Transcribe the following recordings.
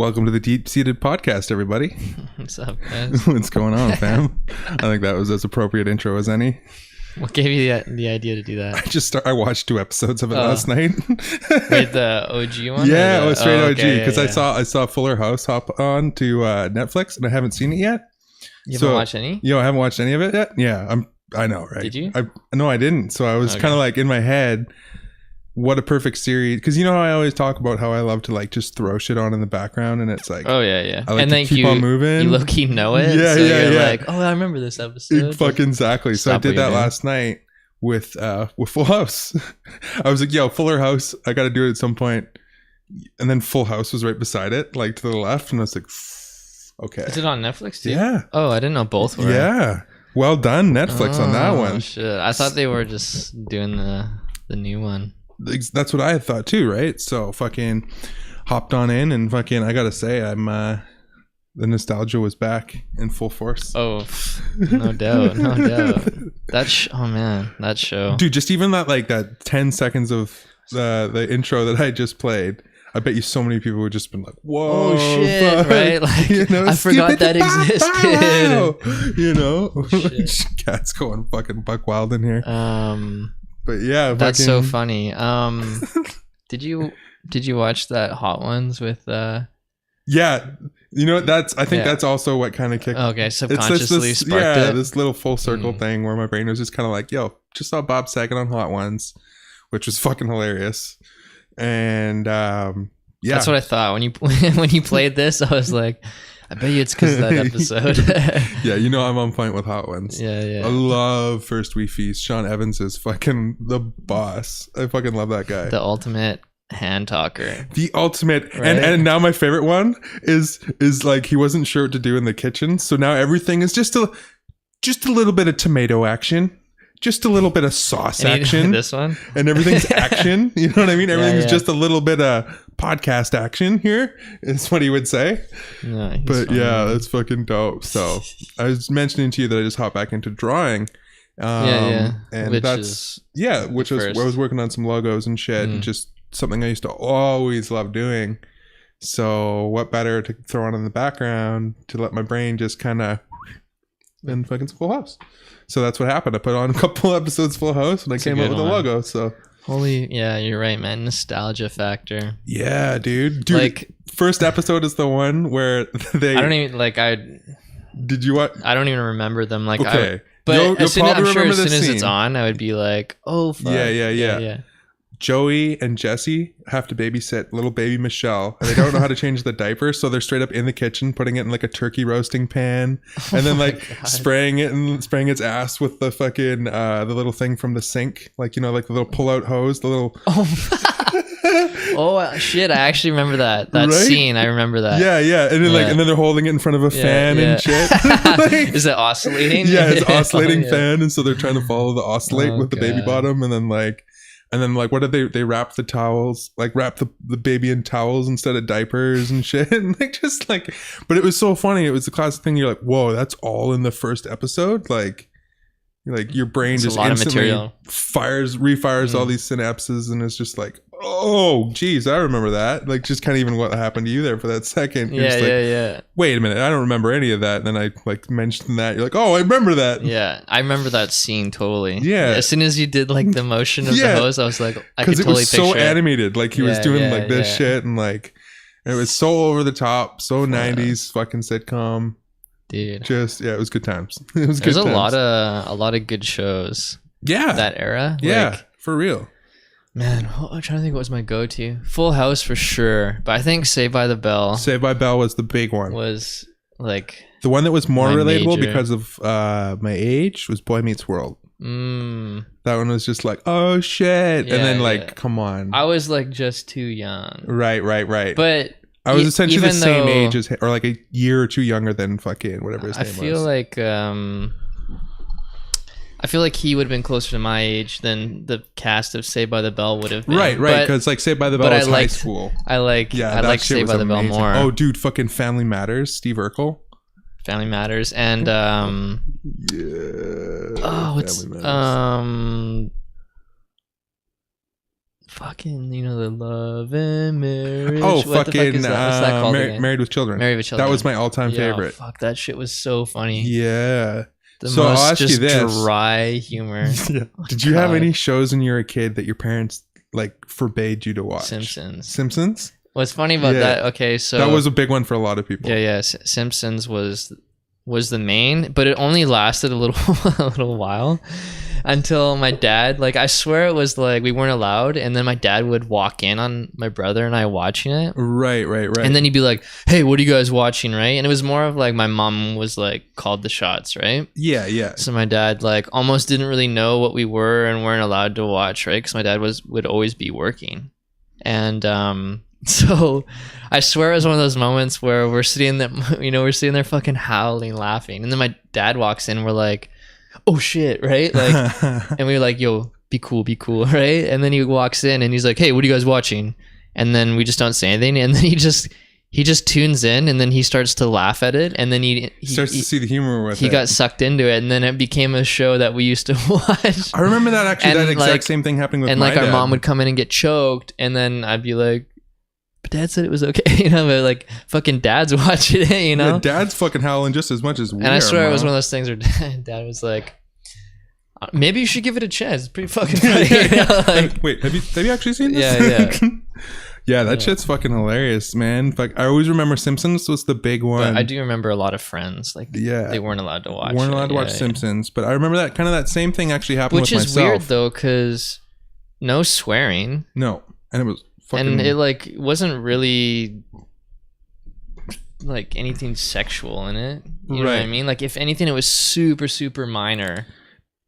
Welcome to the Deep Seated Podcast, everybody. What's up, guys? What's going on, fam? I think that was as appropriate intro as any. What gave you the idea to do that? I watched 2 episodes of it last night. Wait, the OG one? Yeah, it was straight OG okay, because I saw Fuller House hop on to Netflix and I haven't seen it yet. You haven't watched any? I haven't watched any of it yet. Yeah, I know, right? Did you? No, I didn't. So I was kind of like in my head, what a perfect series, because you know how I always talk about how I love to like just throw shit on in the background and it's like, oh yeah I like and to keep on moving. You low-key know it. Yeah, so yeah, you're yeah. like, oh, I remember this episode. Fucking exactly. So I did that last night with Full House. I was like, yo, Fuller House, I got to do it at some point. And then Full House was right beside it, like to the left, and I was like, okay. Is it on Netflix too? Yeah. Oh, I didn't know both were. Yeah. Well done, Netflix, on that one. Shit. I thought they were just doing the new one. That's what I had thought too, right? So fucking hopped on in and fucking, I gotta say, I'm the nostalgia was back in full force. Oh, no doubt, no doubt. Oh man, that show, dude. Just even that 10 seconds of the intro that I just played. I bet you so many people would just been like, "Whoa, oh shit!" Fuck. Right? Like, you know, I forgot that existed. You know, cats going fucking buck wild in here. But yeah, that's so funny. Did you watch that Hot Ones with? Yeah, you know I think that's also what kind of kicked. Okay, subconsciously sparked it. This little full circle thing where my brain was just kind of like, "Yo, just saw Bob Saget on Hot Ones," which was fucking hilarious. And that's what I thought when you played this. I was like, I bet you it's because of that episode. Yeah, you know I'm on point with Hot Ones. Yeah. I love First We Feast. Sean Evans is fucking the boss. I fucking love that guy. The ultimate hand talker. The ultimate, right? and now my favorite one is like he wasn't sure what to do in the kitchen, so now everything is just a little bit of tomato action. Just a little bit of sauce action. This one. And everything's action. You know what I mean? Everything's just a little bit of podcast action here, is what he would say. Yeah, but funny. Yeah, that's fucking dope. So I was mentioning to you that I just hopped back into drawing. And which I was working on some logos and shit. And just something I used to always love doing. So what better to throw on in the background to let my brain just kind of then fucking Full House. So that's what happened. I put on a couple episodes Full House and I came up with a logo. So yeah, you're right, man. Nostalgia factor. Yeah, dude. Like, first episode is the one where they. I don't even Did you what? I don't even remember them. Like, okay, I'm sure as soon as it's on, I would be like, oh fuck. Yeah. Joey and Jesse have to babysit little baby Michelle, and they don't know how to change the diaper, so they're straight up in the kitchen putting it in like a turkey roasting pan, and then spraying its ass with the fucking the little thing from the sink, like, you know, like the little pull out hose, the little. Oh shit! I actually remember that scene. I remember that. Yeah, and then and then they're holding it in front of a fan and shit. Is it oscillating? Yeah, it's oscillating fan, and so they're trying to follow the oscillate with the baby bottom, and then what did they wrap the towels, like wrap the baby in towels instead of diapers and shit. And but it was so funny. It was the classic thing. You're like, whoa, that's all in the first episode. Like your brain just instantly refires all these synapses. And it's just like, oh, geez, I remember that. Like just kind of even what happened to you there for that second. You're yeah. Wait a minute. I don't remember any of that. And then I mentioned that. You're like, oh, I remember that. Yeah. I remember that scene totally. Yeah. As soon as you did like the motion of the hose, I was like, I could totally picture it. Because it was so animated. Like he was doing this shit and like, it was so over the top, so 90s fucking sitcom. Dude. Just, it was good times. It was There's good times. a lot of good shows. Yeah. That era. Yeah. For real. Man, I'm trying to think what was my go-to. Full House for sure, but I think Saved by the Bell. Saved by Bell was the big one. Was like the one that was more relatable because of my age was Boy Meets World. That one was just like, oh shit, and then come on. I was like just too young. Right. But I was essentially the same age as, or like a year or two younger than fucking whatever his name was. I feel like he would have been closer to my age than the cast of Saved by the Bell would have been. Right. Because like Saved by the Bell was high school. I like Saved by the Bell more. Oh, dude, fucking Family Matters, Steve Urkel. Family Matters and fucking, the Love and Marriage. Oh, what the fuck fucking is that? What's that called again? Married with Children. Married with Children. That was my all-time favorite. Fuck, that shit was so funny. Yeah. So I'll most ask you just this. dry humor. Yeah. Did you have any shows when you were a kid that your parents like forbade you to watch? Simpsons? What's funny about that? Okay, so that was a big one for a lot of people. Yeah. Simpsons was the main, but it only lasted a little while until my dad, like, I swear it was like we weren't allowed, and then my dad would walk in on my brother and I watching it. Right. And then he'd be like, "Hey, what are you guys watching?" Right? And it was more of like my mom was like called the shots, right? Yeah. So my dad like almost didn't really know what we were and weren't allowed to watch, right? Because my dad would always be working, and so I swear it was one of those moments where we're sitting there fucking howling, laughing, and then my dad walks in, and we're like, "Oh shit," right? Like, and we were like, "Yo, be cool," right? And then he walks in and he's like, "Hey, what are you guys watching?" And then we just don't say anything, and then he just tunes in, and then he starts to laugh at it, and then he starts to see the humor with it. He got sucked into it, and then it became a show that we used to watch. I remember that actually, that exact same thing happening with my dad. And like our mom would come in and get choked, and then I'd be like, "But Dad said it was okay," but like fucking Dad's watching it, Yeah, Dad's fucking howling just as much as we are. And I swear Mom. it was one of those things where Dad was like, "Maybe you should give it a chance. It's pretty fucking funny." Like, wait, have you actually seen this? Yeah. Yeah, that shit's fucking hilarious, man. Like, I always remember Simpsons was the big one. But I do remember a lot of friends, like, they weren't allowed to watch. Simpsons, but I remember that same thing actually happened with myself. Which is weird though, because no swearing. No, and it was fucking. And it like wasn't really like anything sexual in it. You know what I mean? Like, if anything, it was super, super minor.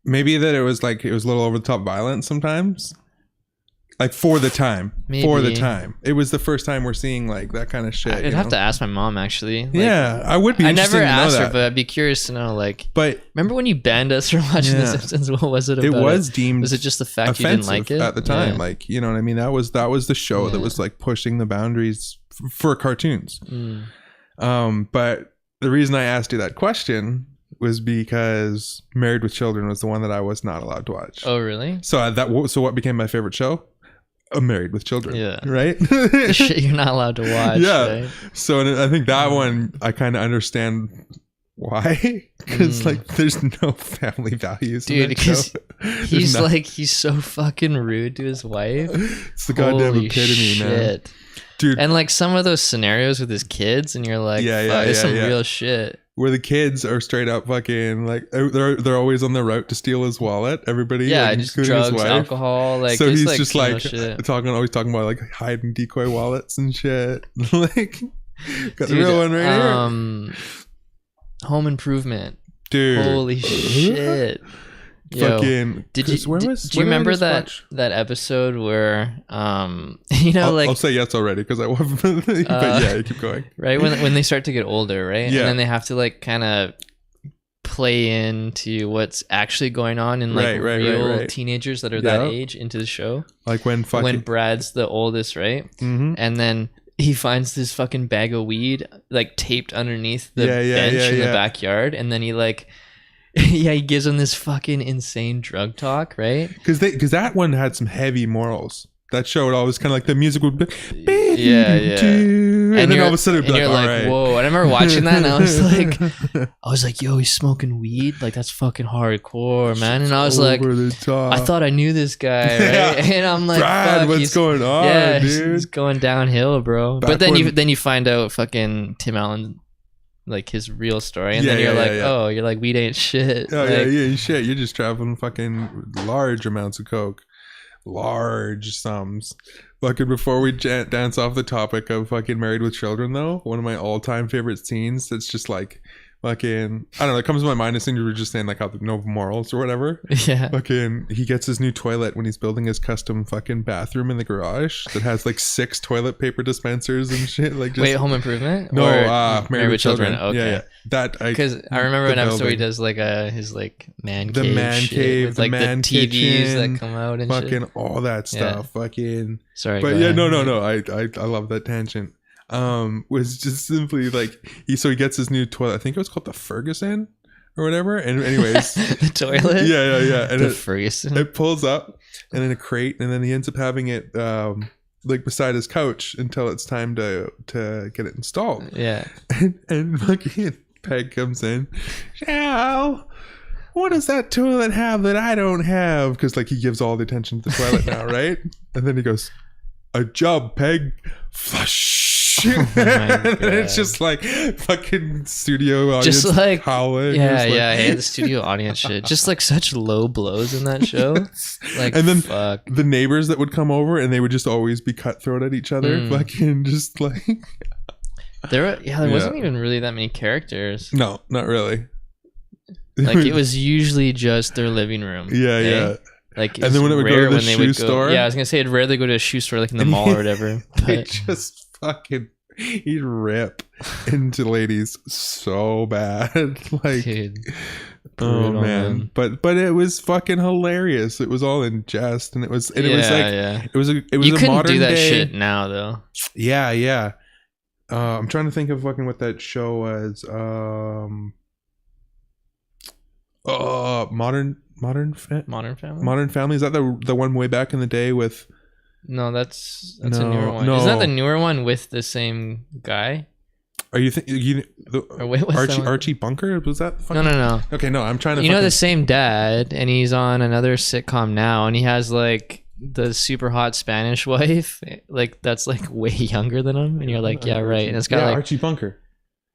Maybe that it was a little over the top violent sometimes. Like for the time. It was the first time we're seeing like that kind of shit. I'd have to ask my mom actually. Like, yeah, I would be. I never asked her, that. but I'd be curious to know. Like, but remember when you banned us from watching The Simpsons? What was it about? It was deemed. Was it just the fact you didn't like it at the time? Yeah. Like, you know what I mean? That was the show that was like pushing the boundaries for cartoons. But the reason I asked you that question was because Married with Children was the one that I was not allowed to watch. Oh, really? So what became my favorite show? Married with Children. Yeah. Right? The shit you're not allowed to watch. Yeah. Right? So I think that one, I kind of understand why. Because like there's no family values. Dude, because he's so fucking rude to his wife. It's the goddamn epitome, man. Dude. And like some of those scenarios with his kids, and you're like, it's some real shit. Where the kids are straight up fucking like they're always on the route to steal his wallet. Everybody, like, just drugs, alcohol, like so he's like, just like always talking about like hiding decoy wallets and shit. Like, got the real one right here. Home Improvement, dude. Holy shit. Fucking. Do you remember that episode where I'll say yes already because I wasn't. But yeah, you keep going. Right when they start to get older, right? Yeah. And then they have to like kind of play into what's actually going on in like real teenagers that are that age into the show. Like when Brad's the oldest, right? Mm-hmm. And then he finds this fucking bag of weed like taped underneath the bench in the backyard, and then he like. He gives him this fucking insane drug talk, right? Because that one had some heavy morals. That show would always kind of like the music would be, and then all of a sudden it'd be like, whoa! And I remember watching that, and I was like, yo, he's smoking weed, like that's fucking hardcore, man. And I was like, I thought I knew this guy, right? And I'm like, Brad, what's going on, dude? He's going downhill, bro. But then you find out fucking Tim Allen. Like his real story, and then you're like, oh, you're like, weed ain't shit. Oh, shit. You're just traveling fucking large amounts of coke, large sums. Fucking before we dance off the topic of fucking Married with Children, though, one of my all-time favorite scenes that's just like fucking, I don't know, it comes to my mind as soon as you were just saying like how no morals or whatever. Yeah. Fucking, he gets his new toilet when he's building his custom fucking bathroom in the garage that has like 6 toilet paper dispensers and shit. Like, just, wait, Home Improvement? No, Married with Children. Okay. Yeah. That because I remember an episode where he does like his like man cave, with, like the TVs kitchen, that come out and fucking shit. all that stuff. Fucking. Sorry, but yeah, no. I love that tangent. Was just simply like he gets his new toilet. I think it was called the Ferguson or whatever. And anyways, the toilet. Yeah. And the Ferguson. It pulls up, and in a crate, and then he ends up having it like beside his couch until it's time to get it installed. Yeah. And fucking Peg comes in. Shao, what does that toilet have that I don't have? Because like he gives all the attention to the toilet now, right? And then he goes, "A job, Peg. Flush." And it's just like fucking studio audience just like howling. Yeah, yeah, hey, the studio audience shit. Just like such low blows in that show. Yes. Like, and then fuck. the neighbors that would come over and they would just always be cutthroat at each other. Fucking just like there wasn't even really that many characters. No, not really. Like it was usually just their living room. Yeah, yeah. Like, and then when it would go to the shoe store, yeah, I was gonna say it'd rarely go to a shoe store like in the mall or whatever. But just fucking, he'd rip into ladies so bad, like, dude, brutal, oh man. But it was fucking hilarious. It was all in jest, and it was like it was you a couldn't modern do that day shit now though. Yeah, yeah. I'm trying to think of fucking what that show was. Modern Family. Is that the one way back in the day with? No, that's a newer one. Isn't that the newer one with the same guy? Are you thinking Archie Bunker? Was that? No. Okay, no. I'm trying to. You know the same dad, and he's on another sitcom now, and he has like the super hot Spanish wife, like that's like way younger than him, and you're like, yeah, right. And it's got like Archie Bunker.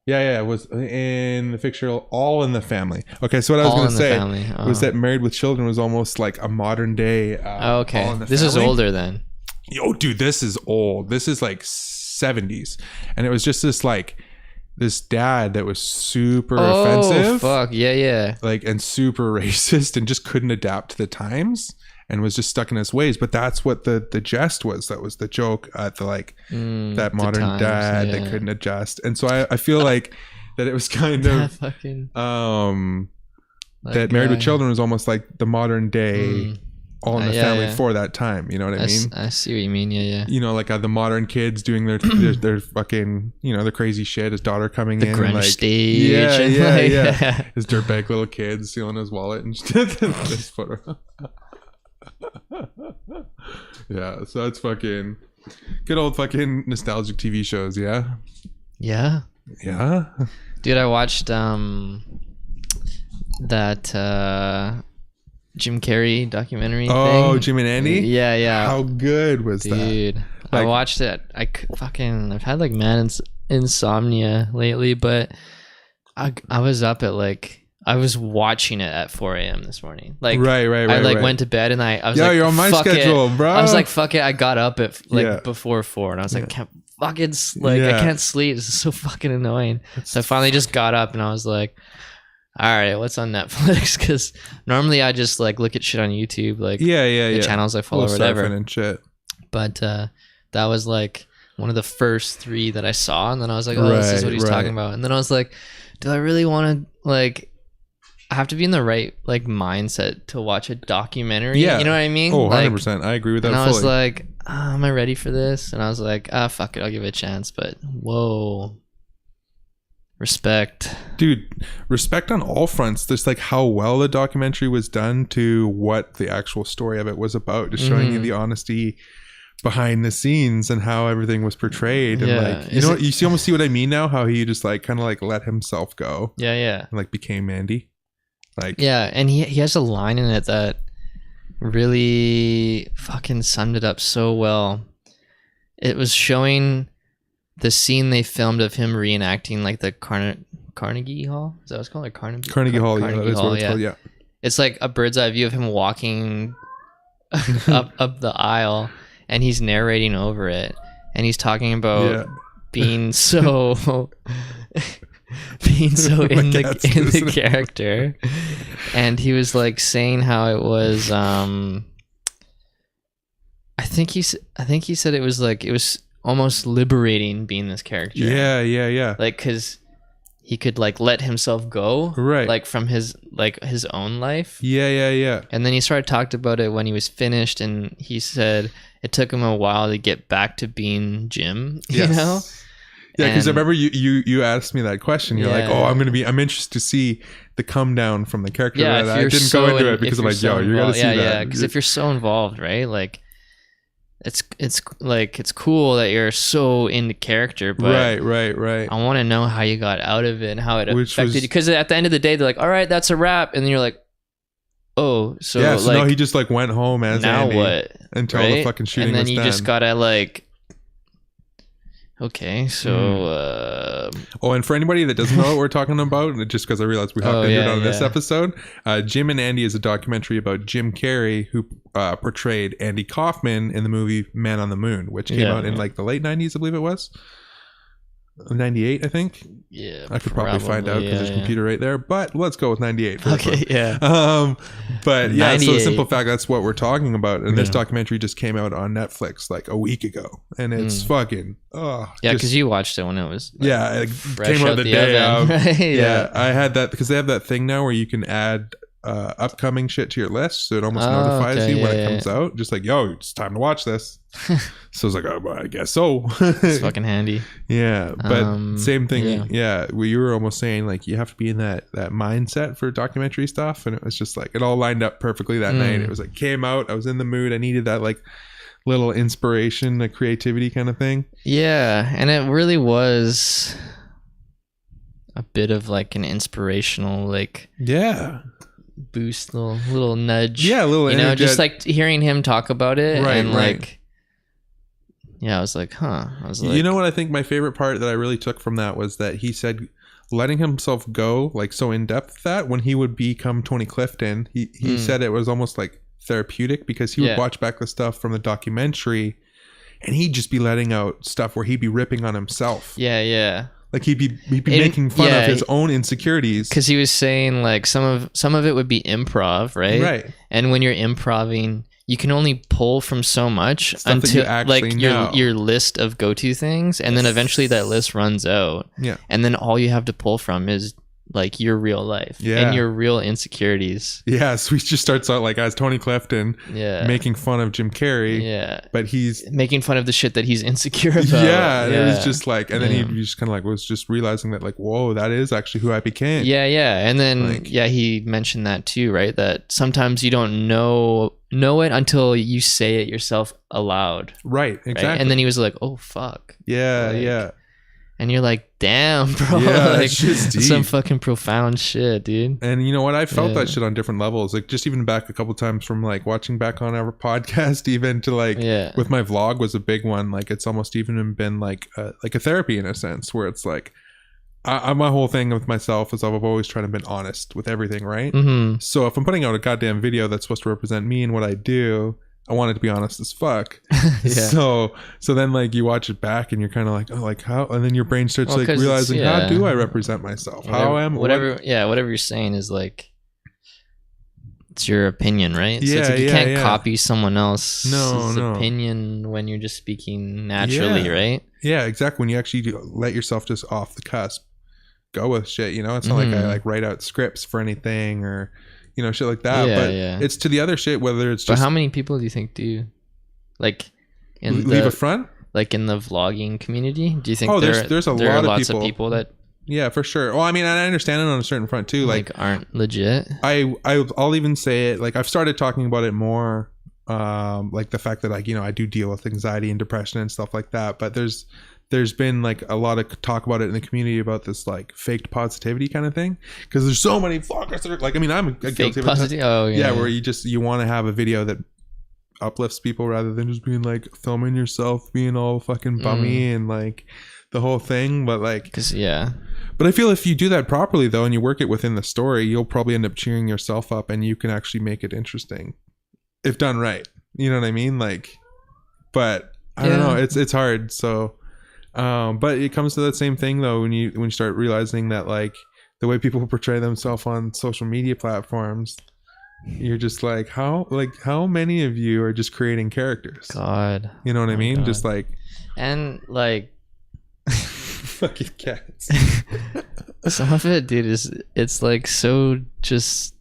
Yeah, it was in the fictional All in the Family. Okay, so what I was going to say was that Married with Children was almost like a modern day. Okay, this is older then. Yo, dude, this is old. This is like 70s, and it was just this dad that was super offensive. Fuck yeah, like and super racist, and just couldn't adapt to the times. And was just stuck in his ways. But that's what the jest was. That was the joke at the that modern times, dad that couldn't adjust. And so I feel like that it was kind of fucking that Married with Children was almost like the modern day All in the Family for that time. You know what I mean? I see what you mean. Yeah. You know, like the modern kids doing their fucking, you know, the crazy shit. His daughter coming in, grunge like stage. Yeah. His dirtbag little kid stealing his wallet and this photo. Yeah, so it's fucking good old fucking nostalgic TV shows. Yeah, dude, I watched that Jim Carrey documentary thing. Jim and Andy. Yeah How good was that, dude? I watched it. I've had like insomnia lately, but I was up at like, I was watching it at 4 a.m. this morning. Like, right. I went to bed and I was like, you're on my schedule, bro. I was like, fuck it. I got up at before 4 and I was like, I can't sleep. This is so fucking annoying. So I finally just got up and I was like, all right, what's on Netflix? Because normally I just like look at shit on YouTube, like the channels I follow or whatever. And shit. But that was like one of the first 3 that I saw, and then I was like, this is what he's talking about. And then I was like, do I really want to like? I have to be in the right like mindset to watch a documentary. Yeah. You know what I mean? Oh, 100%. I agree with that. And I was like, am I ready for this? And I was like, fuck it, I'll give it a chance. But whoa. Respect. Dude, respect on all fronts. Just like how well the documentary was done to what the actual story of it was about. Just showing you the honesty behind the scenes and how everything was portrayed. And like, you know what? You almost see what I mean now? How he just like kind of like let himself go. Yeah. And like became Andy. Like, yeah, and he has a line in it that really fucking summed it up so well. It was showing the scene they filmed of him reenacting like the Carnegie Hall. Is that what it's called? Like Carnegie Hall. Yeah, that's what it's called. Yeah. It's like a bird's eye view of him walking up the aisle, and he's narrating over it, and he's talking about being so. in the character, and he was like saying how it was I think he said it was almost liberating being this character. Yeah. Like, because he could like let himself go, right, like from his own life. Yeah. And then he talked about it when he was finished, and he said it took him a while to get back to being Jim, you know. Yeah, because I And- remember you asked me that question. You're like, Yeah. oh, I'm interested to see the come down from the character. Yeah, But if I you're didn't so go into in- it because if I'm like, so yo, you gotta involved- see yeah, that. yeah, because if you're so involved, right, like it's like it's cool that you're so into character, but right. I want to know how you got out of it and how it Which affected was- you. Because at the end of the day, they're like, all right, that's a wrap, and then you're like, oh, so yeah, so like no, he just like went home as now Andy what? until the Right? fucking shooting and then was you done. just gotta like, okay, so Oh, and for anybody that doesn't know what we're talking about, just because I realized we hopped into it on this yeah. episode, Jim and Andy is a documentary about Jim Carrey, who portrayed Andy Kaufman in the movie Man on the Moon, which came out in like the late 90s, I believe it was. 98, I think. yeah, I could probably find out because yeah, there's a computer right there, but let's go with 98 for this Okay, one. yeah. But yeah, so the 98. simple fact, that's what we're talking about. And this Yeah. documentary just came out on Netflix like a week ago, and it's fucking Yeah, just- because you watched it when it was like, yeah, it fresh came out out the the day oven, of. right? Yeah, I had that because they have that thing now where you can add upcoming shit to your list, so it almost notifies okay, you when yeah, it comes out, just like, yo, it's time to watch this. So I was like, oh, well, I guess so. It's fucking handy. Yeah, but same thing. yeah. Yeah, well, you were almost saying like you have to be in that mindset for documentary stuff, and it was just like it all lined up perfectly that night. It was like came out, I was in the mood, I needed that like little inspiration, a creativity kind of thing. Yeah, and it really was a bit of like an inspirational like Yeah, boost, little nudge. yeah, a little you know, just energetic- like hearing him talk about it, Right, and right. like, yeah, I was like, huh. I was like, You know what I think my favorite part that I really took from that was that he said letting himself go like so in depth that when he would become Tony Clifton, he said it was almost like therapeutic because he would Yeah. watch back the stuff from the documentary and he'd just be letting out stuff where he'd be ripping on himself. yeah, yeah. Like he'd be making fun of his own insecurities. Because he was saying like some of it would be improv, right? Right. And when you're improving, you can only pull from so much Stuff that you until actually like know. your list of go-to things, and then eventually that list runs out. Yeah. And then all you have to pull from is like your real life Yeah. and your real insecurities. Yeah, so he just starts out like as Tony Clifton Yeah. making fun of Jim Carrey. Yeah. But he's Making fun of the shit that he's insecure about. yeah, and it was just like, and then Yeah. he just kind of like was just realizing that like, whoa, that is actually who I became. Yeah. And then Like- he mentioned that too, right? That sometimes you don't know it until you say it yourself aloud. Right, Right? exactly. And then he was like, oh fuck. yeah, like, yeah. And you're like, damn, bro. Yeah, like it's just that's some deep. fucking profound shit, dude. And you know what? I felt Yeah. that shit on different levels. Like just even back a couple times from like watching back on our podcast, even to like Yeah. with my vlog was a big one. Like it's almost even been like a therapy in a sense where it's like my whole thing with myself is I've always tried to be honest with everything, right? Mm-hmm. So if I'm putting out a goddamn video that's supposed to represent me and what I do, I want it to be honest as fuck. Yeah. So then like you watch it back and you're kind of like, oh, like how, and then your brain starts Well, like 'cause it's- realizing yeah. how do I represent myself? How am whatever you're saying is like it's your opinion, right? So it's Yeah, like you yeah, can't yeah. copy someone else's No. opinion when you're just speaking naturally, Yeah. right? Yeah, exactly. When you actually let yourself just off the cusp go with shit, you know, it's not like I like write out scripts for anything or you know shit like that. Yeah, but yeah. it's to the other shit, whether it's But just how many people do you think do like in leave the a front. like in the vlogging community? Do you think Oh, there there's a there lot are of lots people. of people that Yeah, for sure. Well, I mean, I understand it on a certain front too. Like aren't legit? I'll even say it. Like I've started talking about it more. Like the fact that like, you know, I do deal with anxiety and depression and stuff like that. But there's been like a lot of talk about it in the community about this like faked positivity kind of thing. Because there's so many vloggers that are like, I mean, I'm Fake guilty of it. positive? Oh yeah. Yeah, where you want to have a video that uplifts people rather than just being like filming yourself being all fucking bummy and like the whole thing. But like, Because yeah. but I feel if you do that properly though and you work it within the story, you'll probably end up cheering yourself up and you can actually make it interesting if done right. You know what I mean? Like, but I don't know, it's hard. So but it comes to that same thing though when you start realizing that like the way people portray themselves on social media platforms, you're just like how many of you are just creating characters? God. You know what I mean? God. Just like And like fucking cats. some of it, dude, it's like so just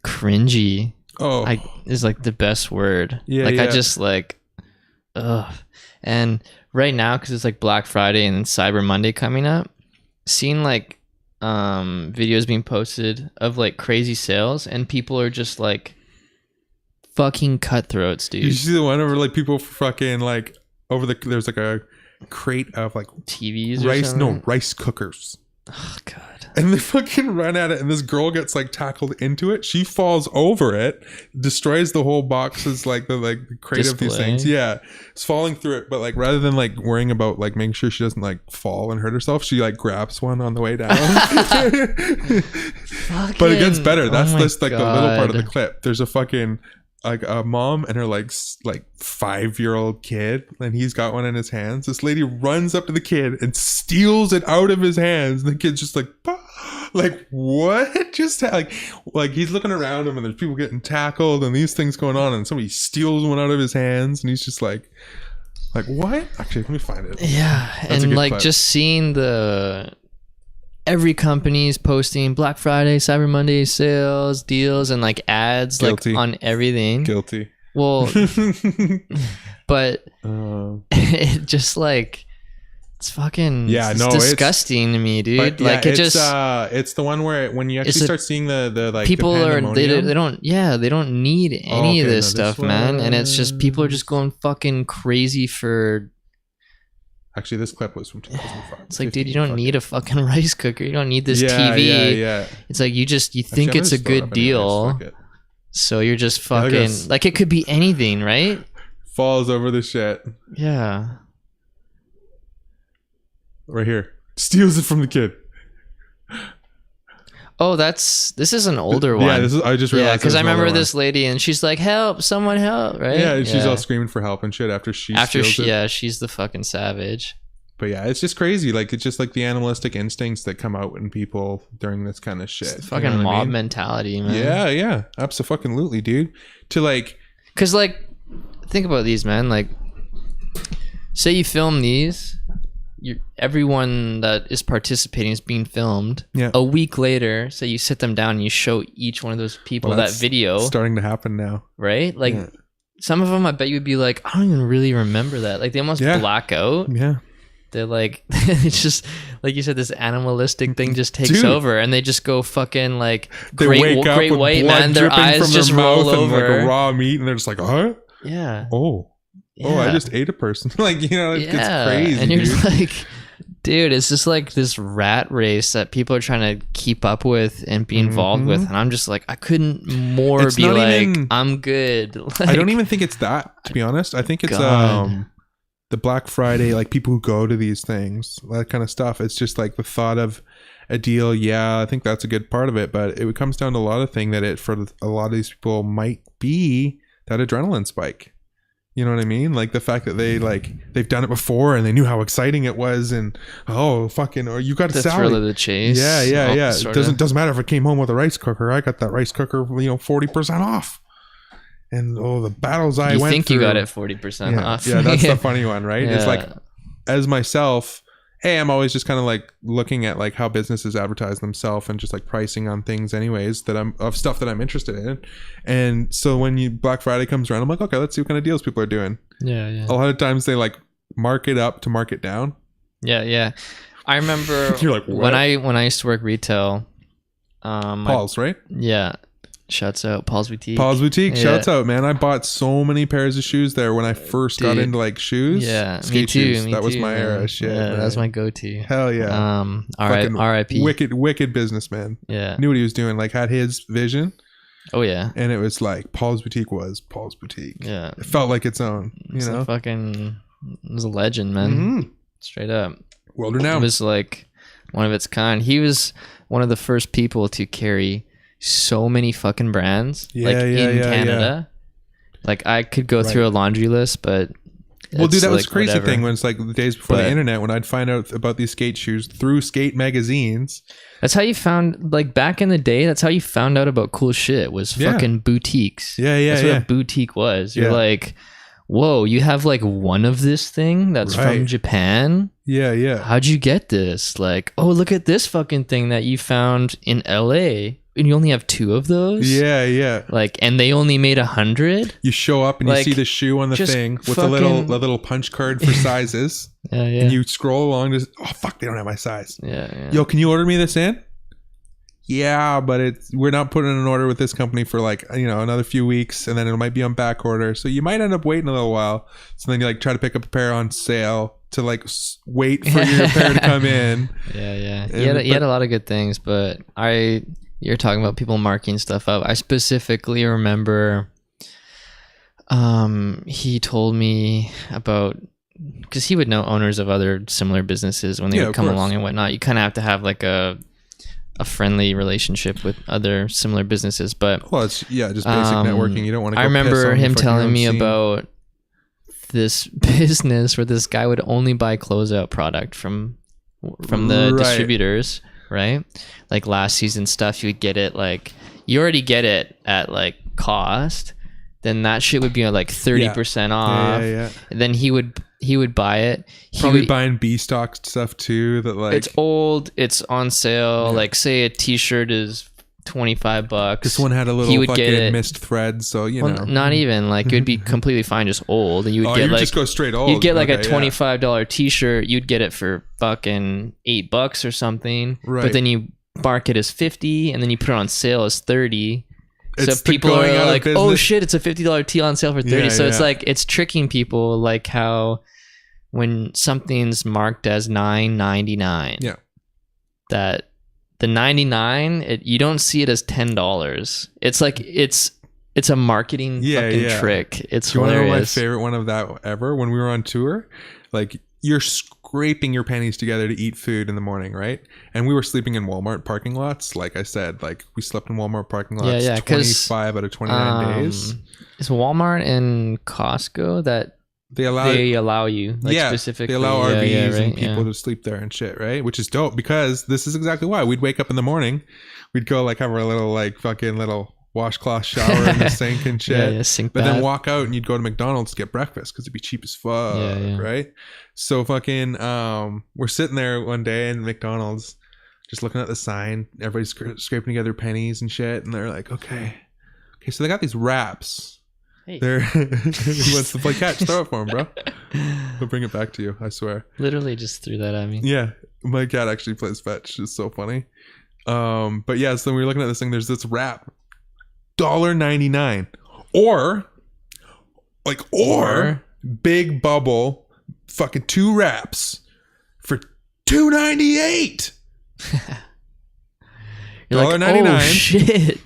cringy. Oh, Is like the best word. Yeah, like I yeah. just like ugh. And right now, because it's like Black Friday and Cyber Monday coming up, seeing like videos being posted of like crazy sales, and people are just like fucking cutthroats, dude. You see the one over like people fucking like over the there's like a crate of like TVs or rice cookers. Oh god. And they fucking run at it, and this girl gets like tackled into it. She falls over it, destroys the whole boxes, like the crate of these things. Yeah, it's falling through it, but like rather than like worrying about like making sure she doesn't like fall and hurt herself, she like grabs one on the way down. But it gets better. That's just like the little part of the clip. There's a fucking like a mom and her like 5-year-old kid, and he's got one in his hands. This lady runs up to the kid and steals it out of his hands, and the kid's just like, bah! Like what just like he's looking around him, and there's people getting tackled and these things going on, and somebody steals one out of his hands, and he's just like what? Actually, let me find it. Yeah. That's and like clip. just seeing every company's posting Black Friday, Cyber Monday sales, deals, and like ads Guilty. like on everything. Guilty. Well, but it just like it's fucking it's disgusting to me, dude. Yeah, like it's the one where when you actually start seeing the like people the they don't need any of this stuff, man. And it's just people are just going fucking crazy for. Actually, this clip was from 2005. It's like, dude, you don't need a fucking rice cooker. You don't need this TV. Yeah. It's like you think it's a good deal. So you're just fucking like it could be anything, right? Falls over the shit. Yeah. Right here. Steals it from the kid. Oh, this is an older one. Yeah, I just realized. Yeah, because I remember this lady and she's like, "Help! Someone help!" Right? Yeah, and she's all screaming for help and shit after steals it. Yeah, she's the fucking savage. But yeah, it's just crazy. Like it's just like the animalistic instincts that come out in people during this kind of shit. It's fucking mob mentality, man. Yeah, absolutely, dude. To like, because like, think about these, man. Like, say you film these. Everyone that is participating is being filmed. Yeah. A week later, say you sit them down and you show each one of those people that video. Starting to happen now, right? Like some of them, I bet you would be like, I don't even really remember that. Like they almost black out. Yeah. They're like, it's just like you said, this animalistic thing just takes over, and they just go fucking like great white man. Their eyes just roll over, and like a raw meat, and they're just like, huh? Yeah. Oh, I just ate a person. Like, you know, it gets crazy. And you're just like, dude, it's just like this rat race that people are trying to keep up with and be involved with. And I'm just like, I couldn't more be like, I'm good. Like, I don't even think it's that, to be honest. I think it's the Black Friday, like people who go to these things, that kind of stuff. It's just like the thought of a deal. Yeah, I think that's a good part of it. But it comes down to a lot of things that for a lot of these people might be that adrenaline spike. You know what I mean? Like the fact that they've done it before and they knew how exciting it was, and or you got a salad. The thrill of the chase. Yeah. It doesn't matter if I came home with a rice cooker. I got that rice cooker, 40% off. And the battles I went through. You think you got it 40% off? Yeah, that's the funny one, right? Yeah. It's like, as myself, I'm always just kind of like looking at like how businesses advertise themselves and just like pricing on things anyways of stuff that I'm interested in. And so when Black Friday comes around, I'm like, okay, let's see what kind of deals people are doing. Yeah. A lot of times they like mark it up to mark it down. Yeah. I remember you're like, what? when I used to work retail. Paul's, right? Yeah. Shouts out Paul's Boutique. Shouts out, man. I bought so many pairs of shoes there when I first got into like shoes. Yeah, skate shoes. That was my era. Shit, yeah, that was my go-to. Hell yeah. R.I.P. Wicked businessman. Yeah, knew what he was doing. Like had his vision. Oh yeah. And it was like Paul's Boutique was Paul's Boutique. Yeah, it felt like its own. You know, it was a legend, man. Mm-hmm. Straight up. World renowned. It was like one of its kind. He was one of the first people to carry so many fucking brands in Canada. Like I could go through a laundry list, but well, dude, that was a crazy thing when it's like the days before the internet, when I'd find out about these skate shoes through skate magazines. That's how you found, like back in the day, that's how you found out about cool shit, was fucking boutiques. That's what a boutique was. You're like, whoa, you have like one of this thing that's from Japan? Yeah. How'd you get this? Like, oh, look at this fucking thing that you found in LA. and you only have 2 of those. Yeah. Like, and they only made 100. You show up and you Like, see the shoe on the just thing with a fucking- little punch card for sizes. Yeah. And you scroll along. Just fuck, they don't have my size. Yeah. Yo, can you order me this in? Yeah, but we're not putting in an order with this company for like, another few weeks, and then it might be on back order. So you might end up waiting a little while. So then you like try to pick up a pair on sale to like wait for your pair to come in. Yeah. He had a lot of good things, but you're talking about people marking stuff up. I specifically remember he told me about, because he would know owners of other similar businesses when they would come along and whatnot. You kind of have to have like a friendly relationship with other similar businesses, but it's just basic networking. You don't want to. I remember him telling me about this business where this guy would only buy closeout product from the distributors, right? Like last season stuff, you would get it like you already get it at like cost. Then that shit would be like 30% off. Yeah. And then he would buy it. Probably buying B stock stuff too. That like it's old. It's on sale. Yeah. Like say a T-shirt is $25. This one had a little fucking missed thread, so not even like it would be completely fine, just old. And you would get like just go straight old. You'd get like a $25 T-shirt. You'd get it for fucking $8 or something. Right. But then you mark it as 50, and then you put it on sale as 30. So people are like, oh shit, it's a $50 tee on sale for 30. So it's like, it's tricking people, like how when something's marked as $9.99, that the 99, you don't see it as $10. It's like, it's a marketing fucking trick. It's hilarious. You want to know my favorite one of that ever? When we were on tour, like you're scraping your pennies together to eat food in the morning, right? And we were sleeping in Walmart parking lots. Like I said, like we slept in Walmart parking lots 25 out of 29 days. Is Walmart and Costco that they allow you, like specifically? They allow RVs and people to sleep there and shit, right? Which is dope, because this is exactly why. We'd wake up in the morning, we'd go like have our little like fucking little washcloth shower in the sink and shit. Sink but then walk out and you'd go to McDonald's to get breakfast because it'd be cheap as fuck, right? So fucking we're sitting there one day in McDonald's just looking at the sign, everybody's scraping together pennies and shit, and they're like, okay, so they got these wraps. Hey. He wants to play catch. Throw it for him, bro. He'll bring it back to you, I swear. Literally just threw that at me. Yeah, my cat actually plays fetch. It's so funny. But yeah, so we were looking at this thing, there's this wrap, $1.99, or Big Bubble, fucking 2 wraps for $2.98. You're like, $1.99. Oh shit,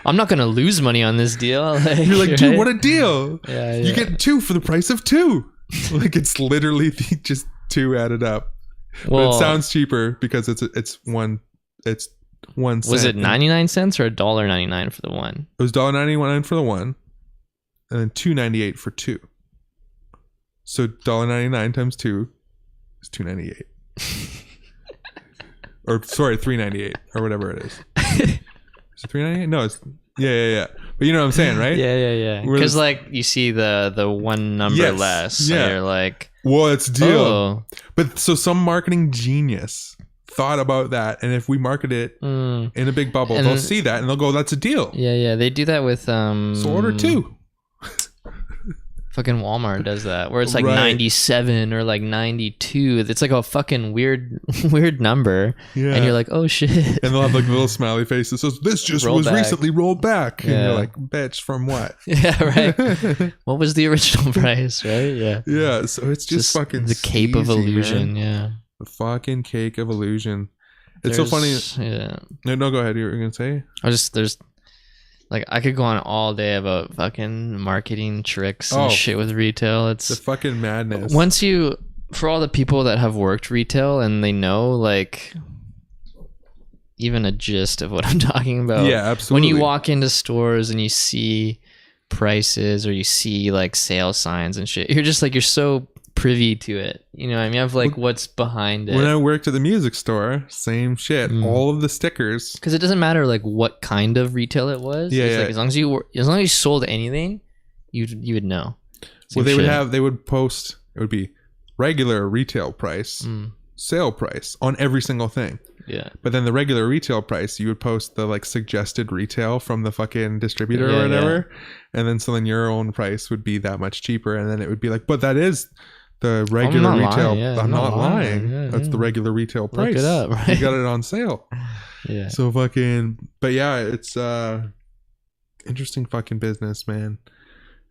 I'm not gonna lose money on this deal. Like, you're like, dude, what a deal. You get 2 for the price of 2. Like it's literally just 2 added up. Well, but it sounds cheaper because it's 1 cent. Was it 99 cents or $1.99 for the one? It was $1.99 for the one, and then $2.98 for 2. So $1.99 times 2 is $2.98. Or sorry, $3.98 or whatever it is. Is it $3.98? No, it's yeah. But you know what I'm saying, right? Yeah. Because like you see the one number less, so you're like, well, it's a deal. Oh. But so some marketing genius thought about that, and if we market it in a Big Bubble, they'll see that and they'll go, that's a deal. Yeah. They do that with so order 2. Fucking Walmart does that, where it's like 97 or like 92. It's like a fucking weird number, and you're like, oh shit. And they'll have like little smiley faces. So this just was recently rolled back, and you're like, bitch, from what? Yeah, right. What was the original price, right? Yeah. So it's just fucking the cape of illusion, man. Yeah. The fucking cake of illusion. It's so funny. Yeah. No, go ahead. You were gonna say? There's like, I could go on all day about fucking marketing tricks and shit with retail. It's the fucking madness. For all the people that have worked retail and they know like even a gist of what I'm talking about. Yeah, absolutely. When you walk into stores and you see prices or you see like sale signs and shit, you're just like, you're so privy to it, you know what I mean? Of like what's behind it. When I worked at the music store, same shit. All of the stickers, because it doesn't matter like what kind of retail it was. Like, as long as you sold anything, you would know. Well, they would post, it would be regular retail price, sale price on every single thing. Yeah. But then the regular retail price, you would post the like suggested retail from the fucking distributor or whatever. Yeah. And then so then your own price would be that much cheaper. And then it would be like, but that is the regular retail. I'm not lying. Yeah, that's the regular retail price. Look it up, right? You got it on sale. Yeah. So fucking, but yeah, it's interesting fucking business, man.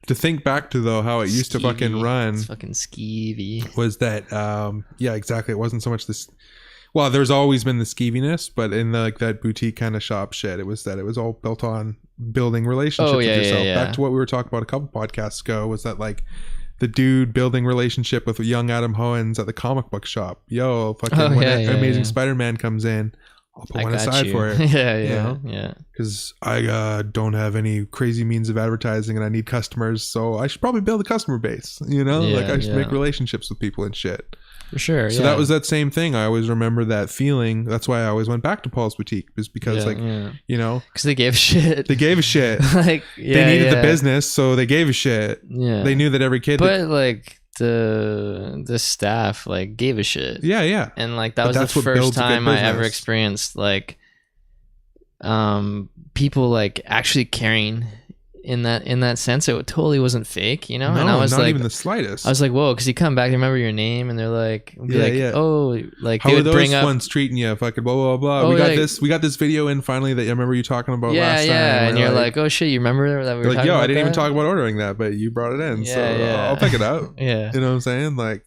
To think back to though how it used to fucking run. It's fucking skeevy. Was that yeah, exactly. It wasn't so much this. Well, there's always been the skeeviness, but in the, like that boutique kind of shop shit, it was that it was all built on building relationships with yourself. Back to what we were talking about a couple podcasts ago, was that like the dude building relationship with young Adam Hoens at the comic book shop. Yo, fucking Amazing Spider-Man comes in, I'll put one aside for it. Yeah. Because I don't have any crazy means of advertising and I need customers, so I should probably build a customer base. You know, like I should make relationships with people and shit. For sure. So that was that same thing. I always remember that feeling. That's why I always went back to Paul's Boutique, is because you know, because they gave a shit. They gave a shit. Like they needed the business, so they gave a shit. Yeah. They knew that every kid. But like the staff like gave a shit. Yeah. And like that was the first time I ever experienced like people like actually caring in that sense. It totally wasn't fake, you know. No, and I was not like, even the slightest. I was like, whoa, because you come back, they remember your name, and they're like, oh, like how they are would bring those up ones treating you? Fucking blah blah blah. Oh, we got this video in finally that I remember you talking about last time. And you're like, oh shit, you remember that we were talking about I didn't even talk about ordering that, but you brought it in, so I'll pick it up. Yeah, you know what I'm saying? Like,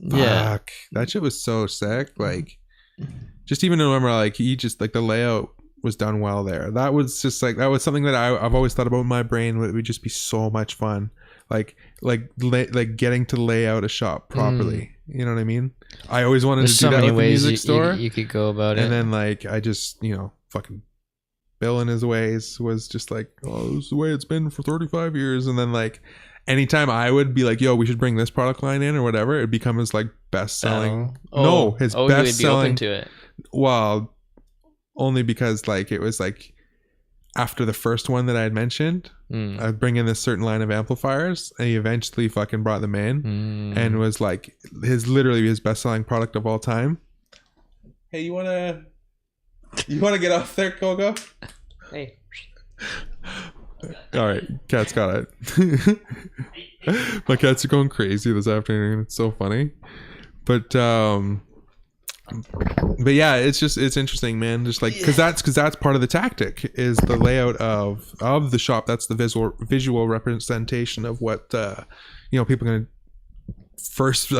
fuck, that shit was so sick. Like, just even to remember, like he just like the layout was done well there. That was just like, that was something that I've always thought about in my brain. It would just be so much fun, like getting to lay out a shop properly. You know what I mean? I always wanted to do that with a music store. You could go about it, and then like I just, you know, fucking Bill and his ways was just like, oh, this is the way it's been for 35 years. And then like anytime I would be like, yo, we should bring this product line in or whatever, it'd become his like best selling. His best selling. Open to it. Well, only because like it was like after the first one that I had mentioned, I'd bring in this certain line of amplifiers, and he eventually fucking brought them in and was like literally his best selling product of all time. Hey, you wanna get off there, Gogo? Hey. All right, cat's got it. My cats are going crazy this afternoon. It's so funny. But yeah, it's interesting, man. Just like because that's part of the tactic, is the layout of the shop. That's the visual representation of what you know, people are gonna first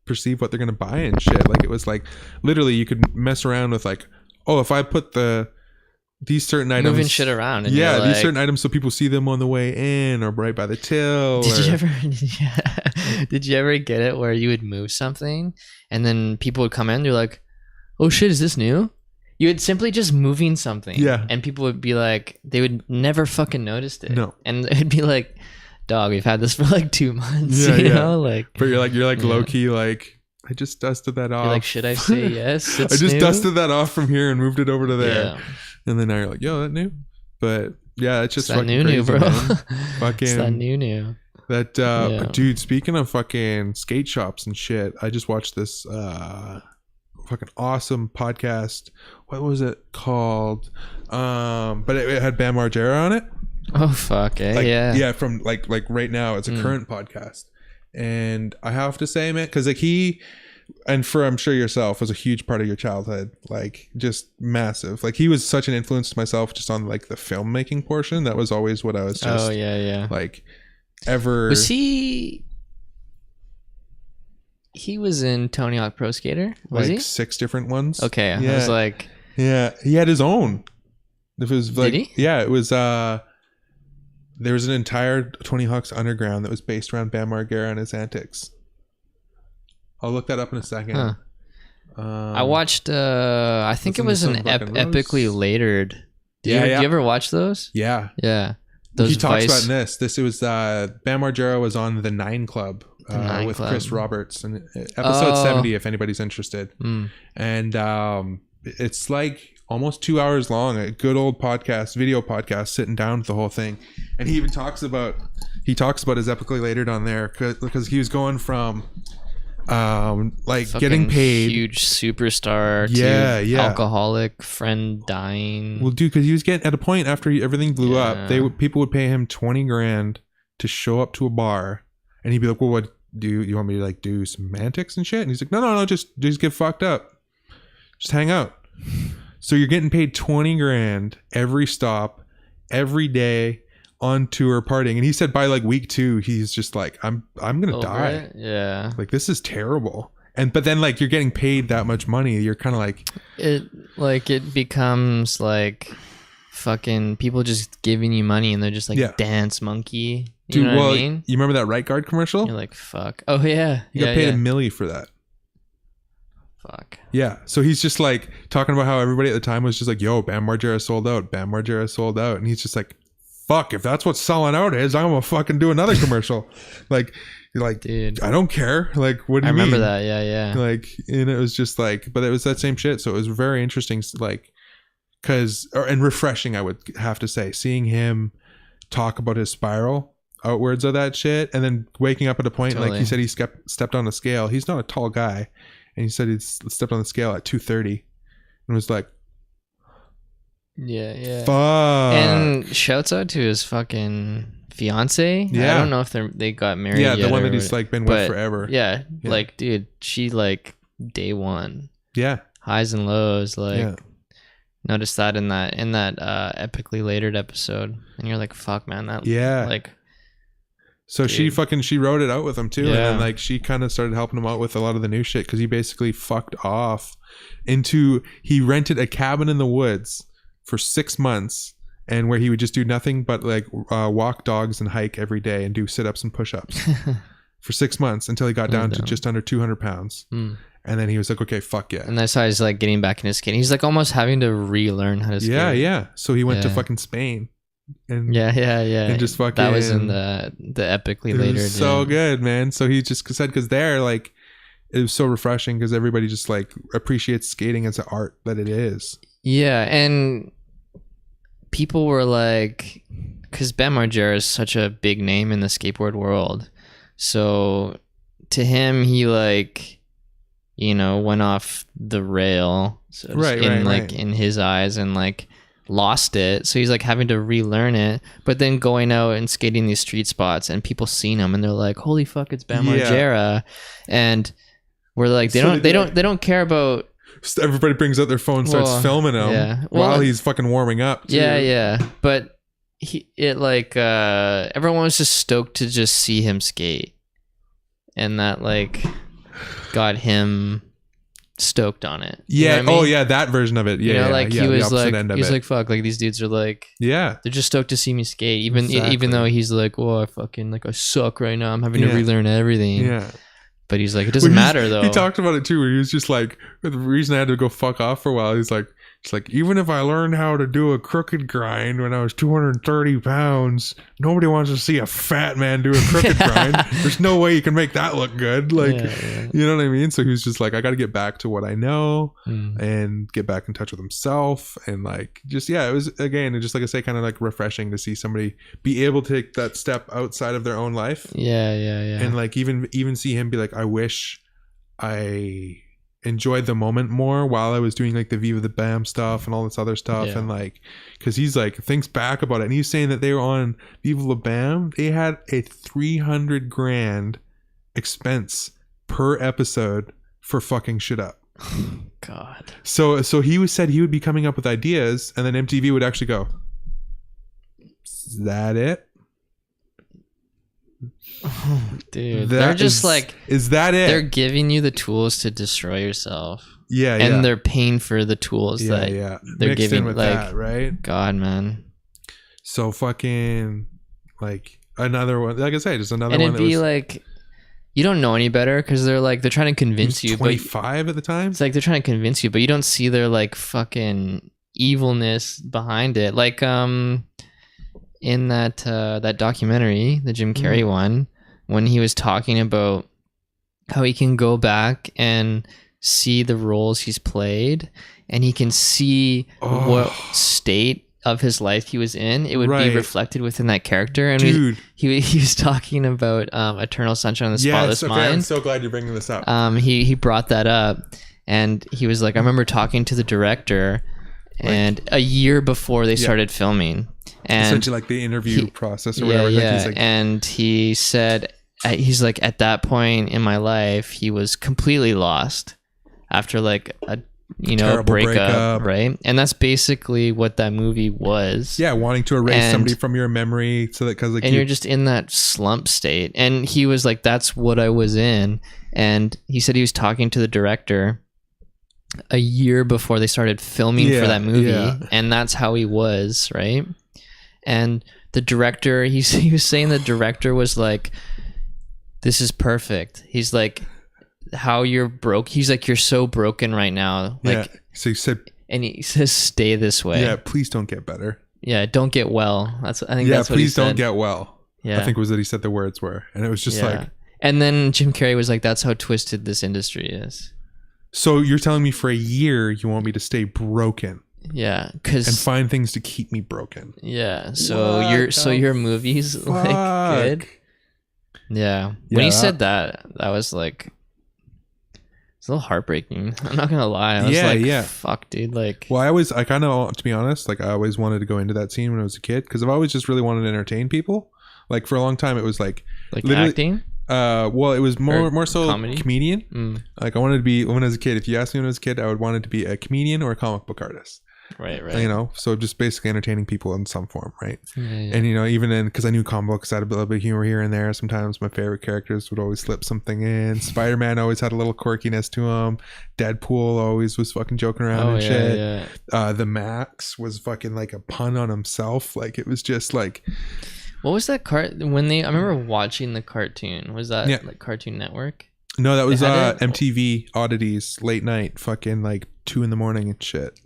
perceive what they're gonna buy and shit. Like it was like literally you could mess around with like, oh, if I put these certain items, moving shit around, and these certain items so people see them on the way in or right by the till. Did you ever get it where you would move something and then people would come in, they're like, oh shit, is this new? You would simply just moving something, and people would be like, they would never fucking noticed it. No. And it'd be like, dog, we've had this for like 2 months. You know, like, but you're like low key, like, I just dusted that off. You're like, should I say yes? I just dusted that off from here and moved it over to there. And then now you're like, yo, that new. But yeah, it's just it's fucking new, crazy, bro. Fucking it's that new. That dude, speaking of fucking skate shops and shit, I just watched this fucking awesome podcast. What was it called? But it had Bam Margera on it. Oh fuck, yeah, from like right now, it's a current podcast. And I have to say, man, because like he, and for I'm sure yourself, was a huge part of your childhood, like just massive. Like he was such an influence to myself just on like the filmmaking portion. That was always what I was just like ever. Was he was in Tony Hawk Pro Skater? Was like he? 6 different ones. Okay, I was like, yeah, he had his own. If it was like, did he? Yeah, it was there was an entire Tony Hawk's Underground that was based around Bam Margera and his antics. I'll look that up in a second. Huh. I watched I think it was an epically latered. Did you ever watch those? Yeah. Those he talks about this. It was Bam Margera was on the 9 Club with Chris Roberts, and episode 70 if anybody's interested. And it's like almost 2 hours long, a good old video podcast, sitting down with the whole thing. And he even talks about his epically latered on there because he was going from like Fucking getting paid. huge superstar. Yeah, to yeah. Alcoholic friend dying. Well, dude, because he was getting at a point after everything blew up, people would pay him 20 grand to show up to a bar, and he'd be like, "Well, what do you want me to like do some antics and shit?" And he's like, "No, just get fucked up, just hang out." So you're getting paid 20 grand every stop, every day on tour partying, and he said by like week 2, he's just like, "I'm gonna die." It? Yeah. Like, this is terrible. But then like you're getting paid that much money, you're kind of like it becomes like fucking people just giving you money and they're just like dance monkey. You know what I mean? You remember that Right Guard commercial? You're like, fuck. Oh yeah. He got paid $1 million for that. Fuck. Yeah. So he's just like talking about how everybody at the time was just like, "Yo, Bam Margera sold out. Bam Margera sold out." And he's just like, "Fuck, if that's what selling out is, I'm gonna fucking do another commercial." like, dude, I don't care. Like, what do you mean? I remember that. Yeah. Like, and it was just like, but it was that same shit. So it was very interesting, like, and refreshing, I would have to say, seeing him talk about his spiral outwards of that shit, and then waking up at a point, like he said, he stepped on a scale. He's not a tall guy, and he said he stepped on the scale at 230, and was like, yeah. Fuck. And shouts out to his fucking fiance. Yeah, I don't know if they got married. Yeah, the one that he's like been with forever. Yeah, like, dude, she like day one. Yeah, highs and lows. Like, noticed that in that epically latered episode, and you're like, fuck, man, that like. So dude. she wrote it out with him too, and then like she kind of started helping him out with a lot of the new shit, because he basically fucked off he rented a cabin in the woods for 6 months, and where he would just do nothing but like walk dogs and hike every day and do sit-ups and push-ups for 6 months until he got down to just under 200 pounds. And then he was like, "Okay, fuck yeah." And that's how he's like getting back into skating. He's like almost having to relearn how to skate. Yeah. So he went to fucking Spain. And and just fucking, that was in the epically later. So good, man. So he just said, because there, like, it was so refreshing, because everybody just like appreciates skating as an art that it is. Yeah, and people were like, because Bam Margera is such a big name in the skateboard world, so to him, he like, you know, went off the rail, so in his eyes, and like lost it. So he's like having to relearn it, but then going out and skating these street spots, and people seeing him, and they're like, "Holy fuck, it's Bam Margera," and we're like, they don't care about. Everybody brings out their phone and starts filming him while he's fucking warming up too. Yeah. But everyone was just stoked to just see him skate, and that like got him stoked on it. Yeah. You know what I mean? Oh yeah, that version of it. Yeah. You know, like he was like, he's like, fuck, like these dudes are like, they're just stoked to see me skate, even though he's like, "Oh, I fucking like I suck right now. I'm having to relearn everything." Yeah. But he's like, it doesn't matter though. He talked about it too, where he was just like, the reason I had to go fuck off for a while, he's like, it's like, even if I learned how to do a crooked grind when I was 230 pounds, nobody wants to see a fat man do a crooked grind. There's no way you can make that look good. Like, you know what I mean? So he was just like, I got to get back to what I know and get back in touch with himself. And like, just, it was, again, just like I say, kind of like refreshing to see somebody be able to take that step outside of their own life. Yeah. And like, even see him be like, I wish I enjoyed the moment more while I was doing like the Viva the Bam stuff and all this other stuff. And like, because he's like thinks back about it, and he's saying that they were on Viva la Bam, they had a 300 grand expense per episode for fucking shit up. God. So he said he would be coming up with ideas, and then MTV would actually go, "Is that it?" Oh, dude, they're just like, is that it? They're giving you the tools to destroy yourself. And they're paying for the tools that they're mixed giving in with like that, right? God, man. So fucking like another one, like I say, just another and one. And it'd be like, you don't know any better, because they're trying to convince you. 25 at the time. It's like they're trying to convince you, but you don't see their like fucking evilness behind it. Like in that documentary, the Jim Carrey one, when he was talking about how he can go back and see the roles he's played, and he can see what state of his life he was in, it would Right. be reflected within that character. And Dude. he was talking about Eternal Sunshine of the Spotless Mind. I'm so glad you're bringing this up. He brought that up, and he was like, I remember talking to the director, and a year before they started filming, and essentially like the interview process or whatever. Like, he's like, and he said, he's like, at that point in my life, he was completely lost after like a breakup, right? And that's basically what that movie was. Yeah, wanting to erase somebody from your memory so that because like you're just in that slump state. And he was like, that's what I was in. And he said he was talking to the director a year before they started filming for that movie, and that's how he was, right? And the director, he was saying the director was like, this is perfect. He's like, how you're broke. He's like, you're so broken right now. Like, so he said, and he says, stay this way. Yeah, please don't get better. Yeah, don't get well. I think that's what he said. Please don't get well. Yeah, I think was that he said the words were, and it was just like. And then Jim Carrey was like, that's how twisted this industry is. So you're telling me for a year you want me to stay broken? Yeah, and find things to keep me broken. Yeah, so your movies like good. Yeah, when he said that was like. It's a little heartbreaking. I'm not gonna lie. I was like, fuck, dude. Like, well, I kind of, to be honest, like I always wanted to go into that scene when I was a kid because I've always just really wanted to entertain people. Like for a long time, it was like acting. Well, it was more so comedy? comedian. Like I wanted to be when I was a kid. If you asked me when I was a kid, I would wanted to be a comedian or a comic book artist. Right. You know, so just basically entertaining people in some form, right? Yeah. And you know, even in because I knew comic books, I had a little bit of humor here and there. Sometimes my favorite characters would always slip something in. Spider-Man always had a little quirkiness to him. Deadpool always was fucking joking around and shit. Yeah. The Max was fucking like a pun on himself. Like it was just like. What was that I remember watching the cartoon. Was that like Cartoon Network? No, that was MTV Oddities late night, fucking like 2 a.m. and shit.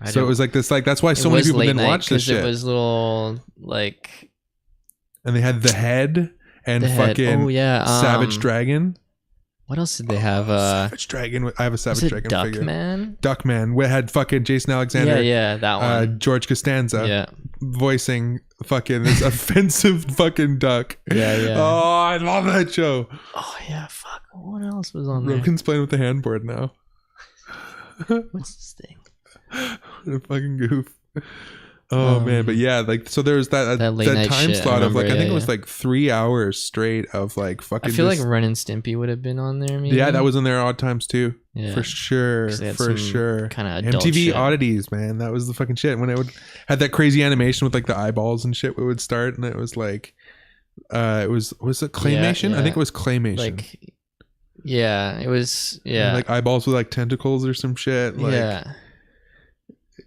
So it was like this, like that's why so many people didn't watch this shit. It was little like, and they had the head and fucking Savage Dragon. What else did they have? Savage Dragon. I have a Savage Dragon figure. Duckman. We had fucking Jason Alexander. Yeah, that one. George Costanza. Voicing fucking this offensive fucking duck. Yeah. Oh, I love that show. Oh yeah, fuck. What else was on there? Rogan's playing with the handboard now. What's this thing? What a fucking goof. Oh man, but yeah, like so there was that time slot of like I think it was like 3 hours straight of like fucking. I feel like Ren and Stimpy would have been on there. Maybe. Yeah, that was in there odd times too. Yeah. For sure. Kind of MTV Oddities, man, that was the fucking shit. When it had that crazy animation with like the eyeballs and shit, it would start and it was like, was it claymation? Yeah. I think it was claymation. Like, yeah, it was. Yeah, and like eyeballs with like tentacles or some shit. Like, yeah.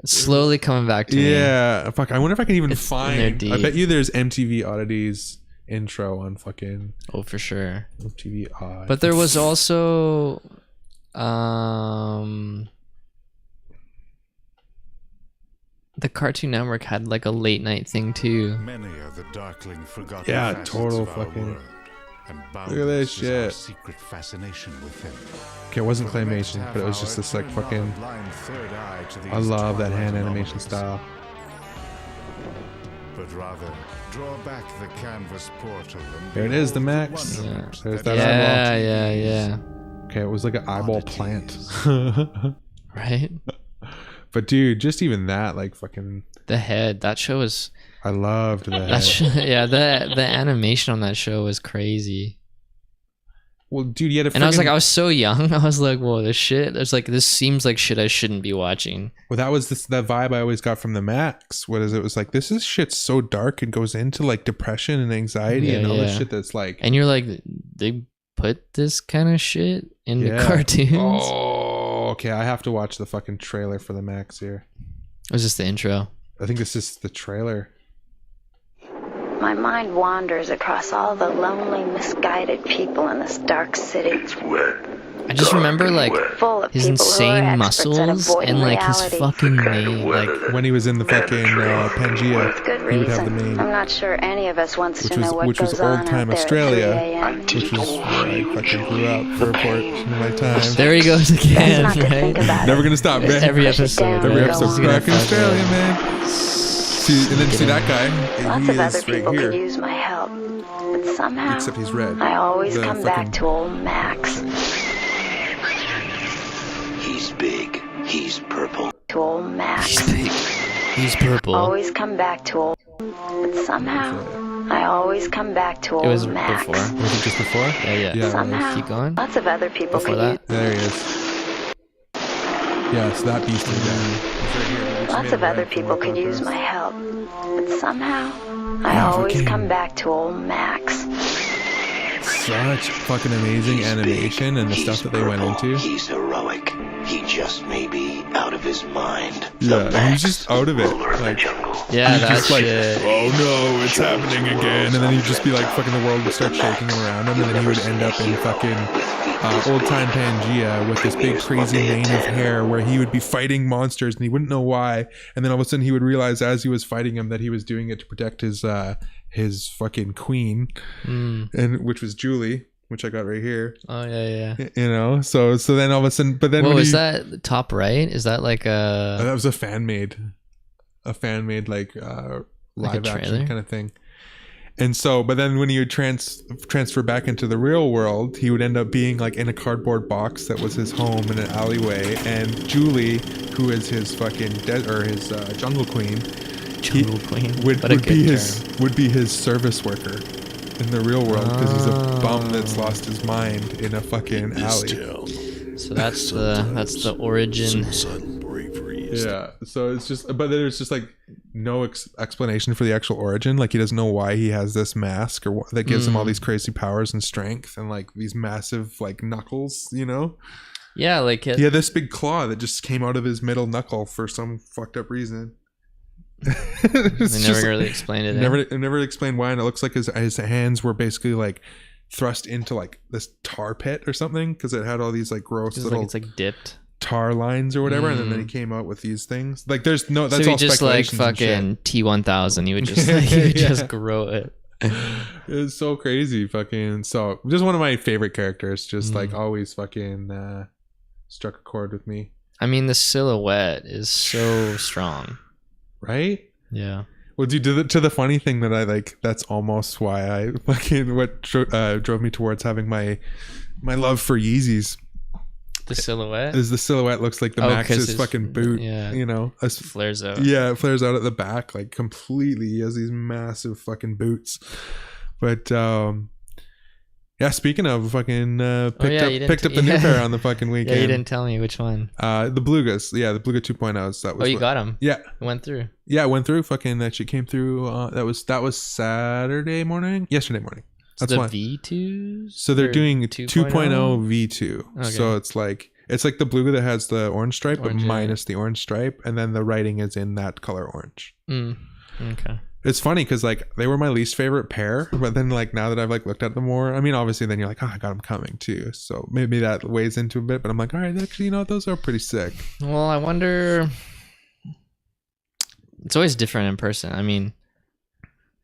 Slowly coming back to me. Yeah, fuck. I wonder if I can even find. I bet you there's MTV Oddities intro on fucking. Oh, for sure. MTV Odd. But there was also, the Cartoon Network had like a late night thing too. Many are the darkling forgotten. Yeah, total fucking. Look at this shit. Secret fascination with him. Okay, it wasn't claymation, but it was just this like fucking. I love that hand animation style. But rather, draw back the canvas portal. There it is, the Max. Yeah. There's that eyeball. Yeah. Okay, it was like an eyeball plant. Right? But dude, just even that, like fucking. The head. That show was. I loved that. The animation on that show was crazy. Well, dude, you had and I was like, I was so young. I was like, whoa, this shit. There's like, this seems like shit I shouldn't be watching. Well, that was that vibe I always got from the Max. What is it? Was like, this is shit so dark and goes into like depression and anxiety and all this shit that's like. And you're like, they put this kind of shit into cartoons. Oh, okay. I have to watch the fucking trailer for the Max here. Was this the intro? I think this is the trailer. My mind wanders across all the lonely, misguided people in this dark city. It's wet. I just remember like his insane muscles and like his fucking name. Like when he was in the fucking Pangea, he would have the name. I'm not sure any of us wants to know what goes on old time Australia, which was where I fucking grew up for a port in my time. There he goes again, right? Never gonna stop, man. Every episode. Every episode's back in Australia, man. see that guy. Lots He of other is right people here. could use my help, but somehow Except he's red. I always The come fucking- back to old Max. He's big. He's purple. To old Max. He's purple. Always come back to old, but somehow I always come back to It was old Max. before. Was it just before? Yeah. Yeah. Somehow, Keep going. lots of other people Before could that? There he is. Yes, that beast is dead. He's right here. We just Lots made of a other red people for could use my help, but somehow I Yeah, always fucking- come back to old Max. Such fucking amazing animation and the He's stuff that they went purple. into. He's heroic. He just may be out of his mind. Yeah, The he's just out of it. ruler of the Like, jungle. Yeah, he's that just like, shit. oh no, it's happening again. And then he'd just be like, fucking the world would start shaking him around him. And then he would end up in fucking old time Pangea with this big crazy mane of hair where he would be fighting monsters and he wouldn't know why. And then all of a sudden he would realize as he was fighting him that he was doing it to protect his fucking queen, and which was Julie, which I got right here. Oh yeah. You know, so then all of a sudden, but then What when was he- that? The top right? Is that like a? that was a fan made like live trailer? action kind of thing. And so, but then when he would transfer back into the real world, he would end up being like in a cardboard box that was his home in an alleyway. And Julie, who is his fucking his jungle queen, Jungle Queen. would What a be good would be his service worker in the real world because he's a bum that's lost his mind in a fucking alley. So that's the origin. Yeah, so it's just, but there's just like no explanation for the actual origin. Like he doesn't know why he has this mask or that gives him all these crazy powers and strength and like these massive like knuckles, you know? Yeah, like He had this big claw that just came out of his middle knuckle for some fucked up reason. they never really explained it. Never explained why, and it looks like his hands were basically like thrust into like this tar pit or something because it had all these like gross Just little like it's like dipped. tar lines or whatever, and then he came out with these things. Like there's no, that's so he all just like speculation. fucking T1000. You would just like you would Yeah. just grow it. It's so crazy, fucking. So just one of my favorite characters. Just like always, fucking struck a chord with me. I mean, the silhouette is so strong. Right? Yeah. Well, dude, to the funny thing that I like, that's almost why I fucking drove me towards having my love for Yeezys. The silhouette Is the silhouette looks like the 'cause Max's his- fucking boot. yeah. You know, flares out. yeah, it flares out at the back like completely. He has these massive fucking boots. But yeah, speaking of fucking picked up the new pair on the fucking weekend. Yeah, you didn't tell me which one. The Belugas. Yeah, the Beluga 2.0s. That was Oh, you got them. Yeah. It went through. Yeah, it went through. Fucking that shit came through. That was Saturday morning. Yesterday morning. That's the why. V2s. So they're Or doing 2.0? 2.0 V2. Okay. So it's like the Beluga that has the orange stripe, Orange, but yeah. minus the orange stripe, and then the writing is in that color orange. Okay. It's funny because like they were my least favorite pair, but then like now that I've like looked at them more, I mean obviously then you're like, oh, I got them coming too, so maybe that weighs into a bit. But I'm like, all right, actually, you know, those are pretty sick. Well, I wonder. It's always different in person. I mean,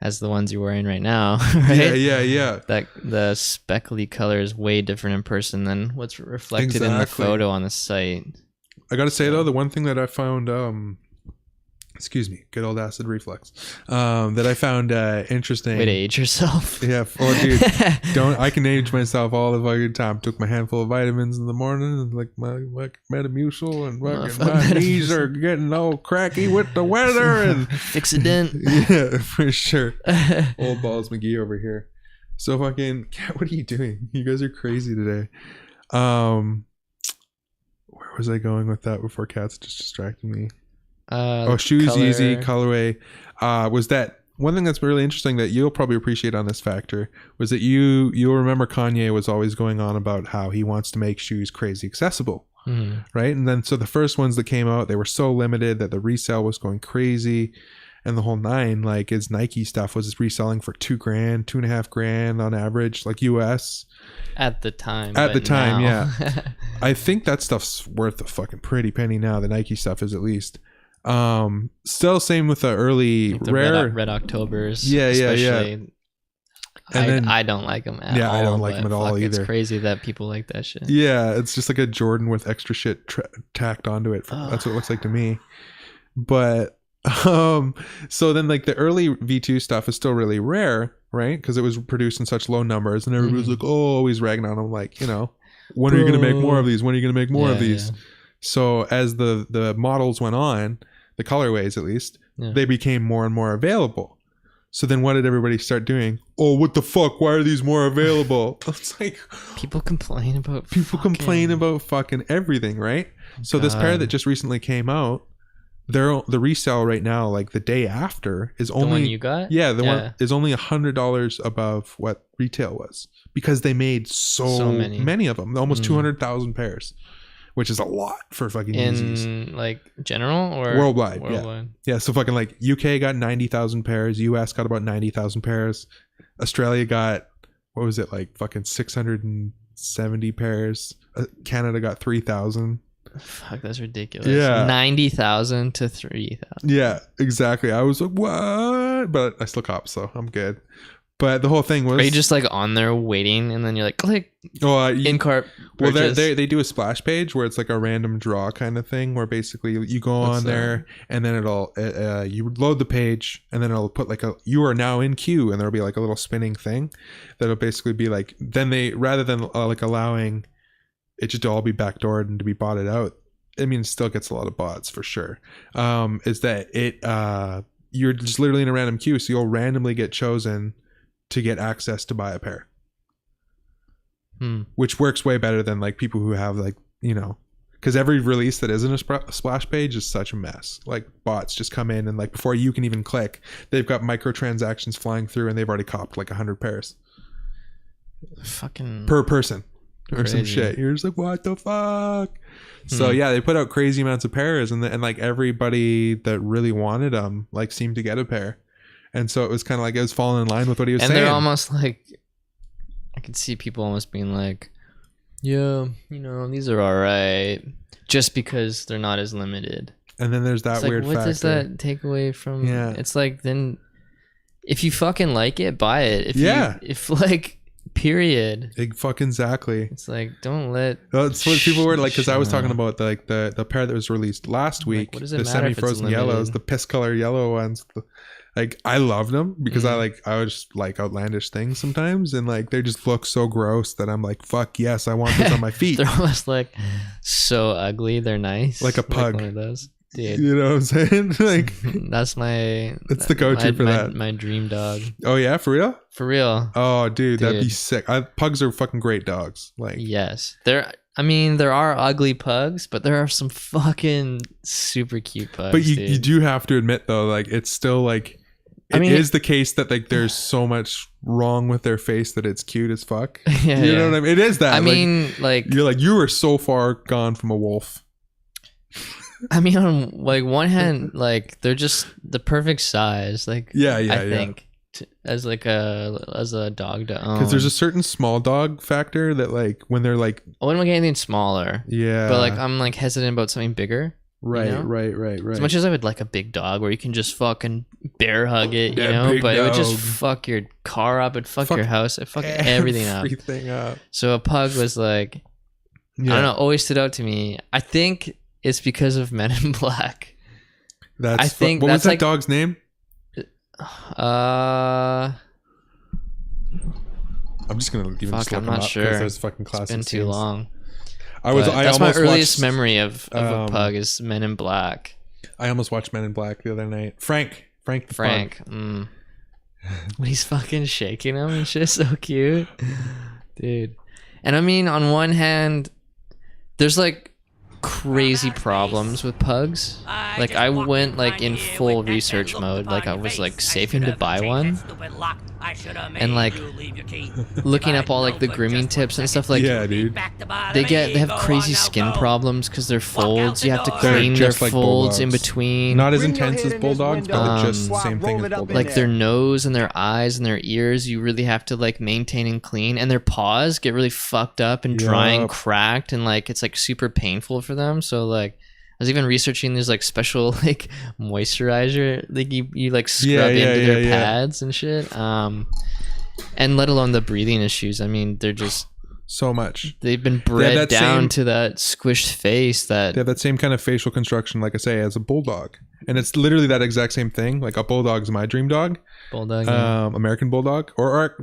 as the ones you're wearing right now, right? Yeah. That the speckly color is way different in person than what's reflected in the Exactly. photo on the site. I gotta say though, the one thing that I found, excuse me, good old acid reflux, that I found interesting. Way to age yourself. Yeah, oh dude, I can age myself all the fucking time. Took my handful of vitamins in the morning, and like my Metamucil, and fucking my knees are getting all cracky with the weather, and Fix a dent. yeah, for sure. Old Balls McGee over here. So fucking Kat, what are you doing? You guys are crazy today. Where was I going with that before Kat's just distracted me? Shoes, color. Yeezy, colorway. Was that one thing that's really interesting that you'll probably appreciate on this factor was that you'll remember Kanye was always going on about how he wants to make shoes crazy accessible. Right? And then so the first ones that came out, they were so limited that the resale was going crazy, and the whole nine, like his Nike stuff was reselling for $2,000, $2,500 on average, like US. At the time. At the but time, now- yeah. I think that stuff's worth a fucking pretty penny now. The Nike stuff is at least. Still same with the early Like the rare. Red Octobers. Yeah. especially. And then- I don't like them at all. Yeah, I don't like but them at all fuck, either. It's crazy that people like that shit. Yeah, it's just like a Jordan with extra shit tacked onto it. Ugh. That's what it looks like to me. But So then like the early V2 stuff is still really rare, right? Because it was produced in such low numbers, and everybody's like, oh, always ragging on them, like, you know, when are you going to make more of these? When are you going to make more of these? Yeah. So as the models went on, the colorways at least, they became more and more available. So then what did everybody start doing? Oh, what the fuck? Why are these more available? It's like people complain about fucking everything, right? So this pair that just recently came out, the resale right now, like the day after, is only the one you got. One is only $100 above what retail was, because they made so many of them, almost 200,000 pairs, which is a lot for fucking Yeezys. In like general or worldwide. Yeah. So fucking like UK got 90,000 pairs, US got about 90,000 pairs, Australia got, what was it, like fucking 670 pairs, Canada got 3,000. Fuck, that's ridiculous. Yeah. 90,000 to 3,000. Yeah, exactly. I was like, what? But I still cop, so I'm good. But the whole thing was... Are you just like on there waiting, and then you're like, click, in-cart purchase? Well, they do a splash page where it's like a random draw kind of thing, where basically you go on there, and then it'll... you load the page, and then it'll put like you are now in queue, and there'll be like a little spinning thing that'll basically be like... Then they, rather than like allowing it just to all be backdoored and to be botted out, I mean, it still gets a lot of bots for sure, is that it... you're just literally in a random queue, so you'll randomly get chosen to get access to buy a pair, which works way better than like people who have like, you know, because every release that isn't a splash page is such a mess. Like bots just come in and like before you can even click, they've got microtransactions flying through, and they've already copped like 100 pairs fucking per person or crazy. Some shit. You're just like, what the fuck? So yeah, they put out crazy amounts of pairs, and like everybody that really wanted them like seemed to get a pair. And so it was kind of like it was falling in line with what he was saying. And they're almost like, I could see people almost being like, yeah, you know, these are all right, just because they're not as limited. And then there's that it's weird like, what factor. does that take away from? Yeah. It's like, then if you fucking like it, buy it. If like, period. Fucking exactly. It's like, don't let... That's what people were like, because I was talking about the pair that was released last week, what does it the matter semi-frozen yellows, the piss color yellow ones. Like I love them because I would just like outlandish things sometimes, and like they just look so gross that I'm like, fuck yes, I want this on my feet. They're almost like so ugly, they're nice, like a pug. Like one of those. Dude, you know what I'm saying? Like that's the go-to for that. My dream dog. Oh yeah, for real? For real. Oh dude, that'd be sick. Pugs are fucking great dogs. Like yes, I mean, there are ugly pugs, but there are some fucking super cute pugs. But you do have to admit though, like it's still like it is the case that like there's so much wrong with their face that it's cute as fuck. Yeah, you know what I mean? It is that. I mean, like you are so far gone from a wolf. I mean, on like one hand, like they're just the perfect size. Like I think as a dog to own. Because there's a certain small dog factor that like when they're like, I wouldn't get anything smaller. Yeah. But like I'm like hesitant about something bigger. Right, you know? right. As much as I would like a big dog where you can just fucking bear hug it, you know, but it would just fuck your car up, it'd fuck your house, it'd fuck everything up. So a pug was like, I don't know, always stood out to me. I think it's because of Men in Black. What was that like, dog's name? I'm just gonna even just look I'm not sure. There's fucking classic. It's been too long. That's my earliest memory of a pug is Men in Black. I almost watched Men in Black the other night. Frank. When he's fucking shaking him and shit, so cute, dude. And I mean, on one hand, there's like crazy problems with pugs. Like I went like in full research mode. Like I was like saving to buy one, and like looking up all like the grooming tips and stuff. Like yeah, dude. They have crazy skin problems because they're folds. You have to clean their folds in between. Not as intense as bulldogs, but they're just the same thing as bulldogs. Like their nose and their eyes and their ears, you really have to like maintain and clean. And their paws get really fucked up and dry and cracked, and like it's like super painful for them. So like I was even researching these like special like moisturizer like you like scrub into their pads and shit, and let alone the breathing issues. I mean, they're just so much. They've been bred down to that squished face. That they have that same kind of facial construction, like I say, as a bulldog. and it's literally that exact same thing. Like a bulldog's my dream dog. Bulldog. Yeah. American bulldog, or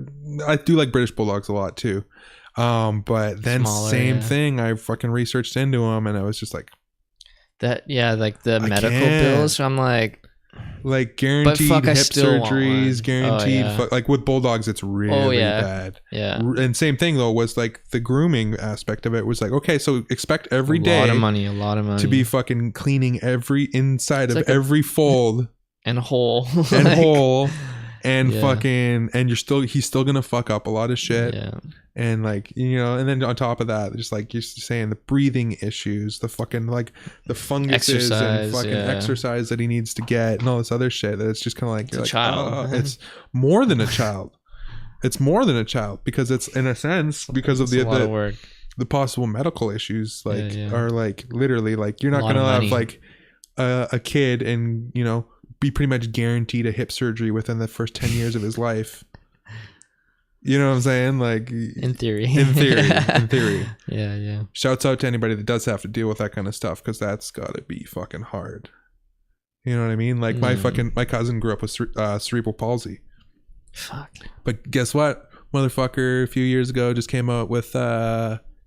I do like British bulldogs a lot too. But then Smaller, same yeah. thing. I fucking researched into them, and I was just like, That like the I medical can't. bills. I'm like guaranteed fuck, I hip still want surgeries, one. guaranteed. Oh, yeah. Like with bulldogs, it's really yeah. bad. Yeah. And same thing though was like the grooming aspect of it was like, okay, so expect every a day lot of money to be fucking cleaning every inside It's of like a- every fold and whole and Like, hole. And Yeah. fucking, and he's still gonna fuck up a lot of shit. Yeah. And like, and then on top of that, just like you're saying, the breathing issues, the fucking like the funguses and Exercise, fucking yeah. exercise that he needs to get and all this other shit. That it's just kind of like, It's a child. "Oh," it's more than a child. It's more than a child because it's in a sense because of It's a lot of the work. possible medical issues like Yeah. are like literally like you're A not lot gonna of have money. like a kid and be pretty much guaranteed a hip surgery within the first 10 years of his life. You know what I'm saying? Like In theory. in theory. Yeah. Shouts out to anybody that does have to deal with that kind of stuff because that's gotta be fucking hard. You know what I mean? Like my cousin grew up with cerebral palsy, Fuck. but guess what? Motherfucker, a few years ago, just came out with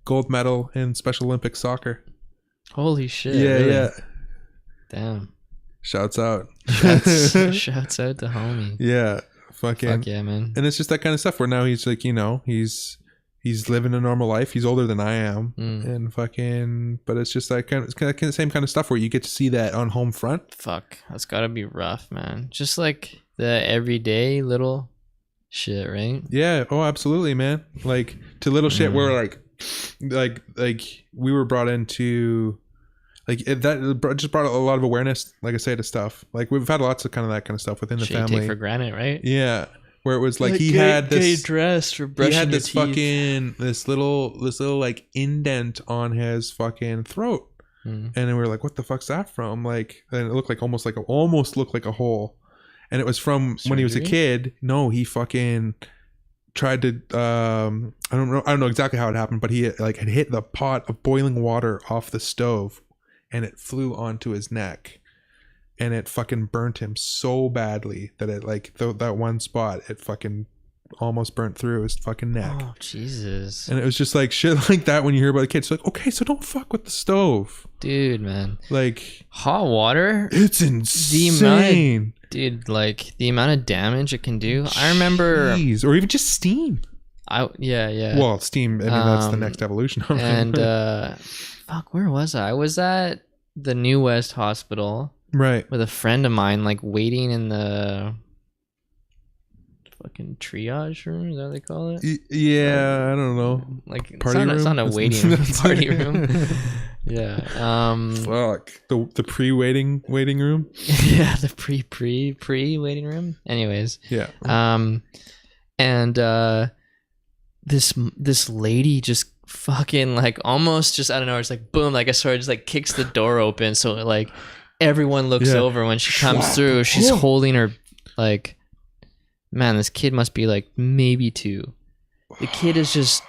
gold medal in Special Olympics soccer. Holy shit. Yeah, really? yeah. Damn. Shouts out. Shouts out to homie. Yeah, fucking. Fuck yeah, man. And it's just that kind of stuff where now he's like, he's living a normal life. He's older than I am, and fucking. But it's just that kind of the same kind of stuff where you get to see that on home front. Fuck. That's gotta be rough, man. Just like the everyday little shit, right? Yeah. Oh, absolutely, man. Like to little shit where like we were brought into. Like that just brought a lot of awareness, like I say, to stuff. Like we've had lots of kind of that kind of stuff within the Shit you family. take for granted, right? Yeah, where it was like he had this dress for he brushing had your this teeth. fucking this little like indent on his fucking throat, and then we were like, what the fuck's that from? Like, and it looked like almost looked like a hole, and it was from when he was a Surgery? kid. No, he fucking tried to I don't know exactly how it happened, but he like had hit the pot of boiling water off the stove. And it flew onto his neck, and it fucking burnt him so badly that it like that one spot it fucking almost burnt through his fucking neck. Oh Jesus. And it was just like shit like that when you hear about a kid. It's like, okay, so don't fuck with the stove, Dude, man. like Hot water? it's insane. Dude, like the amount of damage it can do. I remember Jeez. Or even just steam. yeah. Well, steam. I mean, that's the Um, next evolution of it. And fuck, where was I? I was at the New West Hospital right. with a friend of mine, like waiting in the fucking triage room. Is that what they call it? Yeah, I don't know. Like Party it's not room? a waiting room, party room. Yeah. Fuck the pre-waiting waiting room. Yeah, the pre waiting room. Anyways. Yeah. And this lady just fucking like almost just I don't know, it's like boom, like I saw her just like kicks the door open, so like everyone looks Yeah. over when she comes through. She's holding her like, man, this kid must be like maybe 2. The kid is just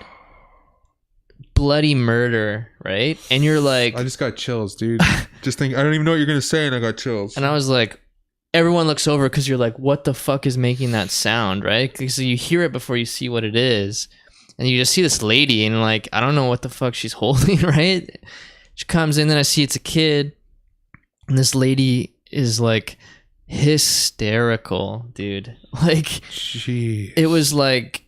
bloody murder, right? And you're like, I just got chills, dude. Just think, I don't even know what you're gonna say, and I got chills. and I was like, everyone looks over because you're like, what the fuck is making that sound, right? Because you hear it before you see what it is. And you just see this lady and like, I don't know what the fuck she's holding, right? She comes in, then I see it's a kid. And this lady is like hysterical, dude. Like, Jeez. it was like,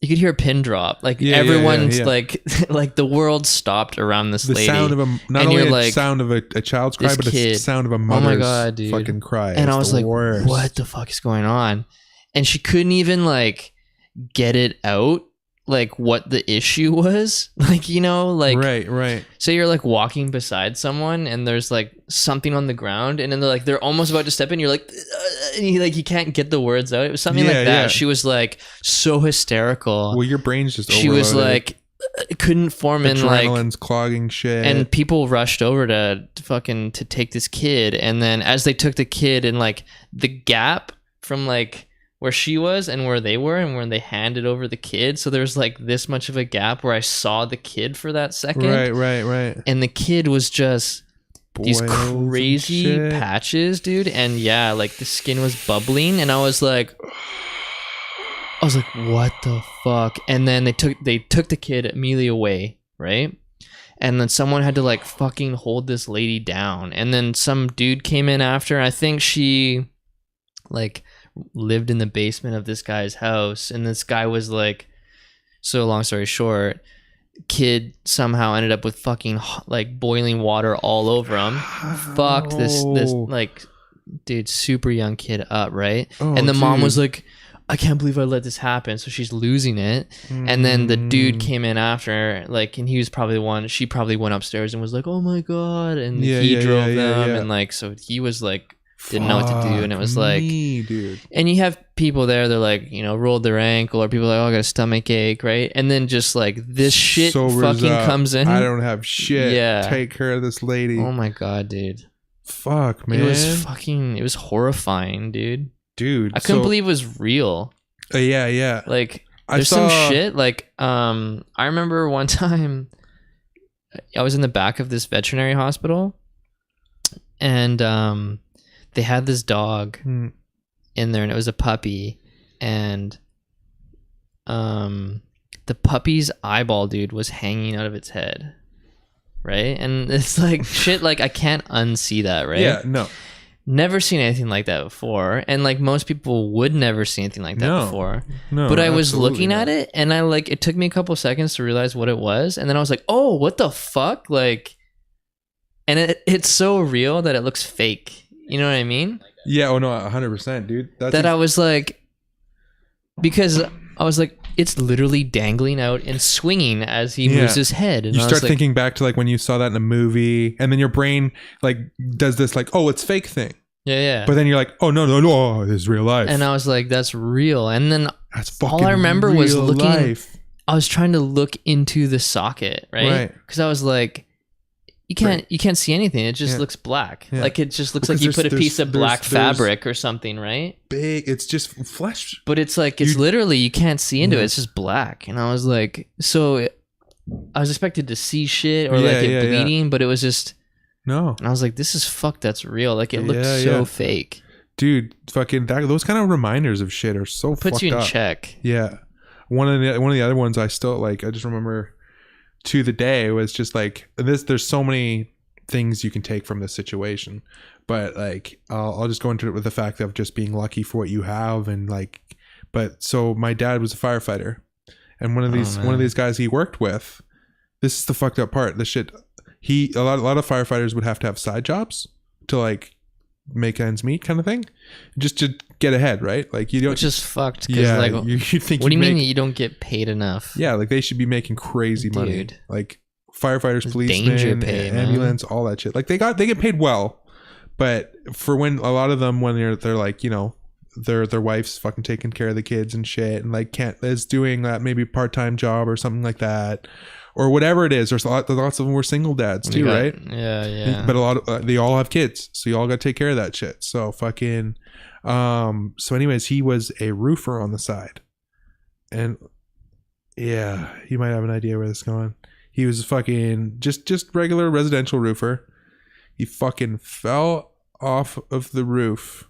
you could hear a pin drop. Like Yeah, everyone's yeah. like the world stopped around this The lady. sound of not And only you're a like, sound of a child's cry, this but the kid- sound of a oh mother's my God, dude. fucking cry. And It's I was the like, worst. what the fuck is going on? And she couldn't even like get it out, like what the issue was. Like, you know, like, right. so you're like walking beside someone and there's like something on the ground and then they're almost about to step in. You're like, and you can't get the words out. It was something Yeah, like that. yeah. She was like so hysterical. Well, your brain's just She was overloaded. like, couldn't form in like, Adrenaline's clogging shit. and people rushed over to take this kid, and then as they took the kid and like the gap from like where she was and where they were and when they handed over the kid, so there's like this much of a gap where I saw the kid for that second. right. And the kid was just these boils crazy and shit. patches, dude. And yeah, like the skin was bubbling, and I was like, what the fuck? And then they took the kid immediately away, right? And then someone had to like fucking hold this lady down. And then some dude came in after. I think she like lived in the basement of this guy's house, and this guy was like, so long story short, kid somehow ended up with fucking like boiling water all over him. Fucked this like dude, super young kid up, right? And the mom was like, I can't believe I let this happen. So she's losing it. And then the dude came in after, like, and he was probably the one, she probably went upstairs and was like, oh my God. And he drove them. And like, so he was like, didn't know what to do. And it was like, dude. And you have people there, they're like, you know, rolled their ankle, or people are like, oh, I got a stomach ache, right? And then just like this shit Sobers fucking up. comes in. I don't have shit. Yeah. Take care of this lady. Oh my God, dude. Fuck, man. It was horrifying, dude. Dude. I couldn't believe it was real. Yeah. Like, there's some shit. Like, I remember one time I was in the back of this veterinary hospital, and they had this dog in there, and it was a puppy, and the puppy's eyeball, dude, was hanging out of its head, right? And it's like shit. Like, I can't unsee that, right? Yeah, no. Never seen anything like that before, and like most people would never see anything like that before. No, but I was absolutely looking at it, and I like, it took me a couple seconds to realize what it was, and then I was like, oh, what the fuck? Like, and it's so real that it looks fake. You know what I mean? Yeah. Oh no, 100%, dude. I was like, because I was like, it's literally dangling out and swinging as he moves his head. And you start like, thinking back to like when you saw that in a movie, and then your brain like does this like, oh, it's fake thing. Yeah. But then you're like, oh no, this is real life. And I was like, that's real. And then that's fucking all I remember was real looking. life. I was trying to look into the socket, right? Because I was like, you can't see anything. It just looks black. Yeah. Like, it just looks like you put a piece of black fabric or something, right? Big. It's just flesh. But it's like, it's literally, you can't see into it. It's just black. And I was like, so I was expected to see shit or like it bleeding, but it was just no. And I was like, this is fuck. That's real. Like, it looked so fake. Dude, fucking those kind of reminders of shit are so Puts fucked you in up. check. Yeah. One of the other ones I still like, I just remember to the day was just like this. There's so many things you can take from this situation, but like I'll just go into it with the fact of just being lucky for what you have. And like, but so my dad was a firefighter, and one of these guys he worked with, this is the fucked up part, the shit, a lot of firefighters would have to have side jobs to like make ends meet, kind of thing, just to get ahead, right? Like, you don't, which is fucked. Yeah, like, you think, what do you mean you don't get paid enough? Yeah, like they should be making crazy money. Dude. Like firefighters, It's policemen, danger pay, ambulance, all that shit. Like they get paid well, but for when a lot of them, when they're like, you know, their wife's fucking taking care of the kids and shit, and like is doing that maybe part-time job or something like that, or whatever it is. There's lots of them were single dads too, right? Yeah. But a lot of they all have kids, so you all got to take care of that shit. So fucking, so anyways, he was a roofer on the side, and yeah, you might have an idea where this is going. He was fucking just regular residential roofer. He fucking fell off of the roof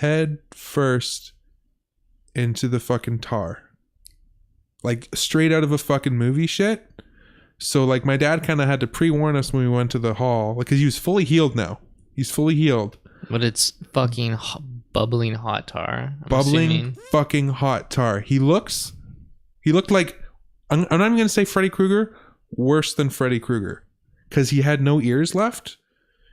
head first into the fucking tar. Like straight out of a fucking movie shit. So like my dad kind of had to pre-warn us when we went to the hall, like, cause he was fully healed now. He's fully healed. But it's fucking bubbling hot tar. I'm assuming. Fucking hot tar. He looked like, I'm not even gonna say Freddy Krueger, worse than Freddy Krueger, because he had no ears left,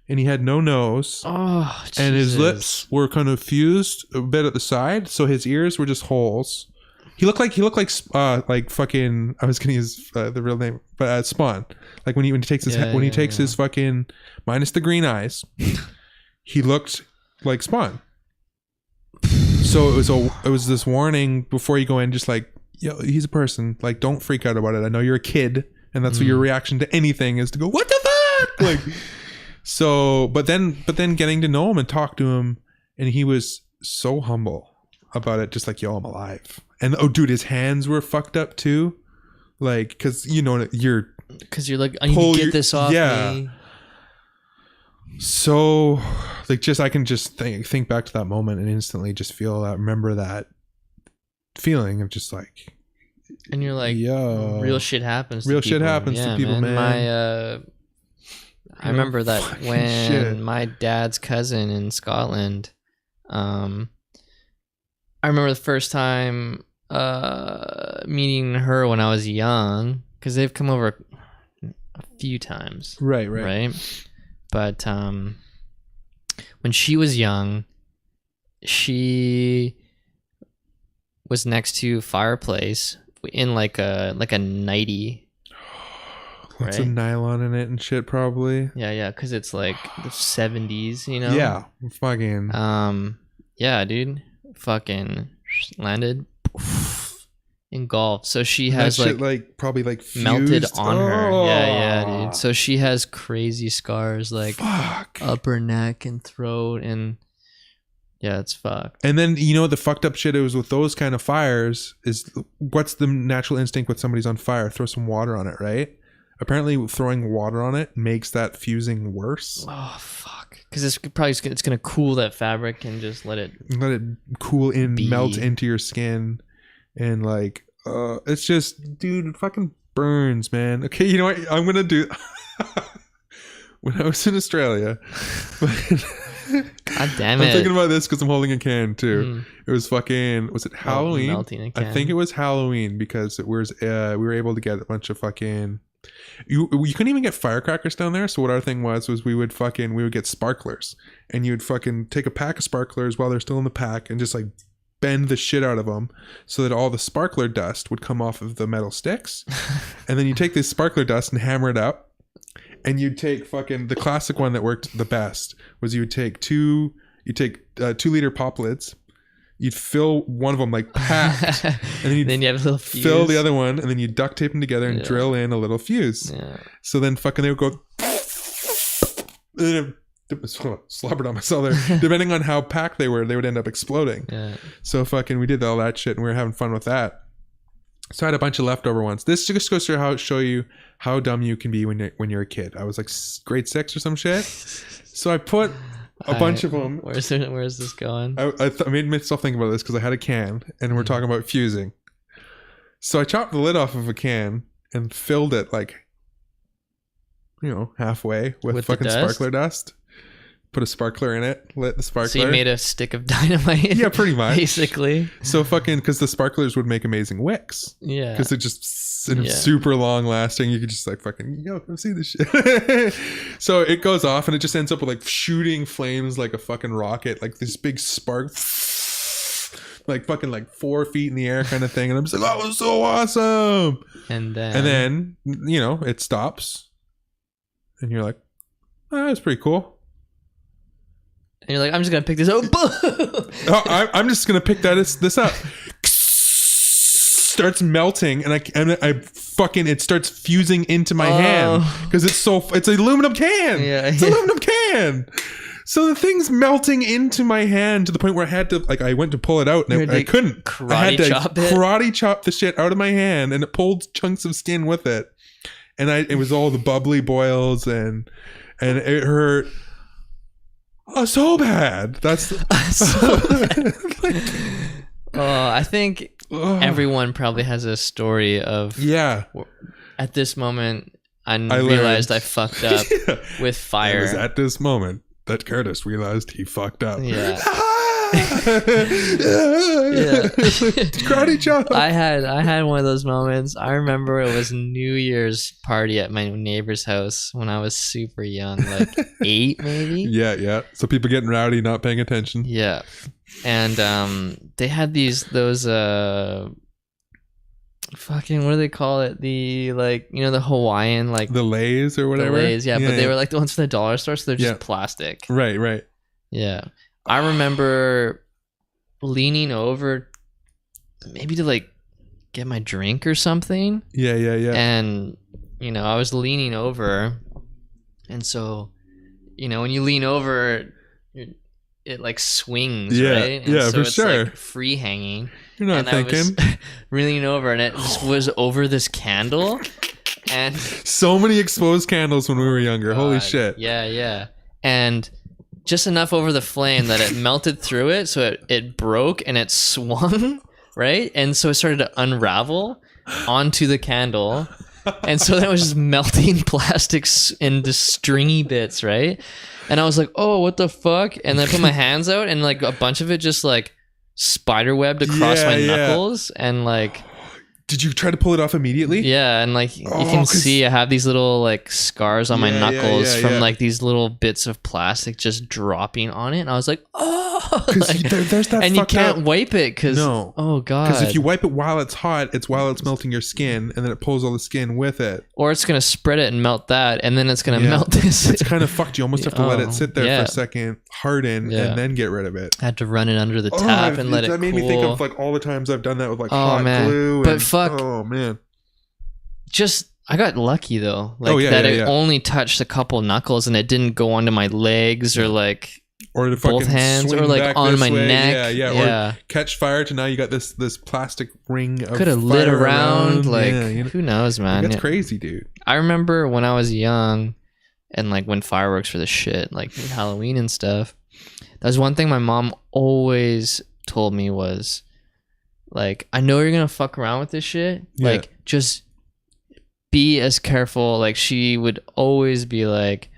and he had no nose. Oh, Jesus. And his lips were kind of fused a bit at the side, so his ears were just holes. He looked like fucking, I was gonna use the real name, but Spawn. Like when he takes his when he takes his fucking, minus the green eyes, he looked like Spawn. So it was this warning before you go in, just like, yo, he's a person. Like, don't freak out about it. I know you're a kid, and that's what your reaction to anything is, to go, what the fuck? Like, so, but then getting to know him and talk to him, and he was so humble about it, just like, yo, I'm alive. And oh, dude, his hands were fucked up too, like, because you know, because you're like, I need to get this off me. so like just I can just think back to that moment and instantly just remember that feeling of just like, and you're like, yo, real shit happens. Real to shit people. happens to people, man. I remember that when shit. my dad's cousin in Scotland, I remember the first time meeting her when I was young, because they've come over a few times. Right. But when she was young, she was next to a fireplace in like a nightie. Lots right? of nylon in it and shit, probably. Yeah, because it's like the 70s, you know? Yeah, fucking. Yeah, dude. Fucking landed, engulfed. So she has that shit, probably fused. melted on her. Oh. Yeah, dude. So she has crazy scars like Fuck. up her neck and throat, and yeah, it's fucked. And then the fucked up shit is with those kind of fires is what's the natural instinct with somebody's on fire? Throw some water on it, right? Apparently throwing water on it makes that fusing worse. Oh fuck! Because it's gonna cool that fabric and just let it cool in, melt into your skin, and it's just, dude, it fucking burns, man. Okay, you know what I'm gonna do? When I was in Australia, God damn it! I'm thinking about this because I'm holding a can too. It was was it Halloween? Melting a can. I think it was Halloween because it was we were able to get a bunch of fucking. You couldn't even get firecrackers down there. So what our thing was we would get sparklers, and you'd fucking take a pack of sparklers while they're still in the pack and just bend the shit out of them so that all the sparkler dust would come off of the metal sticks. And then you take this sparkler dust and hammer it up, and you'd take the classic one that worked the best was you take 2 liter pop lids. You'd fill one of them packed, and then you have a little fuse. Fill the other one, and then you duct tape them together and drill in a little fuse. Yeah. So then they would go slobbered on myself there. Depending on how packed they were, they would end up exploding. Yeah. So we did all that shit, and we were having fun with that. So I had a bunch of leftover ones. This just goes to show you how dumb you can be when you're a kid. I was grade 6 or some shit. So I put a bunch of them. Where's this going? I made myself think about this because I had a can and we're talking about fusing. So I chopped the lid off of a can and filled it halfway with fucking sparkler dust. Put a sparkler in it, lit the sparkler. So you made a stick of dynamite? Yeah, pretty much. Basically. So because the sparklers would make amazing wicks. Yeah. Because it just super long lasting. You could just come see this shit. So it goes off and it just ends up with shooting flames like a fucking rocket, this big spark, fucking 4 feet in the air kind of thing. And I'm just that was so awesome. And then it stops. And you're like, oh, that's pretty cool. And you're like, I'm just gonna pick this up. I'm just gonna pick this up. Starts melting, and I fucking it starts fusing into my hand because it's an aluminum can. Yeah, it's an aluminum can. So the thing's melting into my hand to the point where I had to I went to pull it out and I couldn't. I had to karate chop the shit out of my hand, and it pulled chunks of skin with it, and it was all the bubbly boils and it hurt. Oh, so bad. That's so bad. I think everyone probably has a story of at this moment I realized I fucked up with fire. It was at this moment that Curtis realized he fucked up. Yeah. Karate chop. I had one of those moments. I remember it was New Year's party at my neighbor's house when I was super young, 8 maybe. Yeah. So people getting rowdy, not paying attention. Yeah. And they had those fucking, what do they call it? The the Hawaiian the Lays or whatever. The Lays, yeah, but they were the ones from the dollar store, so they're just plastic. Right. Yeah. I remember leaning over maybe to get my drink or something. Yeah. And I was leaning over, and so when you lean over it swings, right? And so for sure. It's free hanging. You're not thinking. I was leaning over, and it just was over this candle, and so many exposed candles when we were younger. God, holy shit. Yeah. and just enough over the flame that it melted through it, so it broke and it swung, right? And so it started to unravel onto the candle. And so that was just melting plastics into stringy bits, right? And I was like, oh, what the fuck? And then I put my hands out and like a bunch of it just like spider-webbed across my knuckles and like... Did you try to pull it off immediately? Yeah, and like you can see I have these little like scars on my knuckles from like these little bits of plastic just dropping on it. And I was like, oh, like, there's that, and you can't wipe it because oh god, because if you wipe it while it's hot, it's while it's melting your skin, and then it pulls all the skin with it. Or it's gonna spread it and melt that, and then it's gonna melt this. It's kind of fucked. You almost have to let it sit there for a second, harden, and then get rid of it. I had to run it under the tap and let it cool. That made me think of like all the times I've done that with like hot glue. But fuck. Oh man. Just I got lucky though, like it only touched a couple knuckles and it didn't go onto my legs or like or both hands or like on my neck. Or catch fire to now you got this plastic ring of could have lit around like who knows, man. That's crazy, dude. I remember when I was young and like when fireworks were the shit, like Halloween and stuff. That was one thing my mom always told me was like, I know you're gonna fuck around with this shit. Like, just be as careful. Like, she would always be like,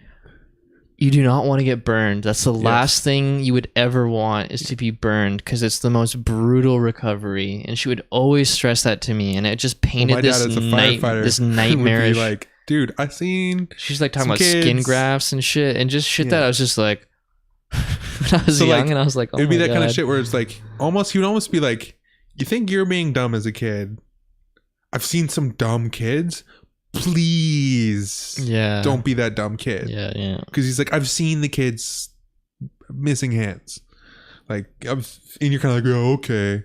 you do not want to get burned. That's the last thing you would ever want is to be burned because it's the most brutal recovery. And she would always stress that to me. And it just painted this nightmarish. Like, dude, I seen. She's like talking about skin grafts and shit. And just shit that I was just like, when I was young like, and I was like, oh it'd be that God. kind of shit where it's like, he would almost be like, you think you're being dumb as a kid? I've seen some dumb kids. Please, don't be that dumb kid. Yeah. Because he's like, I've seen the kids missing hands. Like, and you're kind of like, oh, okay.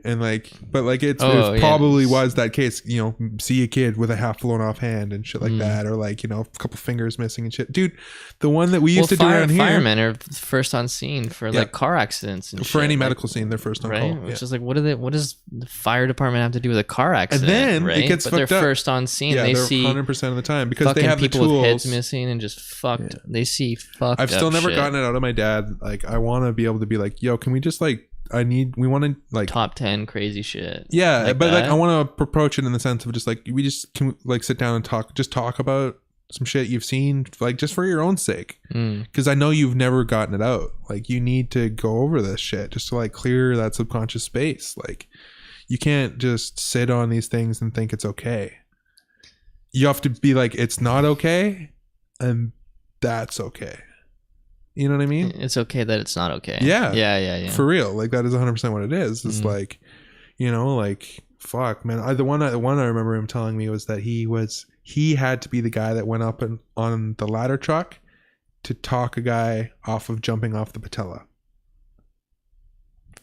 And like, but like it probably was that case, you know, see a kid with a half blown off hand and shit like that, or like, you know, a couple fingers missing and shit. Dude, the one that we used to do around here, firemen are first on scene for like car accidents and for shit, any medical scene. They're first on call. Which is like, what does the fire department have to do with a car accident? And then it gets fucked up. They're first on scene. Yeah, they they're see 100% of the time because they have the people tools. with heads missing and just fucked. They see fucked. I've still never shit. gotten it out of my dad. Like, I want to be able to be like, yo, can we just like, we want to like top 10 crazy shit. Yeah, like but that. like I want to approach it in the sense of just like we just can like sit down and talk about some shit you've seen, like just for your own sake. Because I know you've never gotten it out. Like you need to go over this shit just to like clear that subconscious space. Like you can't just sit on these things and think it's okay. You have to be like, it's not okay, and that's okay. You know what I mean? It's okay that it's not okay. Yeah. For real. Like that is 100% what it is. It's like, you know, like fuck, man. The one I remember him telling me was that he had to be the guy that went up and on the ladder truck to talk a guy off of jumping off the patella.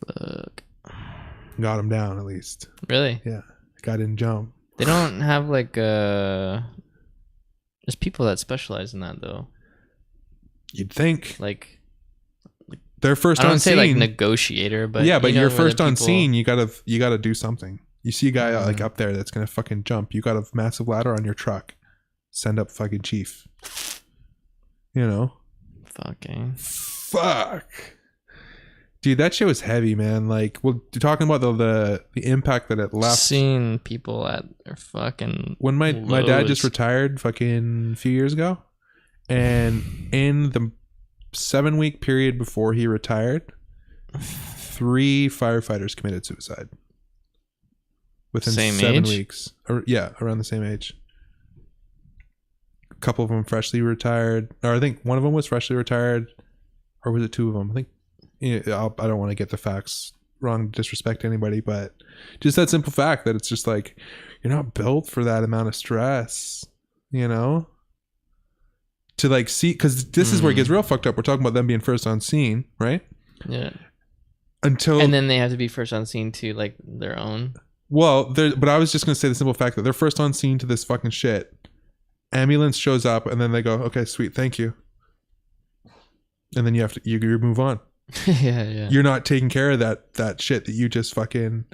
Fuck. Got him down at least. Really? Yeah. Guy didn't jump. They don't have like there's people that specialize in that though. You'd think like they're first I don't on say scene. Like negotiator, but yeah, but you know, you're first on scene. You gotta do something. You see a guy like up there that's gonna fucking jump. You got a massive ladder on your truck. Send up fucking chief. You know. Fuck. Dude, that shit was heavy, man. Like, well, you're talking about the impact that it left. Seeing people at their fucking when my dad just retired fucking a few years ago. And in the 7-week period before he retired, 3 firefighters committed suicide. Within 7 weeks. Around the same age. A couple of them freshly retired. Or I think one of them was freshly retired. Or was it 2 of them? I think, I don't want to get the facts wrong, disrespect anybody, but just that simple fact that it's just like, you're not built for that amount of stress, you know? To like see, because this is where it gets real fucked up. We're talking about them being first on scene, right? Yeah. And then they have to be first on scene to like their own. Well, but I was just gonna say the simple fact that they're first on scene to this fucking shit. Ambulance shows up, and then they go, "Okay, sweet, thank you." And then you move on. Yeah. You're not taking care of that shit that you just fucking.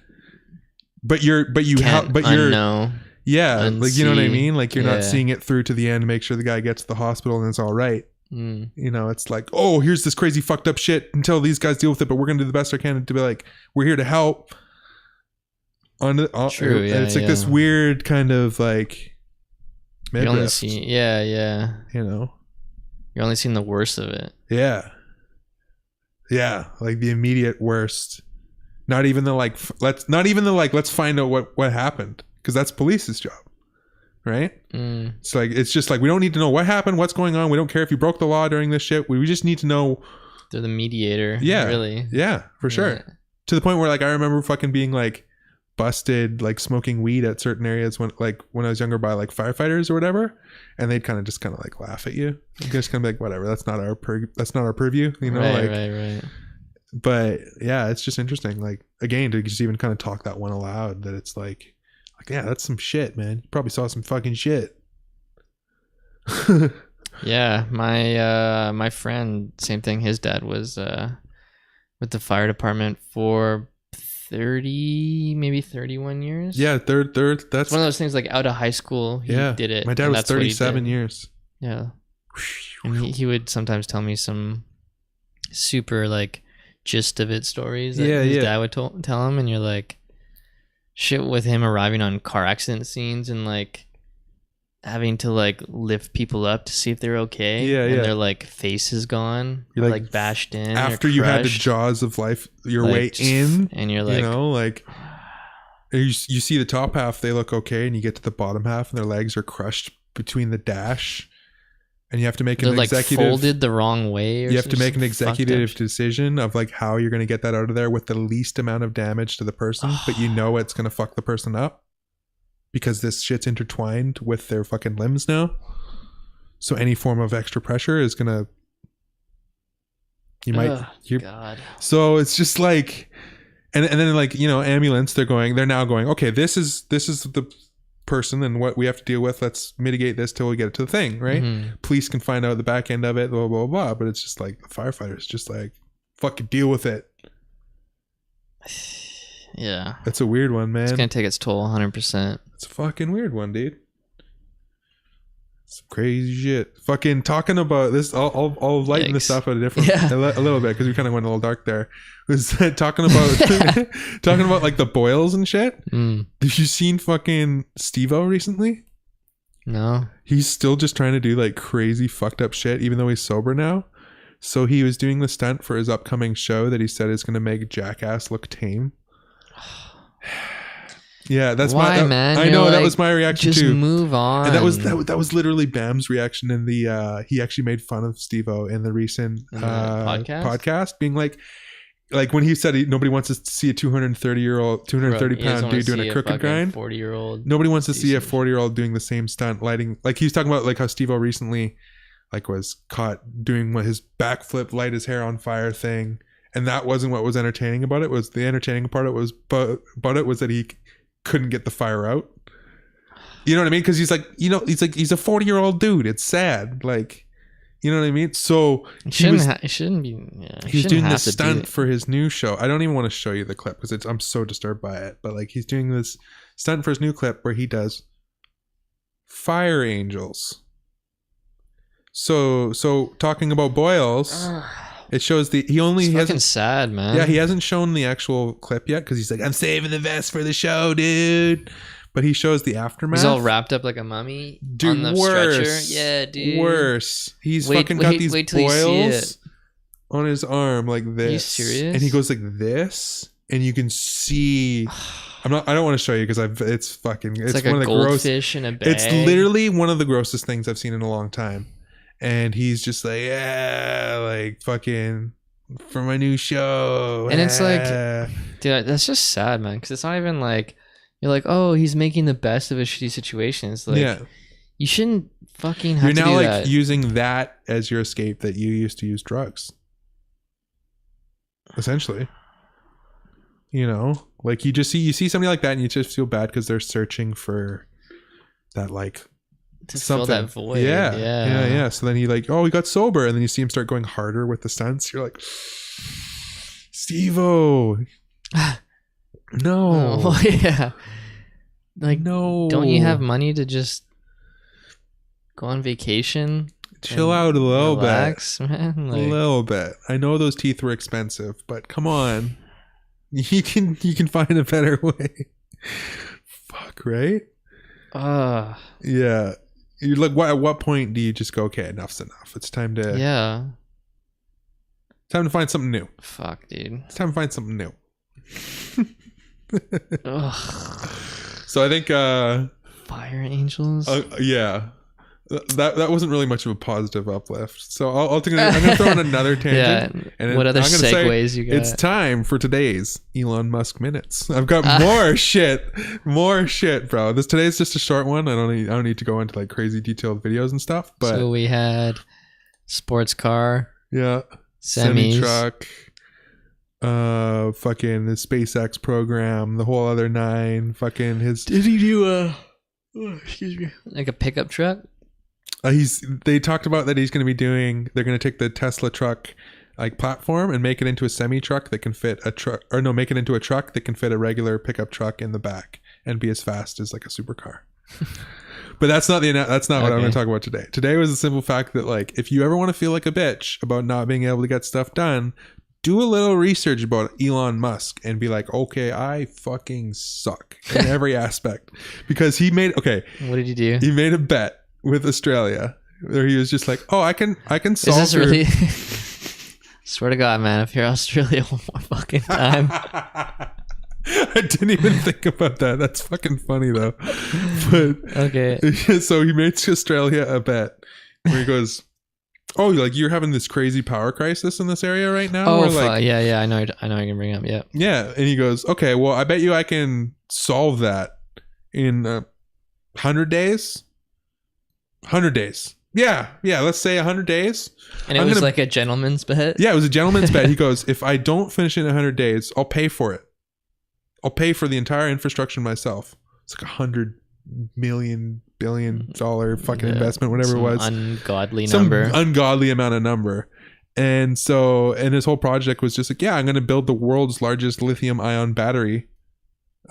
But you're. Yeah, like you know what I mean. Like you're not seeing it through to the end, make sure the guy gets to the hospital and it's all right. You know, it's like, oh, here's this crazy fucked up shit until these guys deal with it, but we're gonna do the best I can to be like, we're here to help. True, yeah, it's like this weird kind of like you only see, you know, you're only seeing the worst of it. Yeah, like the immediate worst. Not even the like, let's find out what happened, because that's police's job, right? It's like, it's just like, we don't need to know what happened, what's going on. We don't care if you broke the law during this shit. We just need to know. They're the mediator. Yeah, really. Yeah, for sure. Yeah. To the point where like I remember fucking being like busted like smoking weed at certain areas when I was younger by like firefighters or whatever, and they'd kind of like laugh at you. You just kind of be like, whatever, that's not our purview, you know, right. But yeah, it's just interesting, like, again, to just even kind of talk that one aloud, that it's like yeah, that's some shit, man. You probably saw some fucking shit. Yeah, my friend, same thing. His dad was with the fire department for 30, maybe 31 years. Yeah, third. That's one of those things, like out of high school, he did it. My dad was 37 years. Yeah. And he would sometimes tell me some super like gist of it stories that his dad would tell him, and you're like, shit with him arriving on car accident scenes and like having to like lift people up to see if they're okay. And their like face is gone. You're like bashed in after you had the jaws of life your like, way in, and you're like, you know, like you see the top half, they look okay, and you get to the bottom half and their legs are crushed between the dash, and you have to make an executive, folded the wrong way, or you have to make an executive decision of like how you're going to get that out of there with the least amount of damage to the person, but you know it's going to fuck the person up because this shit's intertwined with their fucking limbs now. So any form of extra pressure is going to, God. So it's just like, and then like, you know, ambulance, they're now going, okay, this is the person and what we have to deal with. Let's mitigate this till we get it to the thing, right? Police can find out the back end of it, blah, blah, blah. But it's just like the firefighters just like, fucking deal with it. Yeah. That's a weird one, man. It's going to take its toll 100%. It's a fucking weird one, dude. Some crazy shit. Fucking talking about this. I'll lighten this up a little bit because we kind of went a little dark there. Was talking about like the boils and shit. Have you seen fucking Steve-O recently? No. He's still just trying to do like crazy fucked up shit, even though he's sober now. So he was doing the stunt for his upcoming show that he said is going to make Jackass look tame. Yeah, that's man. I know, like, that was my reaction just too. Just move on. And that was literally Bam's reaction in the he actually made fun of Steve-O in the recent podcast, being like when he said nobody wants to see a 230 pound dude doing a crooked grind. 40-year-old. Nobody wants to see a 40-year-old doing the same stunt, lighting, like he was talking about like how Steve-O recently like was caught doing his backflip, light his hair on fire thing. And that wasn't what was entertaining about it. Was the entertaining part was that he couldn't get the fire out. You know what I mean? Because he's like, you know, he's a 40-year-old dude. It's sad, like, you know what I mean? So he shouldn't be. Yeah, he's doing this stunt for his new show. I don't even want to show you the clip because I'm so disturbed by it. But like, he's doing this stunt for his new clip where he does fire angels. So talking about boils. It shows he hasn't sad, man. Yeah, he hasn't shown the actual clip yet because he's like, I'm saving the best for the show, dude. But he shows the aftermath. He's all wrapped up like a mummy, dude, on the stretcher. Yeah, dude. Worse. He's fucking got these boils on his arm like this. Are you serious? And he goes like this, and you can see. I don't want to show you because it's like one of the goldfish in a bag. It's literally one of the grossest things I've seen in a long time. And he's just like, yeah, like fucking for my new show. And it's like, dude, that's just sad, man. Because it's not even like, you're like, oh, he's making the best of a shitty situation. It's like, you shouldn't fucking have to do that. You're now like using that as your escape that you used to use drugs. Essentially. You know, like you see somebody like that and you just feel bad because they're searching for that like, to fill that void. Yeah. So then he like, oh, he got sober, and then you see him start going harder with the stunts. You're like, Steve-O, no, oh, yeah, like no. Don't you have money to just go on vacation? chill out a little relax, bit. Man. A little bit. I know those teeth were expensive, but come on. You can find a better way. Fuck, right? Yeah. You like at what point do you just go, okay, enough's enough. It's time to time to find something new. Fuck, dude. It's time to find something new. Ugh. So I think Fire Angels. Yeah. That wasn't really much of a positive uplift. So I'm gonna throw in another tangent. Yeah. And What other I'm gonna say segues you got? It's time for today's Elon Musk minutes. I've got more shit, bro. Today's just a short one. I don't need to go into like crazy detailed videos and stuff. But so we had sports car, yeah, semis, semi-truck, fucking the SpaceX program, the whole other nine. Fucking his. Did he do excuse me, like a pickup truck? They talked about that he's going to be doing. They're going to take the Tesla truck like platform and make it into a semi truck that can fit a truck, or no, make it into a truck that can fit a regular pickup truck in the back and be as fast as like a supercar. But that's not what I'm going to talk about today. Today was the simple fact that like if you ever want to feel like a bitch about not being able to get stuff done, do a little research about Elon Musk and be like, okay, I fucking suck in every aspect, because he made What did he do? He made a bet with Australia where he was just like, oh, I can solve. Is this really? Swear to God, man, if you're Australia one more fucking time. I didn't even think about that. That's fucking funny though. But okay. So he made Australia a bet where he goes, oh, like you're having this crazy power crisis in this area right now. Oh, like, yeah. I know. I can bring up. Yeah. Yeah, and he goes, okay, well, I bet you I can solve that in 100 days. 100 days. Yeah. Let's say 100 days. And it was like a gentleman's bet. Yeah, it was a gentleman's bet. He goes, if I don't finish it in 100 days, I'll pay for it. I'll pay for the entire infrastructure myself. It's like $100 billion fucking investment, whatever it was. Some ungodly amount of number. And so, and his whole project was just like, yeah, I'm going to build the world's largest lithium ion battery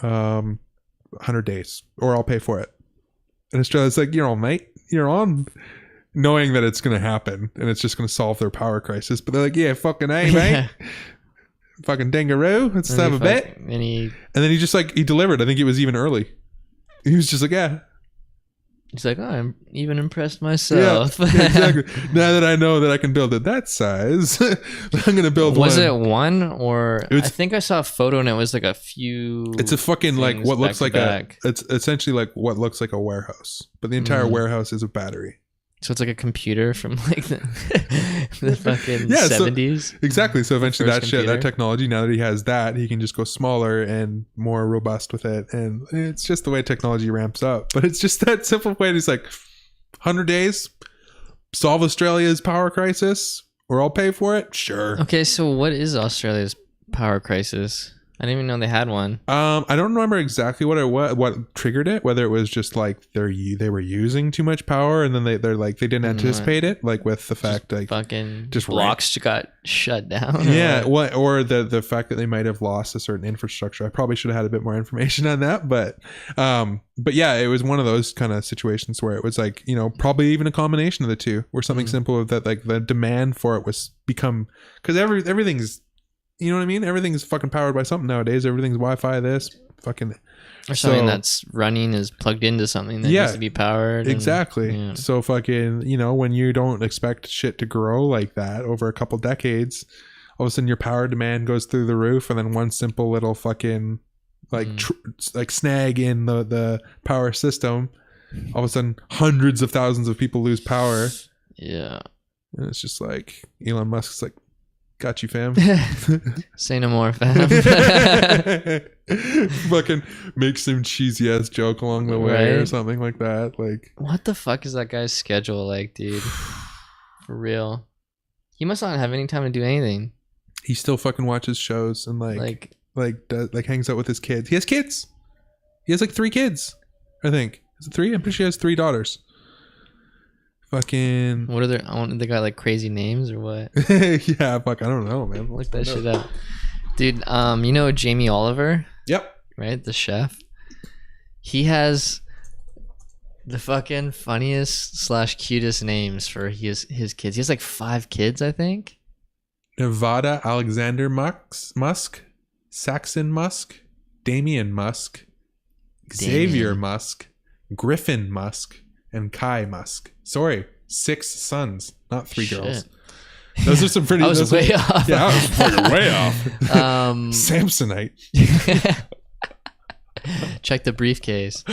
100 days, or I'll pay for it. And Australia's like, you're on, mate. You're on. Knowing that it's going to happen and it's just going to solve their power crisis. But they're like, yeah, fucking A, mate. Fucking dingaroo. Let's have a bet. And then he just like, he delivered. I think it was even early. He was just like, yeah. He's like, oh, I'm even impressed myself. Yeah, exactly. Now that I know that I can build it that size, I'm going to build one. Was it one or I think I saw a photo and it was like a few. It's a fucking like what looks like it's essentially like what looks like a warehouse, but the entire warehouse is a battery. So it's like a computer from like the fucking 70s. So, exactly. So eventually that technology, now that he has that, he can just go smaller and more robust with it. And it's just the way technology ramps up. But it's just that simple way. He's like, 100 days, solve Australia's power crisis, or I'll pay for it. Sure. Okay, so what is Australia's power crisis? I didn't even know they had one. I don't remember exactly what triggered it. Whether it was just like they were using too much power, and then they're like they didn't anticipate it, like with the fact like fucking just blocks got shut down. Yeah, or the fact that they might have lost a certain infrastructure. I probably should have had a bit more information on that, but yeah, it was one of those kind of situations where it was like, you know, probably even a combination of the two, or something simple of that, like the demand for it was become, because everything's. You know what I mean? Everything's fucking powered by something nowadays. Everything's Wi-Fi, this fucking... Or something that's running is plugged into something that needs to be powered. Exactly. So fucking, you know, when you don't expect shit to grow like that over a couple decades, all of a sudden your power demand goes through the roof, and then one simple little fucking like like snag in the power system, all of a sudden hundreds of thousands of people lose power. Yeah. And it's just like Elon Musk's like, got you, fam. Say no more, fam. Fucking make some cheesy ass joke along the way, or something like that. Like, what the fuck is that guy's schedule like, dude? For real. He must not have any time to do anything. He still fucking watches shows and like hangs out with his kids. He has kids. He has like 3 kids, I think. Is it 3? I'm pretty sure he has 3 daughters. Fucking what are they got like crazy names or what? Yeah, fuck, I don't know, man. Look that shit up, dude. You know Jamie Oliver? Yep. Right, the chef. He has The fucking funniest / cutest names for his kids. He has like 5 kids, I think. Nevada Alexander Musk, Saxon Musk, Damian Musk, Xavier Musk, Griffin Musk, and Kai Musk. Sorry, 6 sons, not 3 girls. Those are some pretty. I was way off. Yeah, I was fucking way off. Samsonite. Check the briefcase.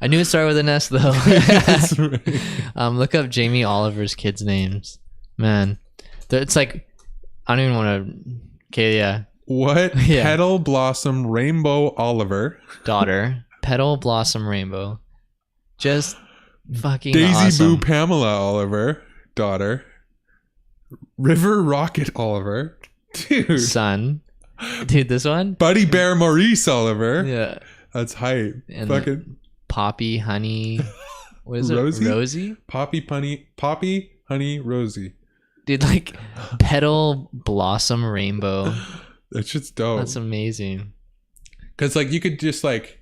I knew it started with an S though. That's right. Look up Jamie Oliver's kids' names. Man, it's like I don't even want to. Okay, yeah. What? Yeah. Petal Blossom Rainbow Oliver. Daughter. Petal Blossom Rainbow. Just fucking Daisy awesome. Boo Pamela Oliver. Daughter. River Rocket Oliver. Dude. Son. Dude, this one? Buddy Bear Maurice Oliver. Yeah. That's hype. And fucking Poppy, Honey. What is Rosie? it? Rosie? Poppy, Honey, Rosie. Dude, like Petal Blossom Rainbow. That's just dope. That's amazing. Because like you could just like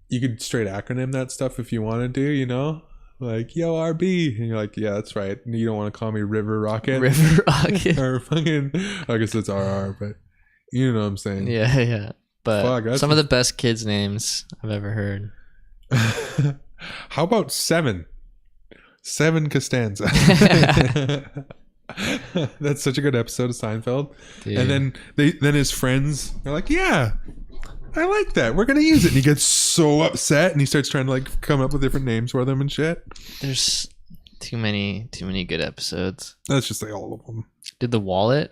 you could straight acronym that stuff if you wanted to, you know? Like, yo, RB. And you're like, yeah, that's right. And you don't want to call me River Rocket. River Rocket. Or fucking, I guess it's RR, but you know what I'm saying. Yeah, yeah. But Fuck, some of the best kids' names I've ever heard. How about 7? 7 Costanza. That's such a good episode of Seinfeld. Dude. And then his friends are like, yeah, I like that. We're gonna use it. And he gets so upset and he starts trying to like come up with different names for them and shit. There's too many good episodes. That's just like all of them. Did the wallet?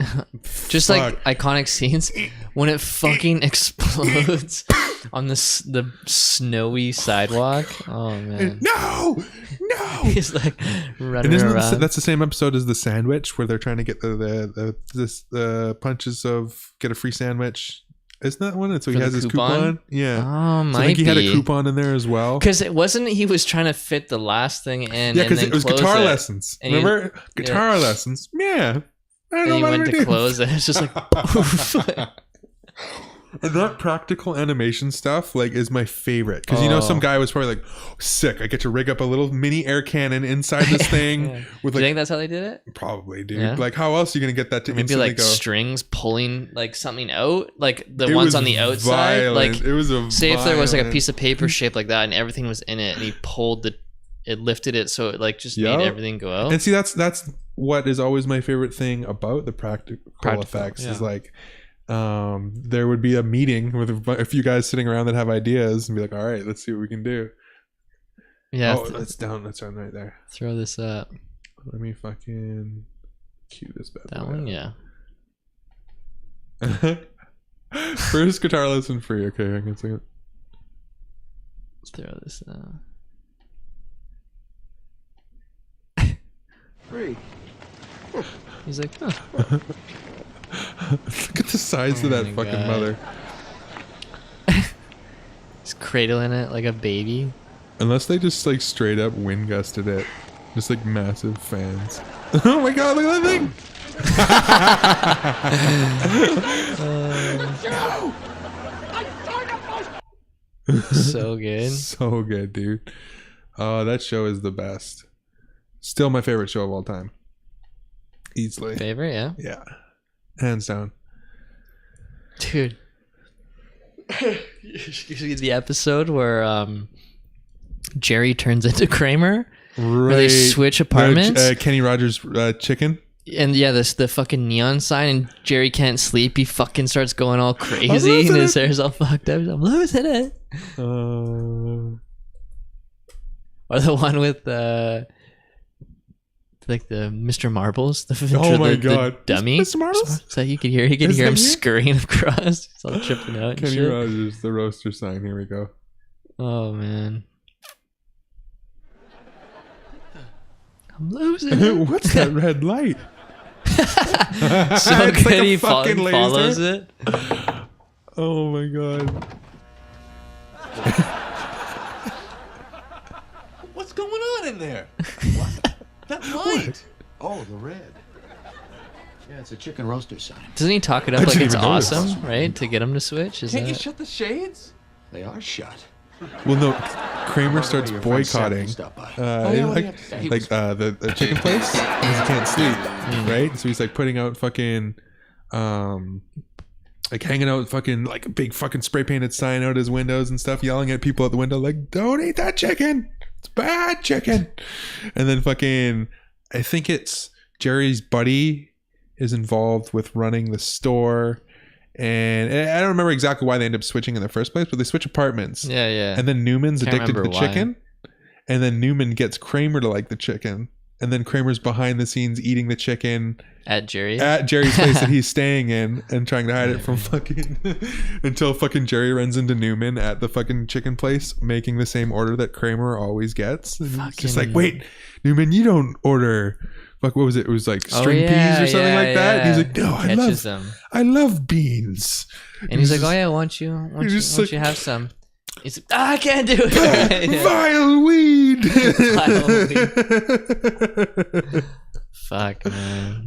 Just like iconic scenes when it fucking explodes on the snowy sidewalk. Oh man. No. He's like running And around. that's the same episode as the sandwich where they're trying to get the punches of get a free sandwich. Isn't that one? So he For has the his coupon? coupon. Yeah. Oh, So I think he had a coupon in there as well. Because it wasn't. He was trying to fit the last thing in. Yeah, because and then it was close guitar it. lessons. And Remember? Guitar lessons. Yeah. I don't And know he what went to to do. close it. It's just like poof. And that practical animation stuff like is my favorite because you know some guy was probably like, oh, sick, I get to rig up a little mini air cannon inside this thing. Yeah. With Do you like think that's how they did it? probably, dude. Yeah. Like how else are you gonna get that to Maybe instantly like go? strings pulling like something out, like the It ones was on the outside. violent. Like it was a say if there was like a violent- piece of paper shaped like that and everything was in it, and he pulled it lifted it so it like just Yup. made everything go out. And see, that's what is always my favorite thing about the practical effects is yeah. like there would be a meeting with a few guys sitting around that have ideas and be like, all right, let's see what we can do. Yeah, Oh, that's down right there. throw this up. Let me fucking cue this bad That boy one, up. yeah. First guitar lesson free. Okay, hang on a second. Throw this up. Free. He's like, huh. Look at the size of that my fucking God. mother. He's cradling it like a baby. Unless they just like straight up wind gusted it. Just like massive fans. Oh my god, look at that thing! So good. So good, dude. Oh, that show is the best. Still my favorite show of all time. Easily. Favorite, yeah. Yeah. Hands down. Dude. You see the episode where Jerry turns into Kramer? Where they switch apartments? Kenny Rogers chicken. And yeah, the fucking neon sign, and Jerry can't sleep. He fucking starts going all crazy, and his hair's all fucked up. I'm losing it. Or the one with like the Mr. Marbles, Oh my the god, dummy. Mr. Marbles. So you could hear him that here? scurrying across. He's all tripping out. And Kenny shit. Rogers, the roaster sign. Here we go. Oh man, I'm losing it. What's that red light? So It's good, like a he fucking laser. follows it. Oh my god. What's going on in there? What? That light. Oh, the red. Yeah, it's a chicken roaster sign. Doesn't he talk it up I like didn't it's even notice. awesome, right? To get him to switch? Is Can't you that... shut the shades? They are shut. Well, no, Kramer By the starts way, your friend Sam boycotting. stopped by. Like, what do you have to say? the chicken place because he can't sleep, right? So he's like putting out fucking, like hanging out fucking like a big fucking spray painted sign out his windows and stuff, yelling at people at the window like, "Don't eat that chicken, it's bad chicken." And then fucking, I think it's Jerry's buddy is involved with running the store. And I don't remember exactly why they end up switching in the first place, but they switch apartments. Yeah. And then Newman's Can't addicted to the remember why. chicken. And then Newman gets Kramer to like the chicken. And then Kramer's behind the scenes eating the chicken At Jerry's place that he's staying in and trying to hide it from fucking until fucking Jerry runs into Newman at the fucking chicken place making the same order that Kramer always gets. And he's just like, "Wait, Newman, you don't order what was it? It was like string peas or something like that." And he's like, "No, I love beans." And he's like, "Oh yeah, why don't you have some?" He's like, "I can't do it." Vile weed. Fuck, man.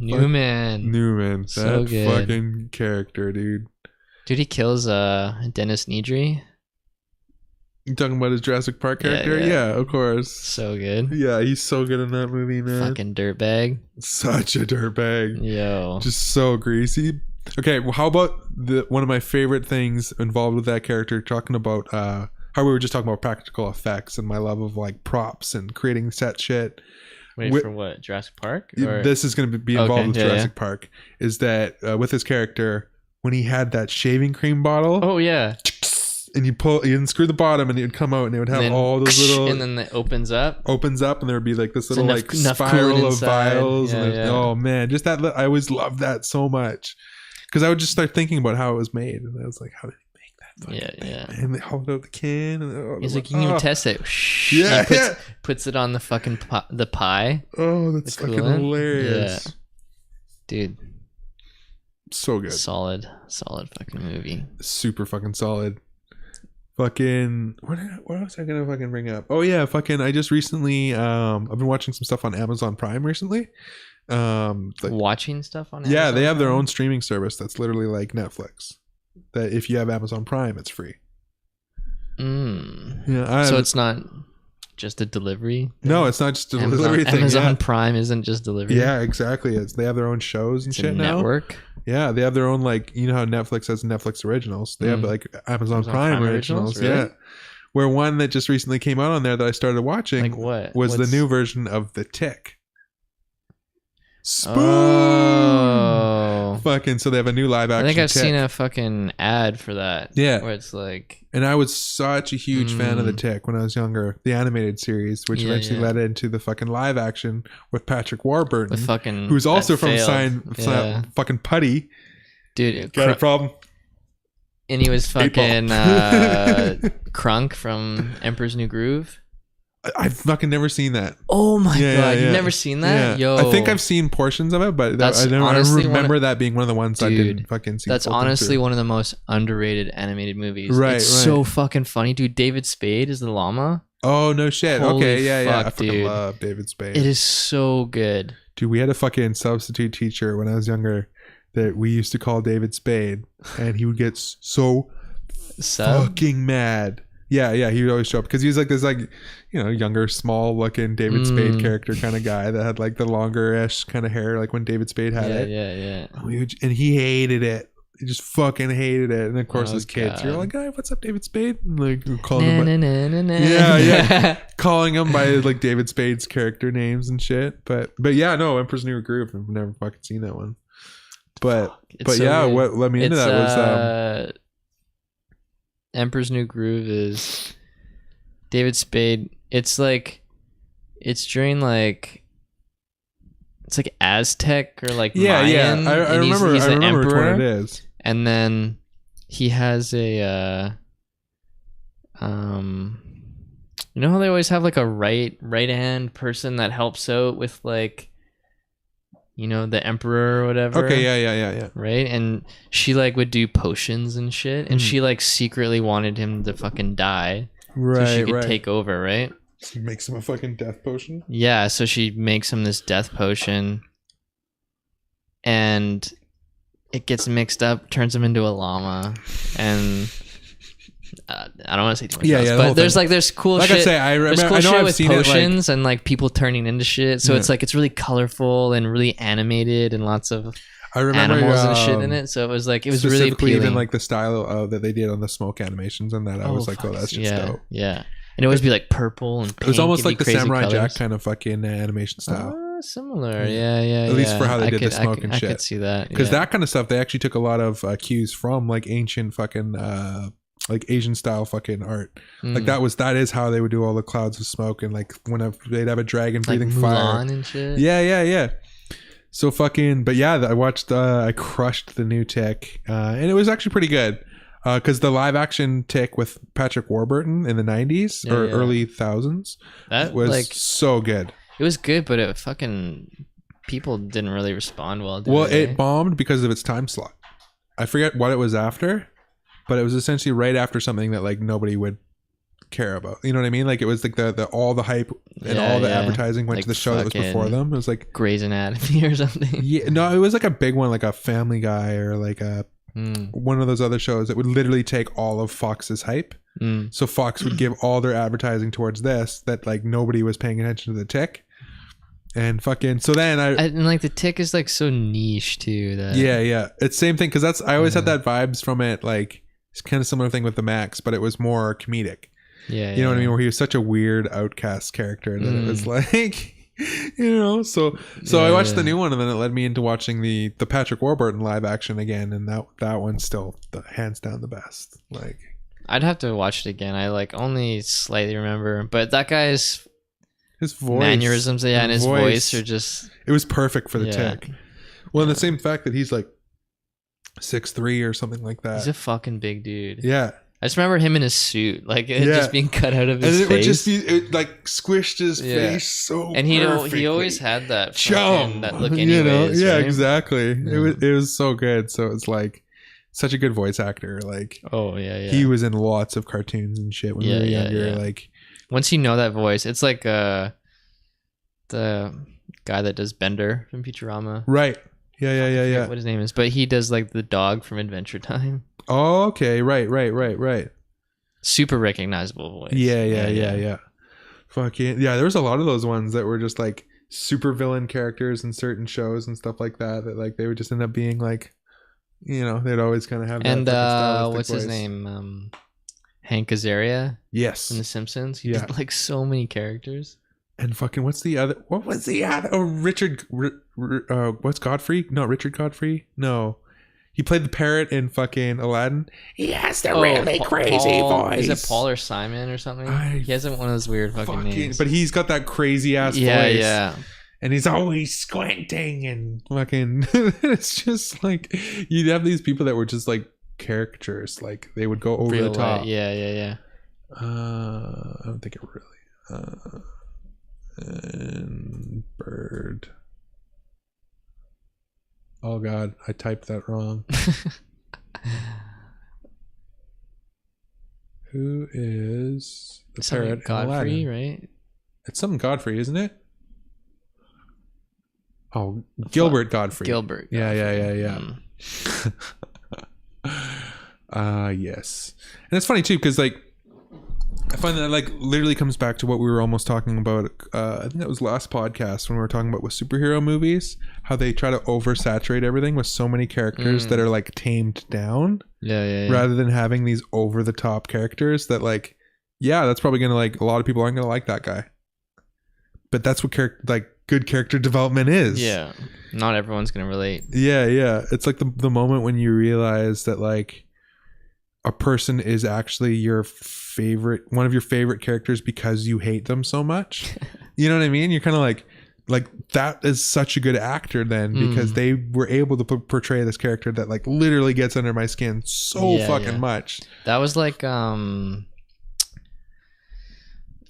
Newman. So So good. fucking character, dude. Dude, he kills Dennis Nedry. You talking about his Jurassic Park character? Yeah. Yeah, of course. So good. Yeah, he's so good in that movie, man. Fucking dirtbag. Such a dirtbag. Yo. Just so greasy. Okay, well, how about one of my favorite things involved with that character, talking about how we were just talking about practical effects and my love of like props and creating set shit. Wait, for what? Jurassic Park? Or? This is going to be involved with Jurassic yeah. Park. Is that with his character, when he had that shaving cream bottle, Oh yeah. and you unscrew the bottom and it would come out and it would have all those little, and then it opens up and there would be like this little enough- like enough spiral coolant of inside. vials. Yeah, And yeah. Oh man, just that I always loved that so much because I would just start thinking about how it was made and I was like, how did he make that fucking thing? Yeah. And they hauled out the can and He's like, you can even test it. Yeah, He yeah. puts it on the fucking the pie. Oh, that's The fucking coolant? hilarious. Yeah. Dude, So good. solid fucking movie. Super fucking solid. Fucking what else am I gonna fucking bring up? Oh yeah, fucking I just recently I've been watching some stuff on Amazon Prime recently. Like, Watching stuff on yeah, Amazon they have their Prime? own streaming service that's literally like Netflix. That if you have Amazon Prime, it's free. Yeah, So it's not just a delivery? no, it's not just a delivery thing. Amazon Yeah. Prime isn't just delivery. Yeah, exactly. They have their own shows and It's a shit now. network. Yeah, they have their own, like, you know how Netflix has Netflix originals. They have like Amazon Prime originals. really? Yeah, where one that just recently came out on there that I started watching Like what? was What's- the new version of The Tick. Spoon. Oh. Fucking, so they have a new live I action. think I've Tick. seen a fucking ad for that. Yeah. Where it's like, And I was such a huge fan of The Tick when I was younger. The animated series, which Yeah, eventually yeah. led into the fucking live action with Patrick Warburton, with fucking. who's also that from failed. Yeah. fucking Putty. Dude, Got a problem? and he was Eight Ball. fucking Crunk from Emperor's New Groove. I've fucking never seen that. Oh my Yeah, god, yeah. you've never seen that? Yeah. Yo, I think I've seen portions of it, but That's I don't honestly remember that being one of the ones I didn't Dude, fucking see. that's full thing honestly through. one of the most underrated animated movies. Right, It's right. so fucking funny, dude. David Spade is the llama. Oh no shit. Holy Okay, yeah. I fuck, fucking dude. love David Spade. It is so good. Dude, we had a fucking substitute teacher when I was younger that we used to call David Spade, and he would get so Sub? fucking mad. Yeah, he would always show up because he was like this, like, you know, younger, small looking David Spade character kind of guy that had like the longer-ish kind of hair, like when David Spade had it. Yeah. And he hated it. He just fucking hated it. And of course, Oh, as kids, you're God. like, "Hey, what's up, David Spade?" And like we're calling Na, him, na, na, na, na. yeah, calling him by like David Spade's character names and shit. But yeah, no, Emperor's New Groove. I've never fucking seen that one. But It's so yeah, good. what let me into It's, that was Emperor's New Groove is David Spade. It's like it's during like it's like Aztec or like Mayan, I and remember. he's I the remember which one emperor, it is. and then he has a you know how they always have like a right hand person that helps out with like, you know, the emperor or whatever. Okay, yeah. Right, and she like would do potions and shit, and she like secretly wanted him to fucking die, Right, so she could right. take over, right? So makes him a fucking death potion. Yeah, so she makes him this death potion, and it gets mixed up, turns him into a llama, and I don't want to say too much. Yeah, else, yeah, the but whole there's thing. like there's cool Like shit. I say, there's cool I know shit I've with seen it, like- potions and like people turning into shit. So Yeah. it's like it's really colorful and really animated and lots of I remember animals and shit in it. So it was like it was really specifically appealing. even like the style that they did on the smoke animations and that. I was like, oh, that's just yeah, dope. yeah. And it would always be like purple and pink. It was almost It'd be like the crazy Samurai colors. Jack kind of fucking animation style. Similar, yeah. At least for how they I did the could- smoke I and could, shit. I could see that Because yeah. that kind of stuff, they actually took a lot of cues from like ancient fucking like Asian style fucking art. Like that is how they would do all the clouds of smoke and like whenever they'd have a dragon like breathing Mulan fire. and shit. Yeah. So fucking, but yeah, I watched. I crushed the new Tick, and it was actually pretty good. Because the live action Tick with Patrick Warburton in the 90s or early thousands that was like so good. it was good, but it fucking people didn't really respond well. Did Well, they? it bombed because of its time slot. I forget what it was after, but it was essentially right after something that like nobody would care about. You know what I mean? Like it was like the all the hype and all the advertising went Like to the show that was before fucking them. It was like Grey's Anatomy or something. yeah, no, it was like a big one, like a Family Guy or like a one of those other shows that would literally take all of Fox's hype. So Fox would give all their advertising towards this that like nobody was paying attention to the Tick. And fucking so then And like the Tick is like so niche too. That yeah, it's same thing because I always had that vibes from it. Like it's kind of similar thing with the Max, but it was more comedic. yeah, You know what I mean? Where he was such a weird outcast character that it was like, you know. So I watched the new one, and then it led me into watching the Patrick Warburton live action again, and that one's still hands down the best. Like I'd have to watch it again. I like only slightly remember, but that guy's his voice, mannerisms, and his voice are just. It was perfect for the Yeah. Tick. Well, and the same fact that he's like 6'3" or something like that. He's a fucking big dude. Yeah. I just remember him in his suit, like it Yeah. just being cut out of his And it face. would just be it, like squished his Yeah. face so and he perfectly. always had that Chum, fucking, that look you anyways. know? Yeah, right? exactly. It was so good. So it's like such a good voice actor. Like Oh yeah. he was in lots of cartoons and shit when we were younger. Yeah. Like Once you know that voice, it's like the guy that does Bender from Futurama. right. Yeah. I forget what his name is, but he does like the dog from Adventure Time. Oh, okay. Right. Super recognizable voice. Yeah. Fucking yeah. There was a lot of those ones that were just like super villain characters in certain shows and stuff like that. That like they would just end up being like, you know, they'd always kind of have. That And fucking stylistic what's his voice. name? Hank Azaria Yes. in The Simpsons. He Yeah. did like so many characters. And fucking what was the other? Oh, Richard. What's Godfrey? No, Richard Godfrey. No, he played the parrot in fucking Aladdin. He has the really crazy voice. Is it Paul or Simon or something? He has one of those weird fucking names. But he's got that crazy ass voice. Yeah. And he's always squinting and fucking. It's just like you'd have these people that were just like caricatures. Like they would go over Real the top. Yeah. I don't think it really. And bird. Oh god, I typed that wrong. Who is the Something parrot? in Godfrey, Aladdin? right? It's something Godfrey, isn't it? Oh, Gilbert Godfrey. Gilbert. Yeah. Mm. Yes. And it's funny too because like I find that like literally comes back to what we were almost talking about. I think that was last podcast when we were talking about with superhero movies, how they try to oversaturate everything with so many characters that are like tamed down, rather than having these over the top characters that like, yeah, that's probably gonna like a lot of people aren't gonna like that guy, but that's what good character development is. Yeah, not everyone's gonna relate. Yeah. It's like the moment when you realize that like a person is actually one of your favorite characters because you hate them so much. You know what I mean? You're kind of like that is such a good actor then because they were able to portray this character that like literally gets under my skin so fucking much. That was like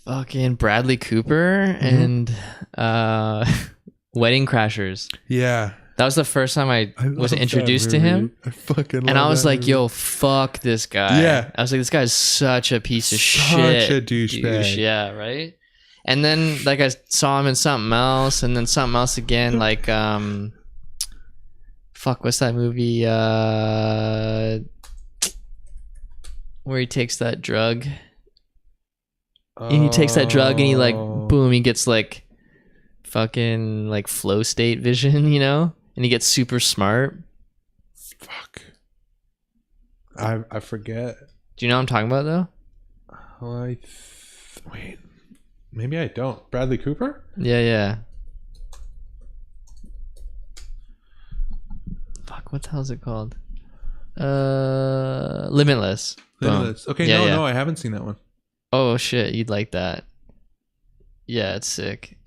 fucking Bradley Cooper and Wedding Crashers. Yeah. That was the first time I was love introduced that to him. movie. I fucking And I love was that like, movie. yo, fuck this guy. Yeah. I was like, this guy's such a piece of Such shit. a douchebag. Yeah, right? And then like I saw him in something else and then something else again, like fuck, what's that movie? where he takes that drug. And he takes that drug and he like boom, he gets like fucking like flow state vision, you know? And he gets super smart. Fuck. I forget. Do you know what I'm talking about though? Wait. Maybe I don't. Bradley Cooper? Yeah. Fuck, what the hell is it called? Limitless. Limitless. Okay, no, I haven't seen that one. Oh shit, you'd like that. Yeah, it's sick.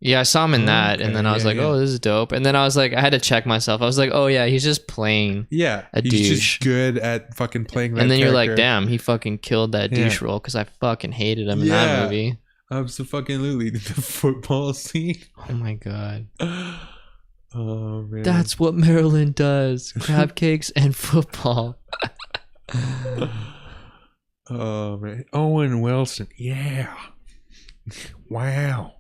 Yeah, I saw him in that, and then I was like, "Oh, this is dope." And then I was like, I had to check myself. I was like, "Oh yeah, he's just playing." Yeah, a he's douche. just good at fucking playing that. And then character. you're like, "Damn, he fucking killed that douche role," because I fucking hated him in that movie. Absolutely, the football scene. Oh my god. Oh man, That's what Maryland does: crab cakes and football. Oh man, Owen Wilson, yeah, wow.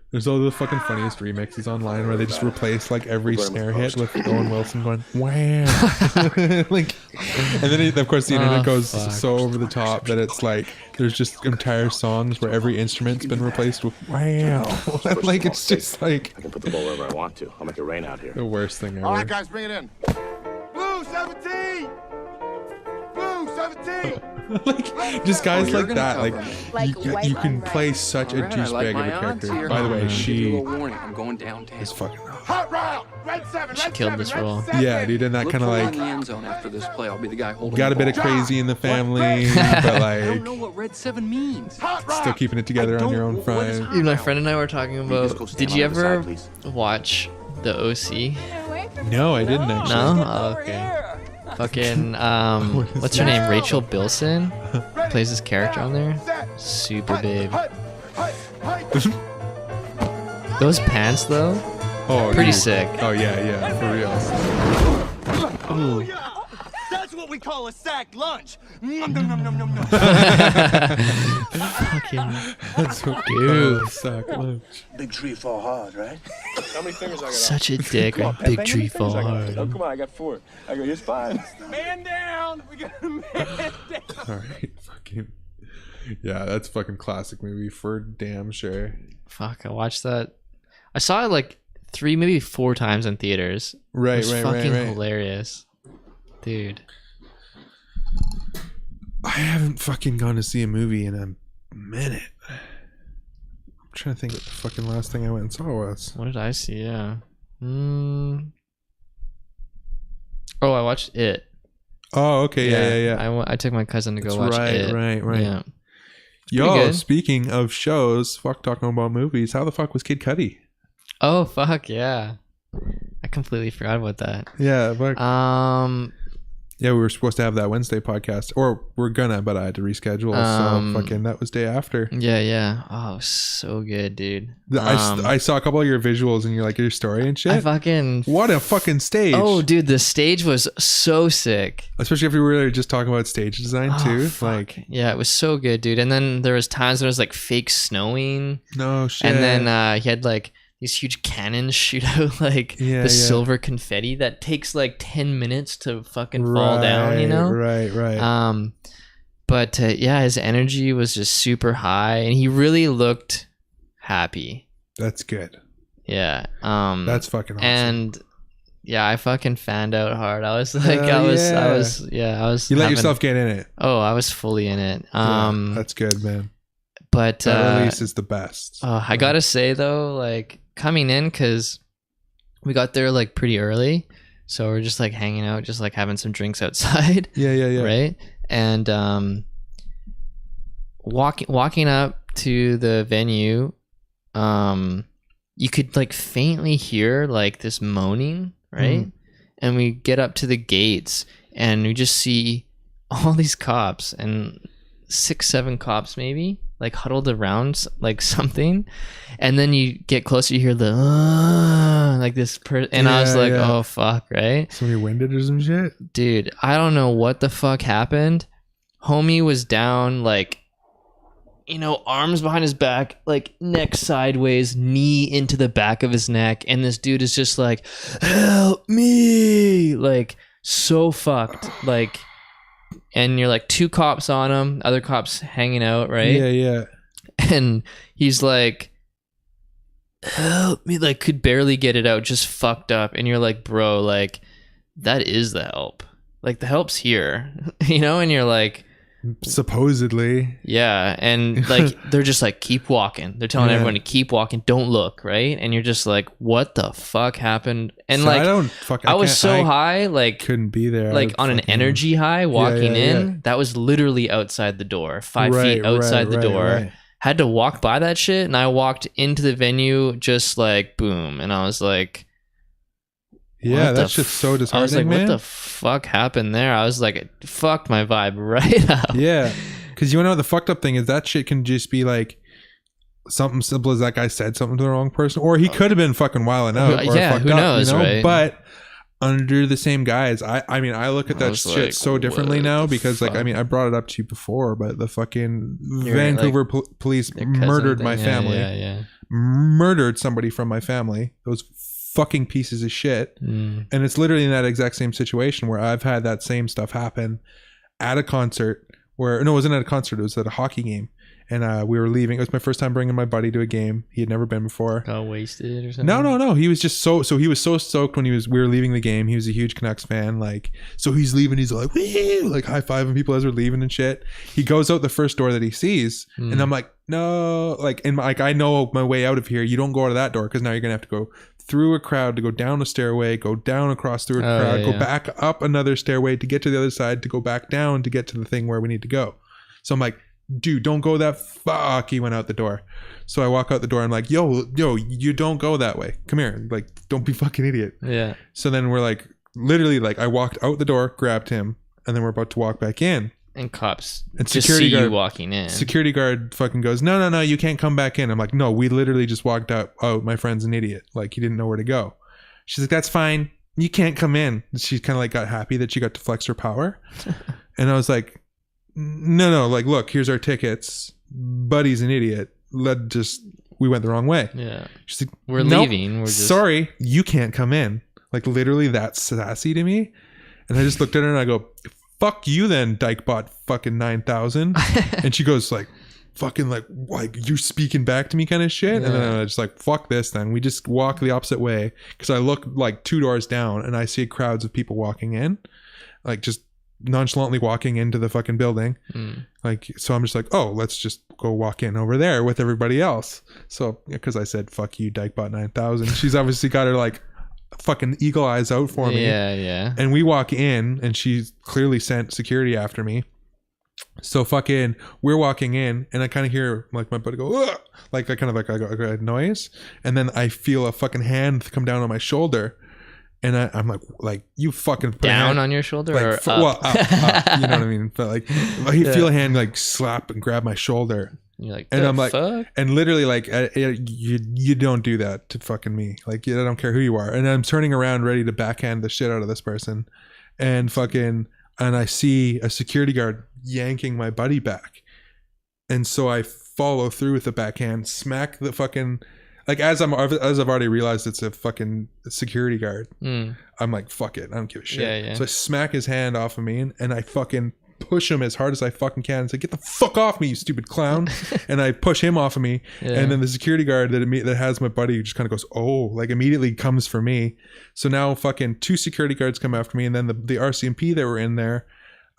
There's all the fucking funniest remixes online where they just replace like every snare hit with Owen Wilson going wow, like, and then of course the internet goes so over the top that it's like there's just entire songs where every instrument's been replaced with wow. Like it's just like I can put the ball wherever I want to. I'll make it rain out here. the worst thing ever. All right, guys, bring it in. Blue 17. Blue 17. Like just guys like that, like you can play such a douchebag of a character. By the way, she I'm going downtown. is fucking Hot route. Red 7. She killed this role. yeah, dude, and that kind of like the end zone after this play. I'll be the guy holding got a the bit of ball. crazy in the family, but I don't like know what Red 7 means. still keeping it together on your own front. Dude, my friend and I were talking just go about. stand Did on you the other ever side, please? watch the OC? No, I didn't actually. No? Oh, okay. Fucking what's her name? Rachel Bilson plays this character on there. Super babe. Those pants though, Oh, pretty dude. sick. Oh yeah, for real. Ooh. That's what we call a sack lunch. Nom, nom, nom, nom, nom, nom. Fucking That's what dude. suck lunch. Big tree fall hard, right? How many fingers I got? Such a dick. A big tree fall hard. Oh, come on, I got 4. I go, it's fine. Man down. We got a man down. All right, fucking yeah, that's fucking classic movie for damn sure. Fuck, I watched that. I saw it like 3, maybe 4 times in theaters. Right, It was right, fucking right. hilarious, dude. I haven't fucking gone to see a movie in a minute. I'm trying to think what the fucking last thing I went and saw was. What did I see? Yeah. Oh, I watched It. Oh, okay, yeah. I took my cousin to go That's watch right, It. right. Yeah. Yo, good. speaking of shows, fuck talking about movies. How the fuck was Kid Cudi? Oh fuck yeah! I completely forgot about that. Yeah, fuck. Yeah, we were supposed to have that Wednesday podcast, or we're gonna, but I had to reschedule. So fucking that was day after. Yeah. Oh, so good, dude. I saw a couple of your visuals and your story and shit. I fucking What a fucking stage! Oh, dude, the stage was so sick. Especially if we were just talking about stage design too. Fuck. Yeah, it was so good, dude. And then there was times when it was like fake snowing, No shit. and then he had like these huge cannons shoot out like the silver confetti that takes like 10 minutes to fucking fall down, you know? Right. But yeah, his energy was just super high, and he really looked happy. That's good. Yeah. That's fucking awesome. And yeah, I fucking fanned out hard. I was like, I was. You let yourself get in it. Oh, I was fully in it. Yeah, that's good, man. But that release is the best. I gotta say though, like coming in, because we got there like pretty early, so we're just like hanging out, just like having some drinks outside. Yeah. Right. And walking up to the venue, you could like faintly hear like this moaning, right? And we get up to the gates and we just see all these cops, and 6-7 cops maybe, like huddled around like something. And then you get closer, you hear the like this and I was like, oh fuck, right? Somebody winded or some shit? Dude, I don't know what the fuck happened. Homie was down, like, you know, arms behind his back, like neck sideways, knee into the back of his neck, and this dude is just like, help me, like so fucked, like and you're like 2 cops on him, other cops hanging out, right? Yeah. And he's like, help me, like could barely get it out, just fucked up. And you're like, bro, like that is the help. Like the help's here, you know? And you're like, supposedly. yeah. And like they're just like, keep walking. They're telling everyone to keep walking, don't look, right? And you're just like, what the fuck happened? And So like I was so high, like couldn't be there. like on an energy high walking in. Yeah. That was literally outside the door, 5 feet outside the door. Right. Had to walk by that shit, and I walked into the venue just like boom, and I was like, Yeah, that's just so disheartening, I was like, man. what the fuck happened there? I was like, it fucked my vibe right up. Yeah, because you know what the fucked up thing is, that shit can just be like something simple as that guy said something to the wrong person, or he could have been fucking wilding out. Or Yeah, fucked who up, knows, you know? right? But under the same guys, I mean, I look at I that was shit like, so differently what now the because, like, I fuck? mean, I brought it up to you before, but the fucking You're Vancouver like, police their cousin murdered thing. my family. Yeah. Murdered somebody from my family. Those fucking pieces of shit. And it's literally in that exact same situation where I've had that same stuff happen at a concert where, no, it wasn't at a concert, it was at a hockey game. And we were leaving. It was my first time bringing my buddy to a game. He had never been before. Got wasted or something? No. He was just so he was so stoked when we were leaving the game. He was a huge Canucks fan. Like, so he's leaving. He's like, woo, like high-fiving people as we're leaving and shit. He goes out the first door that he sees. And I'm like, no, like, and like, I know my way out of here. You don't go out of that door because now you're going to have to go through a crowd to go down a stairway, go down across through a crowd, go back up another stairway to get to the other side, to go back down to get to the thing where we need to go. So I'm like, dude, don't go that fuck. He went out the door. So I walk out the door. I'm like, yo, you don't go that way. Come here. Like, don't be fucking idiot. Yeah. So then we're like, literally, like, I walked out the door, grabbed him, and then we're about to walk back in. And cops And just security see guard you walking in. Security guard fucking goes, no, you can't come back in. I'm like, no, we literally just walked out. Oh, my friend's an idiot. Like, he didn't know where to go. She's like, that's fine. You can't come in. She kind of like got happy that she got to flex her power. And I was like, no, like, look, here's our tickets. Buddy's an idiot. We went the wrong way. Yeah. She's like, We're nope, leaving. We're just sorry, you can't come in. Like, literally that's sassy to me. And I just looked at her and I go, fuck you then, Dykebot fucking 9000. And she goes like, fucking like you speaking back to me kind of shit. And then I just like, fuck this then. We just walk the opposite way because I look like 2 doors down and I see crowds of people walking in, like just nonchalantly walking into the fucking building. Like, so I'm just like, oh, let's just go walk in over there with everybody else. So because I said fuck you, Dykebot 9000, she's obviously got her like fucking eagle eyes out for me. Yeah. And we walk in and she's clearly sent security after me. So fucking we're walking in and I kind of hear like my buddy go, ugh! Like I kind of like I got a noise, and then I feel a fucking hand come down on my shoulder. And I'm like, you fucking put down on your shoulder, like, or up? Well, up, you know what I mean? But like, I feel a hand like slap and grab my shoulder. You're like, and I'm like, fuck? and literally like, you don't do that to fucking me. Like, I don't care who you are. And I'm turning around ready to backhand the shit out of this person, and I see a security guard yanking my buddy back, and so I follow through with the backhand, smack the fucking. Like, as I've already realized it's a fucking security guard, I'm like, fuck it, I don't give a shit. Yeah. So I smack his hand off of me and I fucking push him as hard as I fucking can and say, get the fuck off me, you stupid clown. And I push him off of me. And then the security guard that has my buddy just kind of goes, oh, like immediately comes for me. So now fucking 2 security guards come after me, and then the RCMP that were in there,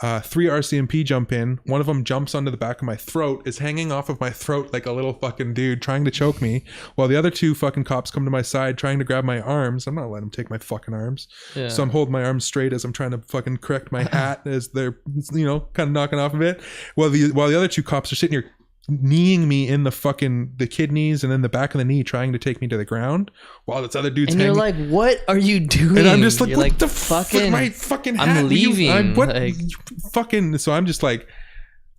3 RCMP jump in. One of them jumps onto the back of my throat, is hanging off of my throat like a little fucking dude trying to choke me, while the other 2 fucking cops come to my side trying to grab my arms. I'm not letting them take my fucking arms. So I'm holding my arms straight as I'm trying to fucking correct my hat as they're, kind of knocking off of it, while the other 2 cops are sitting here kneeing me in the kidneys and then the back of the knee, trying to take me to the ground, while this other dude's and hanging. You're like, what are you doing? And I'm just like, You're what like, the fucking my fucking hat? I'm leaving. Fucking. So I'm just like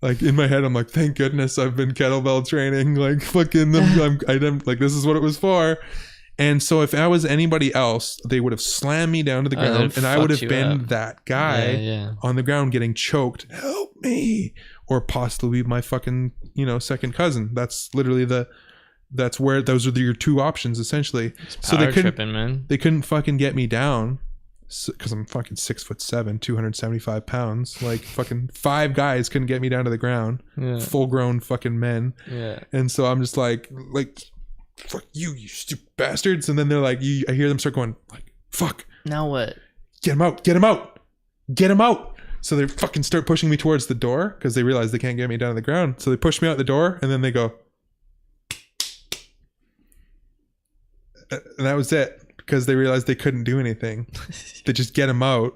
in my head, I'm like, thank goodness I've been kettlebell training. Like fucking, I'm like, this is what it was for. And so if I was anybody else, they would have slammed me down to the ground, and I would have been that guy on the ground getting choked. Help me. Or possibly my fucking, second cousin. That's literally those are your 2 options essentially. So they couldn't fucking get me down. because I'm fucking 6'7", 275 pounds. Like fucking 5 guys couldn't get me down to the ground. Yeah. Full grown fucking men. Yeah. And so I'm just like fuck you stupid bastards. And then they're like, I hear them start going like, fuck. Now what? Get him out. Get him out. Get him out. So they fucking start pushing me towards the door because they realize they can't get me down to the ground. So they push me out the door and then they go. And that was it because they realized they couldn't do anything. They just get him out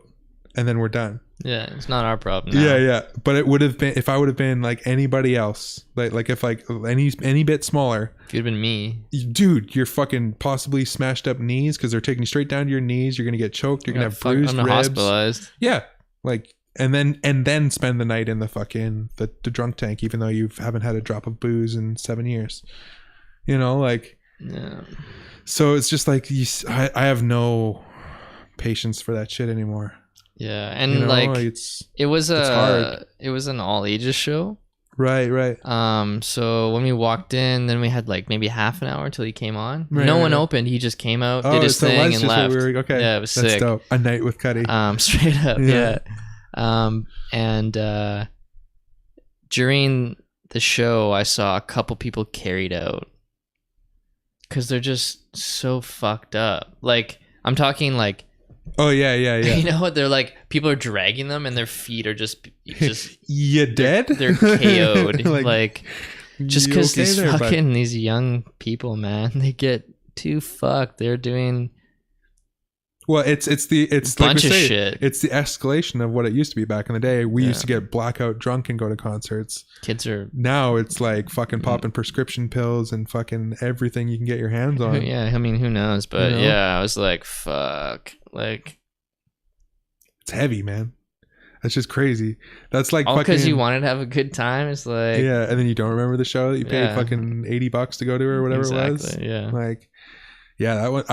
and then we're done. Yeah, it's not our problem now. Yeah. But it would have been if I would have been like anybody else, like if like any bit smaller. If you'd been me, dude, you're fucking possibly smashed up knees because they're taking you straight down to your knees. You're gonna get choked. You're gonna have bruised ribs. Hospitalized. Yeah, like and then spend the night in the fucking the drunk tank, even though you haven't had a drop of booze in 7 years. You know, like. Yeah. So it's just like I have no patience for that shit anymore. Yeah, and you know, like it was hard. It was an all ages show. Right. So when we walked in, then we had like maybe half an hour till he came on. Right, no one opened. He just came out, did his so thing, it was and just left. okay. Yeah, it was That's sick. dope. A night with Cuddy. Straight up. Yeah. And during the show, I saw a couple people carried out because they're just so fucked up. Like I'm talking like. Oh yeah. You know what? They're like people are dragging them, and their feet are just you dead. They're KO'd. like just you because okay these young people, man, they get too fucked. They're doing. Well, it's bunch like we of say, shit. It's the escalation of what it used to be back in the day. We used to get blackout drunk and go to concerts. Kids are now it's like fucking popping prescription pills and fucking everything you can get your hands on. Yeah, I mean, who knows? But you know? yeah, I was like, fuck, like it's heavy, man. That's just crazy. That's like all because fucking, you wanted to have a good time. It's like yeah, and then you don't remember the show that you paid fucking $80 to go to or whatever it was. Yeah, like yeah, that one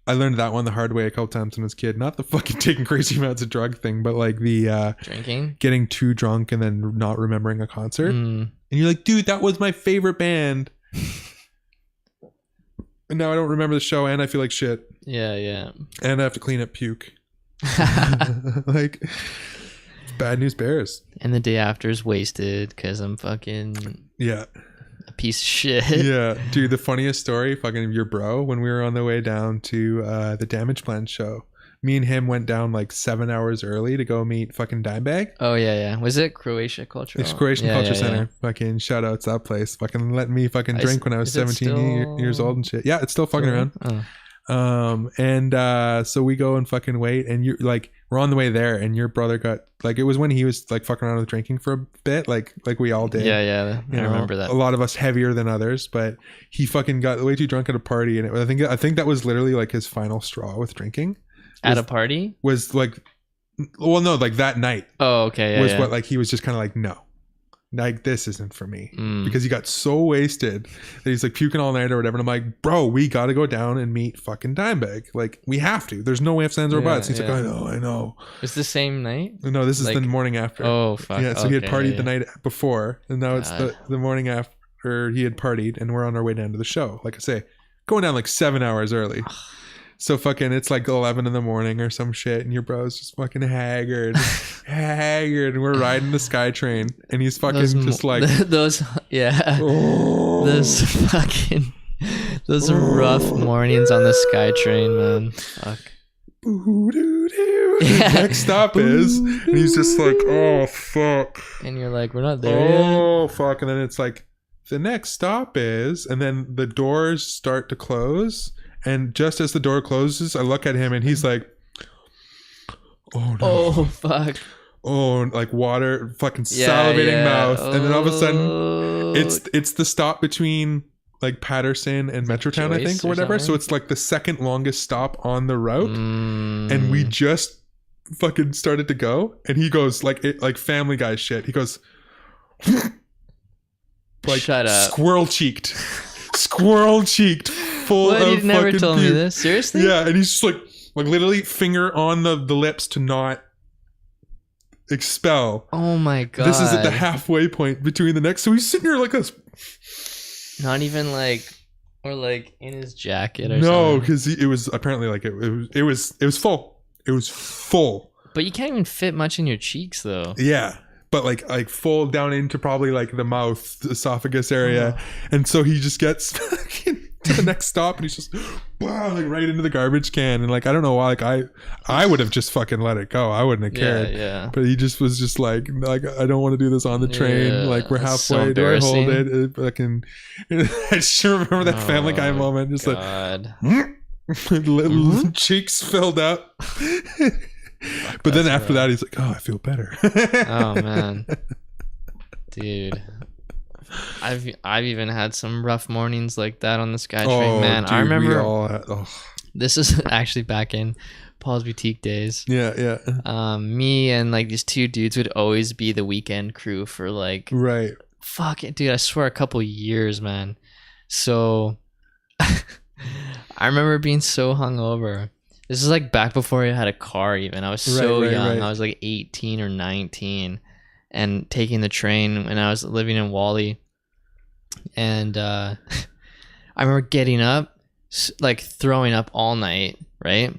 I learned that one the hard way a couple times when I was a kid. Not the fucking taking crazy amounts of drug thing, but like the drinking, getting too drunk and then not remembering a concert. And you're like, dude, that was my favorite band. And now I don't remember the show and I feel like shit. Yeah. And I have to clean up puke. Like, it's bad news bears. And the day after is wasted because I'm fucking a piece of shit. Yeah, dude, the funniest story, fucking your bro, when we were on the way down to the Damage Plan show, me and him went down like 7 hours early to go meet fucking Dimebag. Oh yeah. Was it Croatia Culture? It's Croatian Culture Center. Fucking shout outs that place. Fucking let me fucking drink when I was 17 years old and shit. Yeah, it's still fucking around. So we go and fucking wait, and you're like, we're on the way there, and your brother got like, it was when he was like fucking around with drinking for a bit, like we all did. Yeah. I remember that. A lot of us heavier than others, but he fucking got way too drunk at a party, and I think that was literally like his final straw with drinking. At a party? Was like, well, no, like that night. Oh, okay. Was what like he was just kind of like, no. Like, this isn't for me. Because he got so wasted that he's like puking all night or whatever. And I'm like, bro, we got to go down and meet fucking Dimebag. Like, we have to. There's no way ifs, ands, or buts. He's like, I know. It's the same night? No, this is the morning after. Oh, fuck. Yeah, so he had partied the night before. And now it's the morning after he had partied. And we're on our way down to the show. Like I say, going down like 7 hours early. So fucking, it's like 11 in the morning or some shit, and your bro's just fucking haggard, and we're riding the SkyTrain, and he's fucking those rough mornings on the SkyTrain, man. Fuck. Next stop is, and he's just like, oh fuck, and you're like, we're not there yet. Oh fuck, and then it's like, the next stop is, and then the doors start to close. And just as the door closes, I look at him and he's like, oh no. Oh, fuck. Oh, like water, fucking salivating mouth. And then all of a sudden, it's the stop between like Patterson and Metrotown, I think, or whatever. So it's like the second longest stop on the route. And we just fucking started to go. And he goes like Family Guy shit. He goes, like, shut up. Squirrel cheeked, full what? of You never fucking told puke. me this? Seriously? Yeah, and he's just like literally finger on the lips to not expel. Oh my god. This is at the halfway point between the next. So he's sitting here like this. Not even like, or like in his jacket or no, something. because it was apparently like it was full. It was full. But you can't even fit much in your cheeks though. Yeah. But like full down into probably like the mouth, the esophagus area. And so he just gets fucking to the next stop and he's just like right into the garbage can. And like, I don't know why, like I would have just fucking let it go. I wouldn't have cared. Yeah. But he just was just like, I don't want to do this on the train. Yeah, like we're that's so halfway. Do I hold embarrassing. it? Fucking, I sure remember that Family Guy moment. Just God. like little cheeks filled up. But then after that, he's like, "Oh, I feel better." Oh man, dude, I've even had some rough mornings like that on the SkyTrain. Man, dude, I remember oh. this is actually back in Paul's Boutique days. Yeah. Me and like these two dudes would always be the weekend crew for like Right. fuck it, dude. I swear, a couple years, man. So I remember being so hungover. This is like back before I had a car even. I was so young. Right. I was like 18 or 19 and taking the train when I was living in Wally. And I remember getting up, like throwing up all night, right?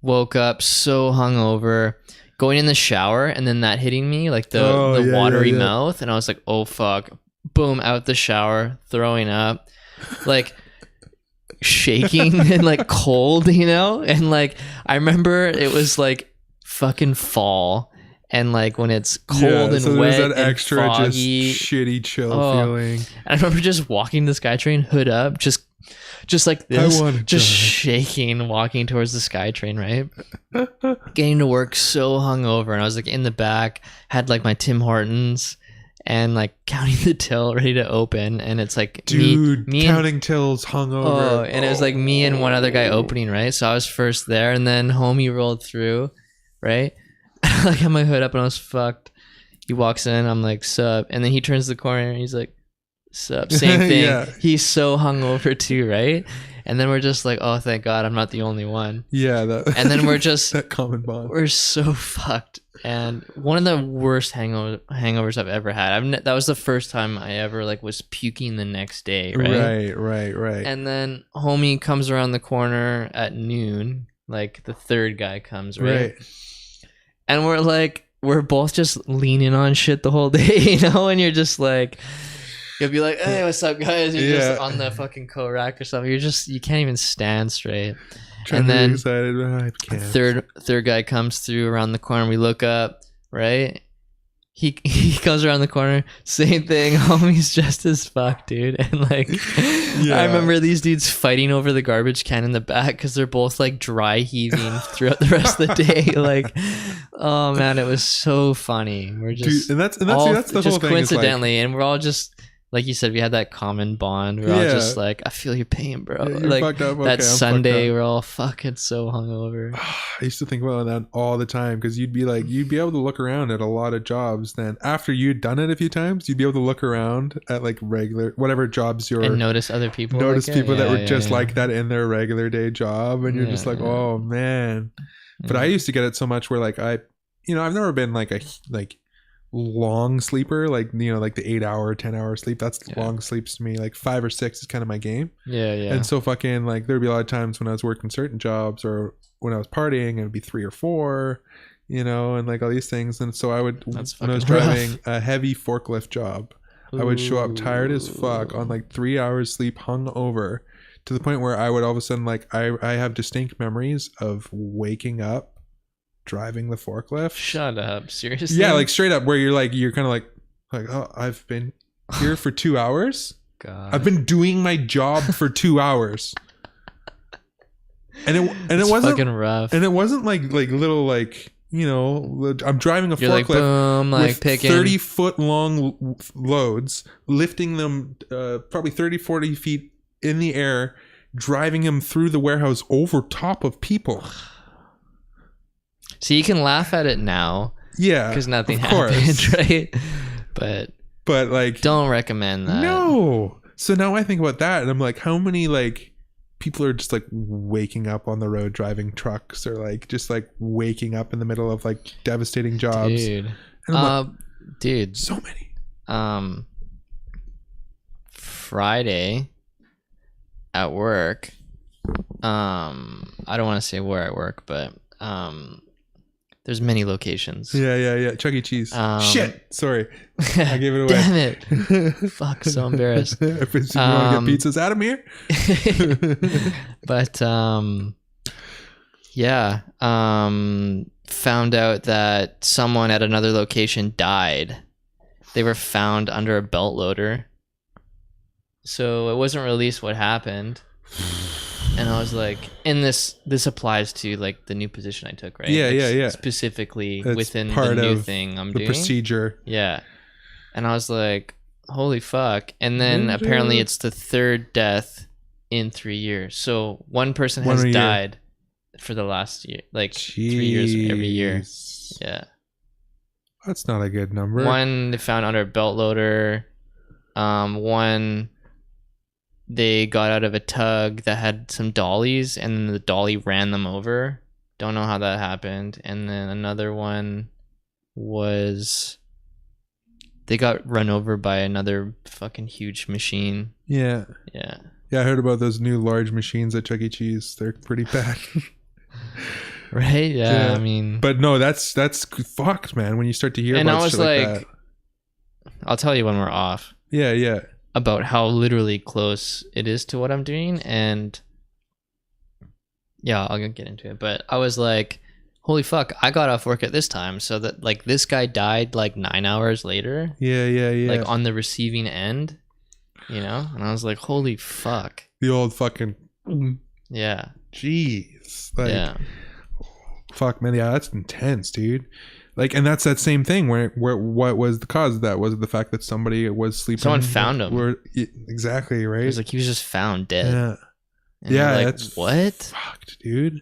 Woke up so hungover, going in the shower and then that hitting me, like the watery mouth. And I was like, oh fuck. Boom, out the shower, throwing up. Like... shaking and like cold, you know? And like I remember it was like fucking fall and like when it's cold and so wet there's that and extra foggy, just shitty chill feeling. And I remember just walking the SkyTrain, hood up, just like this, just shaking, walking towards the SkyTrain, right? Getting to work so hungover, and I was like in the back, had like my Tim Hortons and like counting the till ready to open, and it's like dude, me counting tills hungover. And it was like me and one other guy opening, right? So I was first there, and then homie rolled through, right? I had my hood up and I was fucked. He walks in, I'm like, sup, and then he turns the corner and he's like, sup, same thing. Yeah. He's so hungover too, right? And then we're just like, oh, thank God I'm not the only one. Yeah, and then we're just that common bond. We're so fucked. And one of the worst hangovers I've ever had. That was the first time I ever like was puking the next day, right? Right. And then homie comes around the corner at noon, like the third guy comes, right? And we're both just leaning on shit the whole day, you know? And you're just like, you'll be like, hey, what's up, guys? You're just on the fucking co-rack or something. You can't even stand straight. And then third guy comes through around the corner. We look up, right? He comes around the corner. Same thing. Homie's just as fuck, dude. And like, I remember these dudes fighting over the garbage can in the back because they're both like dry heaving throughout the rest of the day. Like, oh man, it was so funny. We're just dude, and that's the whole thing. Just coincidentally, and we're all just. Like you said, we had that common bond. We're all just like, I feel your pain, bro. You're like fucked up. Okay, that Sunday, we're we're all fucking so hungover. I used to think about that all the time because you'd be able to look around at a lot of jobs. Then after you'd done it a few times, you'd be able to look around at like regular whatever jobs you're and notice other people. People that were just like that in their regular day job, and you're just like, oh man. But I used to get it so much where like I've never been like a long sleeper, like like the 8-hour 10-hour sleep. That's long sleeps to me. Like 5 or 6 is kind of my game. And so fucking like there'd be a lot of times when I was working certain jobs or when I was partying, it'd be 3 or 4, and like all these things. And so I would, when I was driving a heavy forklift job, I would show up tired as fuck on like 3 hours sleep, hung over, to the point where I would all of a sudden like I have distinct memories of waking up driving the forklift. Shut up, seriously? Yeah, like straight up, where you're kind of like oh, I've been here for 2 hours. God, I've been doing my job for 2 hours, and it wasn't fucking rough. And it wasn't like little like I'm driving a You're forklift like, boom, like with picking 30-foot long loads, lifting them probably 30-40 feet in the air, driving them through the warehouse over top of people. So you can laugh at it now, because nothing happened, right? But like, don't recommend that. No. So now I think about that, and I'm like, how many like people are just like waking up on the road driving trucks, or like just like waking up in the middle of like devastating jobs, dude. Dude, so many. Friday at work, I don't want to say where I work, but there's many locations. Yeah. Chuck E. Cheese. Shit. Sorry. I gave it away. Damn it. Fuck, so embarrassed. If you want to get pizzas out of here. But yeah. Found out that someone at another location died. They were found under a belt loader. So it wasn't released what happened. And I was like, and this applies to like the new position I took, right? Yeah. Specifically That's within part the new of thing I'm the doing. procedure. Yeah. And I was like, holy fuck. And then apparently it's the third death in 3 years. So one person has died for the last year, like 3 years every year. Yeah. That's not a good number. One they found under a belt loader. One they got out of a tug that had some dollies and the dolly ran them over. Don't know how that happened. And then another one was they got run over by another fucking huge machine. Yeah. Yeah. Yeah, I heard about those new large machines at Chuck E. Cheese. They're pretty bad. Right? Yeah, I mean, but no, that's fucked, man. When you start to hear and about I was shit like that. I'll tell you when we're off. Yeah. About how literally close it is to what I'm doing, and yeah, I'll get into it. But I was like, holy fuck, I got off work at this time, so that like this guy died like 9 hours later. Yeah. Like on the receiving end, you know? And I was like, holy fuck. The old fucking Yeah. jeez. Like, yeah. Fuck, man. Yeah, that's intense, dude. Like, and that's that same thing where what was the cause of that? Was it the fact that somebody was sleeping? Someone found him. Exactly, right? It was like he was just found dead. Yeah. And Yeah, like, that's what? Fucked, dude.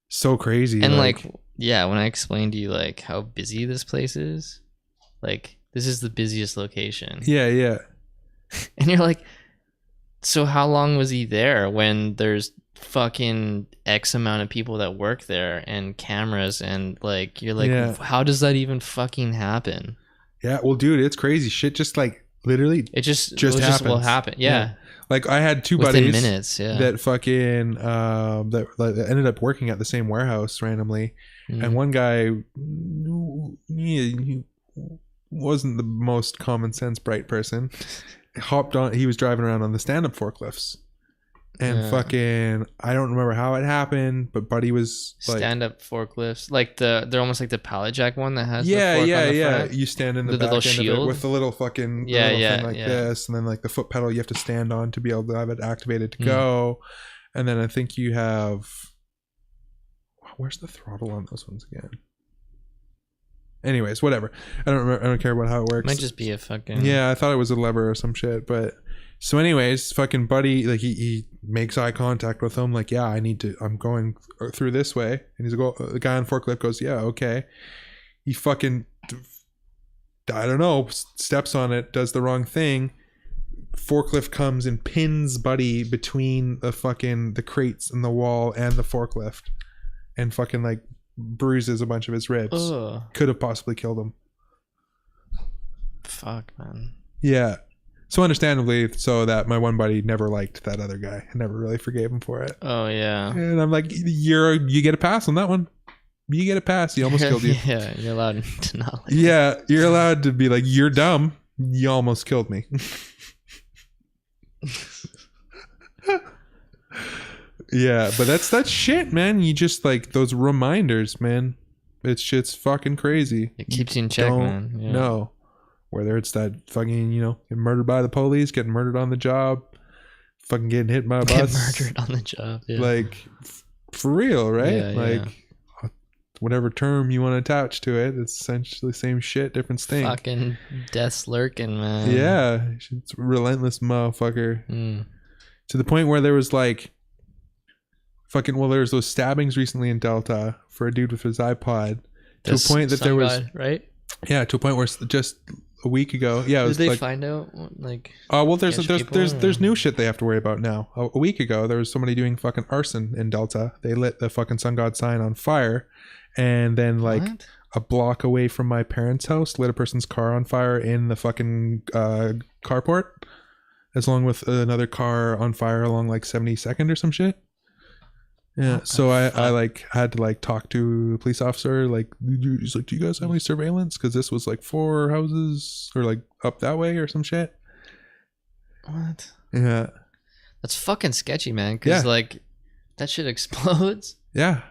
So crazy. And like, yeah, when I explained to you like how busy this place is, like this is the busiest location. Yeah. And you're like, so how long was he there when there's fucking X amount of people that work there and cameras and like you're like, how does that even fucking happen? Yeah, well, dude, it's crazy. Shit just like literally it just happens. Will happen. Yeah. Like I had two within buddies minutes, that fucking that ended up working at the same warehouse randomly. And one guy he wasn't the most common sense bright person. Hopped on, he was driving around on the stand-up forklifts. And fucking, I don't remember how it happened, but buddy was like stand-up forklifts, like they're almost like the pallet jack one that has yeah. Front. You stand in the back little end shield of it with the little fucking thing like this, and then like the foot pedal you have to stand on to be able to have it activated to go. And then I think you have, where's the throttle on those ones again? Anyways, whatever. I don't care about how it works. Might just be a fucking I thought it was a lever or some shit, but. So anyways, fucking buddy, like he makes eye contact with him, like, yeah, I'm going through this way. And he's like, the guy on forklift goes, yeah, okay. He fucking, I don't know, steps on it, does the wrong thing. Forklift comes and pins buddy between the crates in the wall and the forklift. And fucking like bruises a bunch of his ribs. Ugh. Could have possibly killed him. Fuck, man. Yeah. So understandably, so that my one buddy never liked that other guy. I never really forgave him for it. Oh yeah. And I'm like, you get a pass on that one. You get a pass. He almost killed you. Yeah, you're allowed to not like Yeah, you're allowed to be like, you're dumb. You almost killed me. Yeah, but that's shit, man. You just like those reminders, man. It's shit's fucking crazy. It keeps you in check, man. Yeah. No. Whether it's that fucking, getting murdered by the police, getting murdered on the job, fucking getting hit by a bus. Murdered on the job, yeah. Like, for real, right? Yeah, like, whatever term you want to attach to it, it's essentially the same shit, different stink. Fucking death's lurking, man. Yeah. It's a relentless motherfucker. To the point where there was like, there was those stabbings recently in Delta for a dude with his iPod. To a point that there was... right? Yeah, to a point where just a week ago, it was did they like, find out like? Well, there's new shit they have to worry about now. A week ago, there was somebody doing fucking arson in Delta. They lit the fucking Sun God sign on fire, and then like a block away from my parents' house, lit a person's car on fire in the fucking carport, as long with another car on fire along like 72nd or some shit. Yeah, so I like had to like talk to a police officer. Like, he's like, "Do you guys have any surveillance? Because this was like 4 houses or like up that way or some shit." What? Yeah, That's fucking sketchy, man. Because like that shit explodes. yeah,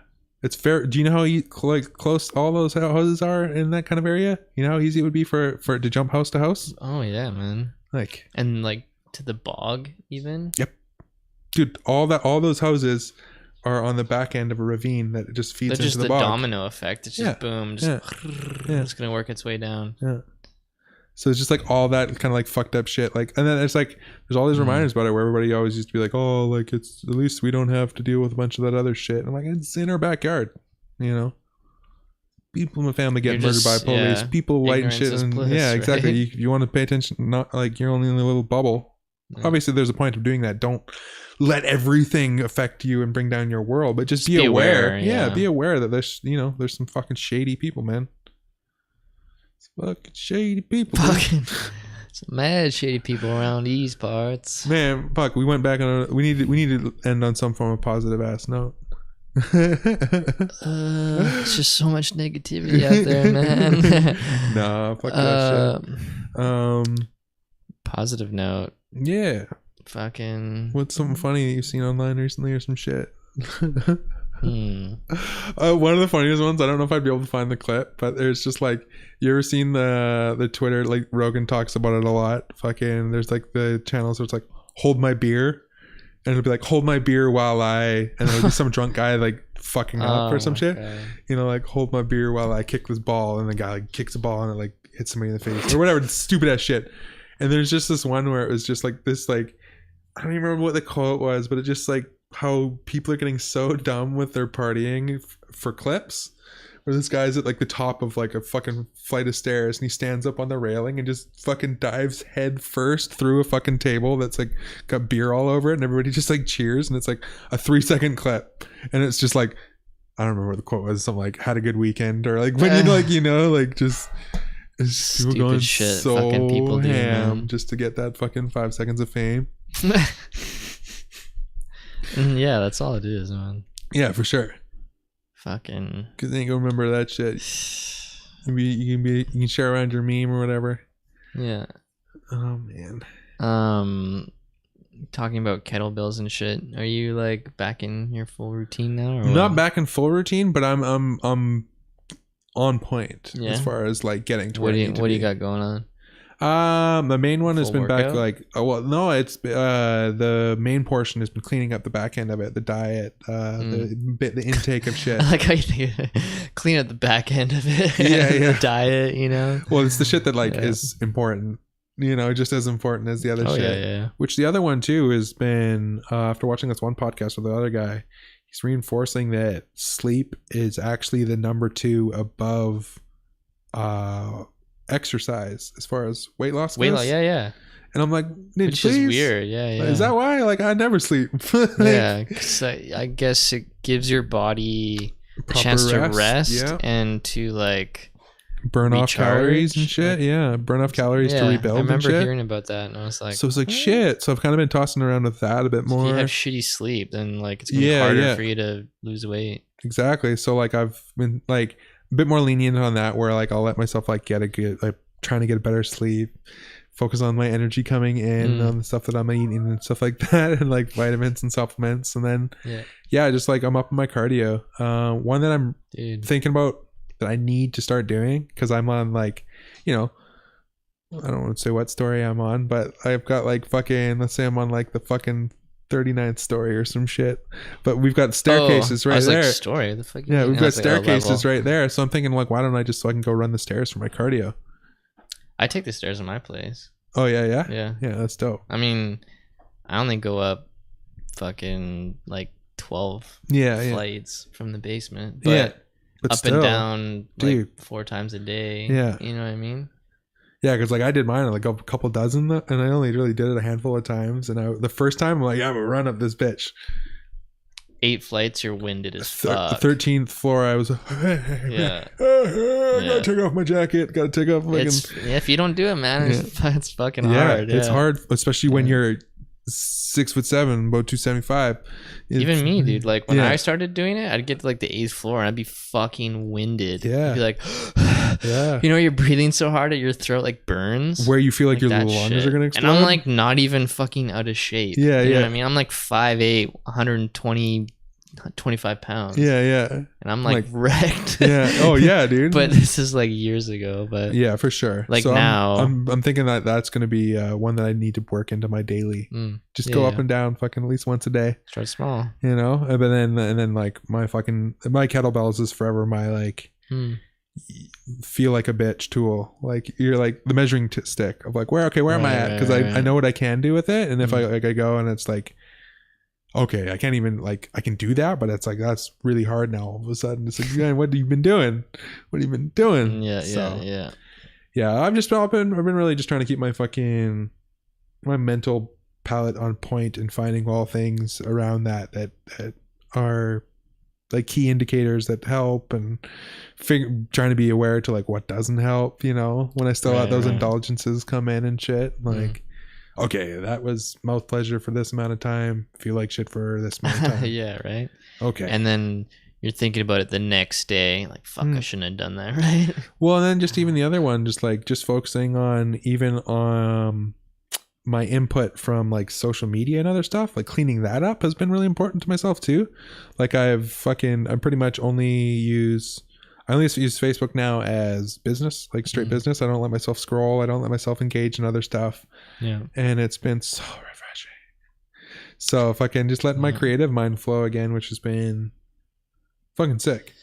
it's fair. Do you know how like close all those houses are in that kind of area? You know how easy it would be for it to jump house to house? Oh yeah, man. Like, And like to the bog even. yep, dude. All those houses are on the back end of a ravine that just feeds They're just into the the bog. domino effect. It's just boom, just it's gonna work its way down. Yeah. So it's just like all that kind of like fucked up shit. Like, and then it's like there's all these reminders about it where everybody always used to be like, "Oh, like it's at least we don't have to deal with a bunch of that other shit." And I'm like, it's in our backyard, you know. People in my family get murdered by police. People lighting shit, and exactly. Right? You want to pay attention, not like you're only in a little bubble. Yeah. Obviously, there's a point of doing that. Don't let everything affect you and bring down your world, but just be aware. Yeah, be aware that there's there's some fucking shady people, man. It's fucking shady people. Fucking some mad shady people around these parts. Man, fuck. We went back on. We need to end on some form of positive ass note. It's just so much negativity out there, man. Nah, fuck that shit. Positive note. Yeah. Fucking. What's something funny that you've seen online recently or some shit? One of the funniest ones, I don't know if I'd be able to find the clip, but there's just like, you ever seen the Twitter, like Rogan talks about it a lot. Fucking, there's like the channels where it's like, hold my beer. And it'll be like, hold my beer while and it'll be some drunk guy like fucking up or some shit. You know, like, hold my beer while I kick this ball. And the guy like kicks the ball and it like hits somebody in the face or whatever. Stupid ass shit. And there's just this one where it was just like this, like, I don't even remember what the quote was, but it just like how people are getting so dumb with their partying for clips. Where this guy's at like the top of like a fucking flight of stairs and he stands up on the railing and just fucking dives head first through a fucking table that's like got beer all over it and everybody just like cheers and it's like a 3-second clip and it's just like, I don't remember what the quote was, something like had a good weekend or like when you like, you know, like just it's people going shit so fucking people do, ham man. just to get that fucking 5 seconds of fame. Yeah, that's all it is, man. Yeah, for sure. Fucking. Cause they ain't gonna remember that shit. You can share around your meme or whatever. Yeah. Oh man. Talking about kettlebells and shit. Are you like back in your full routine now? Or I'm not back in full routine, but I'm on point as far as like getting to what where do you got going on? The main one has Full been workout? back like it's the main portion has been cleaning up the back end of it, the diet, the intake of shit. I like how you think clean up the back end of it. Yeah. The diet, you know. Well, it's the shit that like is important, you know, just as important as the other shit. Yeah. Which the other one too has been after watching this one podcast with the other guy, he's reinforcing that sleep is actually the number 2 above exercise as far as weight loss goes. Yeah. And I'm like, which is weird. Yeah. Is that why? Like, I never sleep. Like, yeah, because I guess it gives your body a chance to rest and to like burn off calories and shit. Like, burn off calories to rebuild. I remember and shit. hearing about that, and I was like, so it's like shit. So I've kind of been tossing around with that a bit more. If you have shitty sleep, then like it's gonna be harder for you to lose weight. Exactly. So like I've been like a bit more lenient on that, where like I'll let myself like get a good, like trying to get a better sleep, focus on my energy coming in on the stuff that I'm eating and stuff like that, and like vitamins and supplements, and then just like I'm up in my cardio. One that I'm thinking about that I need to start doing, because I'm on like, you know, I don't want to say what story I'm on, but I've got like fucking, let's say I'm on like the fucking 39th story or some shit, but we've got staircases right there. Like, story? The fuck we've got staircases right there. So I'm thinking like, why don't I just so I can go run the stairs for my cardio? I take the stairs in my place. Oh yeah, that's dope. I mean, I only go up fucking like 12 flights from the basement, but up still, and down like 4 times a day. Yeah, you know what I mean? Yeah, because like I did mine like a couple dozen, and I only really did it a handful of times. And the first time I'm like, I'm gonna run up this bitch. 8 flights, you're winded as fuck. The 13th floor, I was gotta take off my jacket. Gotta take off. If you don't do it, man, it's fucking hard. It's hard, especially when you're 6'7", about 275. Even me, dude. Like when Yeah. I started doing it, I'd get to like the 8th floor and I'd be fucking winded. Yeah. I'd be like, Yeah. you know, you're breathing so hard that your throat like burns. Where you feel like your that lungs shit. are gonna explode. And I'm like not even fucking out of shape. Yeah, you know yeah. what I mean? I'm like 5'8", 125 pounds. yeah. And I'm like wrecked. Yeah. Oh yeah, dude. But this is like years ago. But yeah, for sure. Like so now, I'm thinking that that's going to be one that I need to work into my daily. Just go up and down fucking at least once a day. Start small. You know, and then like my kettlebells is forever my like feel like a bitch tool. Like you're like the measuring stick of like where am I at? Because I know what I can do with it, and if I go and it's like, okay, I can't even like I can do that, but it's like that's really hard now. All of a sudden, it's like, man, what have you been doing? What have you been doing? Yeah. I've been really just trying to keep my mental palette on point and finding all things around that are like key indicators that help, and trying to be aware to like what doesn't help. You know, when I still let those indulgences come in and shit, like. Okay, that was mouth pleasure for this amount of time. Feel like shit for this amount of time. Yeah, right. Okay. And then you're thinking about it the next day, like fuck, I shouldn't have done that, right? Well, and then just even the other one, just focusing on even my input from like social media and other stuff, like cleaning that up has been really important to myself too. Like I pretty much only use Facebook now as business, like straight business. I don't let myself scroll. I don't let myself engage in other stuff. Yeah. And it's been so refreshing. So if I can just let my creative mind flow again, which has been fucking sick.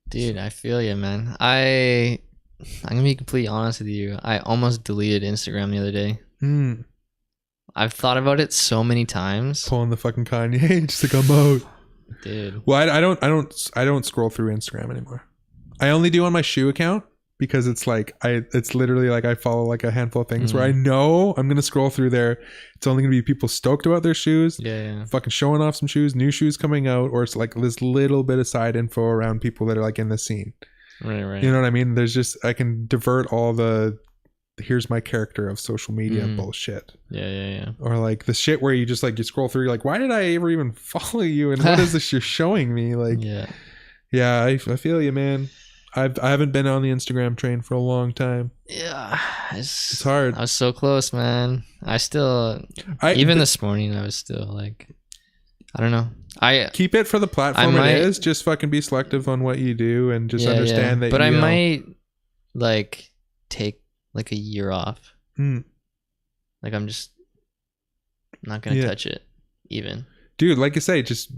Dude, I feel you, man. I'm gonna be completely honest with you. I almost deleted Instagram the other day. I've thought about it so many times. Pulling the fucking Kanye, just like I'm out. Dude. Well, I don't scroll through Instagram anymore. I only do on my shoe account because it's like it's literally like I follow like a handful of things where I know I'm gonna scroll through there. It's only gonna be people stoked about their shoes, fucking showing off some shoes, new shoes coming out, or it's like this little bit of side info around people that are like in the scene. Right. You know what I mean? There's just I can divert all the here's my character of social media bullshit. Yeah. Or like the shit where you just like you scroll through, you're like, why did I ever even follow you? And what is this you're showing me? Like, yeah, I feel you, man. I haven't been on the Instagram train for a long time. Yeah, it's hard. I was so close, man. Even this morning, I was still like, I don't know. I keep it for the platform it is. Just fucking be selective on what you do and just understand that. But I might like take like a year off. Like I'm just not gonna touch it even. Dude, like I say, just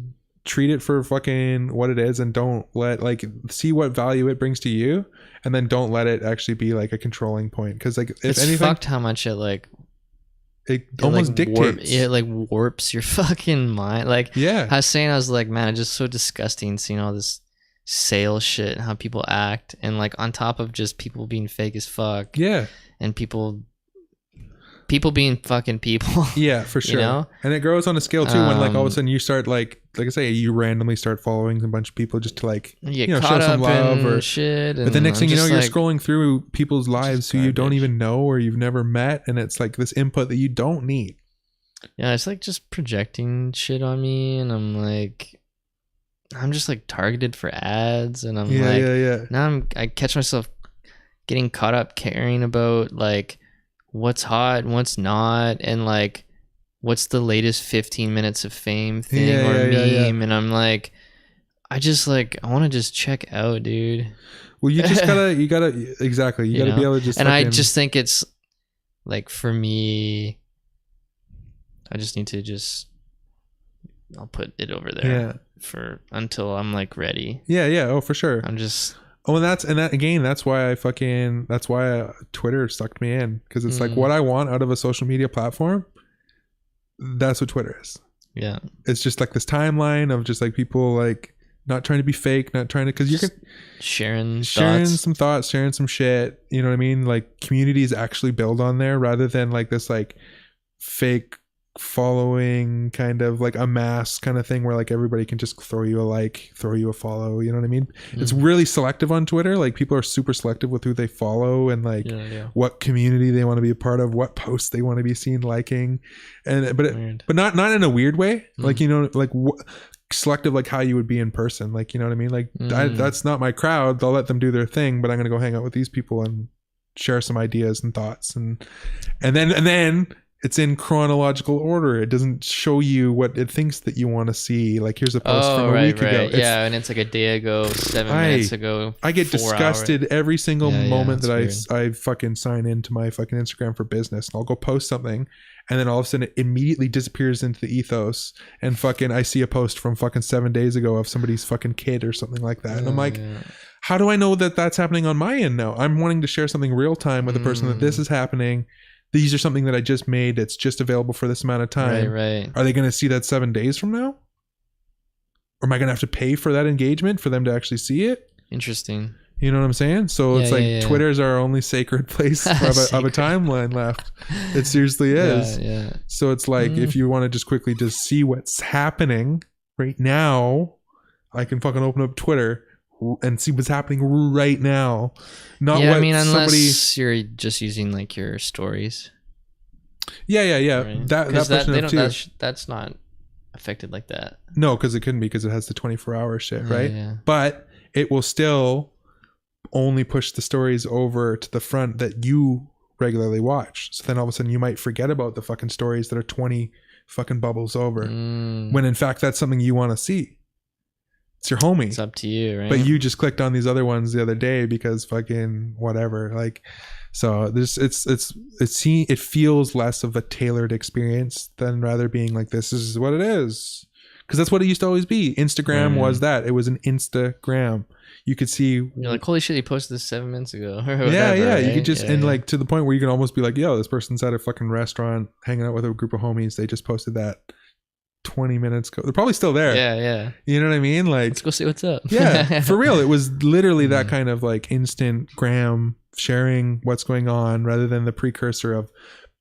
treat it for fucking what it is and don't let like see what value it brings to you, and then don't let it actually be like a controlling point, because like if it's anything fucked how much it almost like dictates. It like warps your fucking mind. Like I was saying, I was like, man, it's just so disgusting seeing all this sales shit, how people act, and like on top of just people being fake as fuck, and people being fucking people. Yeah, for sure. You know? And it grows on a scale too when like all of a sudden you start like I say, you randomly start following a bunch of people just to like show some love or shit. But the next thing you know, you're scrolling through people's lives who you don't even know or you've never met, and it's like this input that you don't need. Yeah, it's like just projecting shit on me, and I'm just like targeted for ads, and I'm now I catch myself getting caught up caring about like what's hot and what's not, and like what's the latest 15 minutes of fame thing or meme. And I'm like, I want to just check out, dude. Well, you just gotta exactly, you gotta be able to just, and I just think it's like, for me, I just need to I'll put it over there for until I'm like ready. Oh, for sure. I'm just that's why Twitter sucked me in, because it's like what I want out of a social media platform, that's what Twitter is. Yeah, it's just like this timeline of just like people like not trying to be fake, not trying to, because you can sharing some thoughts, sharing some shit, you know what I mean? Like communities actually build on there rather than like this like fake following kind of like a mass kind of thing where like everybody can just throw you a like, throw you a follow, you know what I mean? It's really selective on Twitter. Like people are super selective with who they follow and like what community they want to be a part of, what posts they want to be seen liking, and but not in a weird way, like, you know, like selective, like how you would be in person, like, you know what I mean? Like that's not my crowd. They'll let them do their thing, but I'm gonna go hang out with these people and share some ideas and thoughts, and then it's in chronological order. It doesn't show you what it thinks that you want to see. Like here's a post from a week ago. Yeah, and it's like a day ago, 7 minutes ago. I get disgusted every single moment that I fucking sign into my fucking Instagram for business. And I'll go post something, and then all of a sudden it immediately disappears into the ethos, and fucking I see a post from fucking 7 days ago of somebody's fucking kid or something like that. And I'm like, how do I know that that's happening on my end now? I'm wanting to share something real time with the person that this is happening. These are something that I just made. It's just available for this amount of time. Right. Are they going to see that 7 days from now? Or am I going to have to pay for that engagement for them to actually see it? Interesting. You know what I'm saying? So it's like Twitter is our only sacred place of a timeline left. It seriously is. Yeah. So it's like if you want to just quickly just see what's happening right now, I can fucking open up Twitter and see what's happening right now. Not what unless you're just using like your stories. Yeah. Right? That's not affected like that. No, because it couldn't be, because it has the 24-hour shit, right? Yeah. But it will still only push the stories over to the front that you regularly watch. So then all of a sudden you might forget about the fucking stories that are 20 fucking bubbles over, when in fact that's something you want to see. It's your homie. It's up to you, right? But you just clicked on these other ones the other day because fucking whatever. Like, so this it feels less of a tailored experience than rather being like, this is what it is. Because that's what it used to always be. Instagram was that. It was an Instagram. You could see, you're like, holy shit, he posted this 7 minutes ago. Or whatever, yeah. Right? You could just like to the point where you can almost be like, yo, this person's at a fucking restaurant hanging out with a group of homies. They just posted that 20 minutes ago. They're probably still there. Yeah. You know what I mean? Like, let's go see what's up. Yeah, for real. It was literally that kind of like instant gram sharing what's going on, rather than the precursor of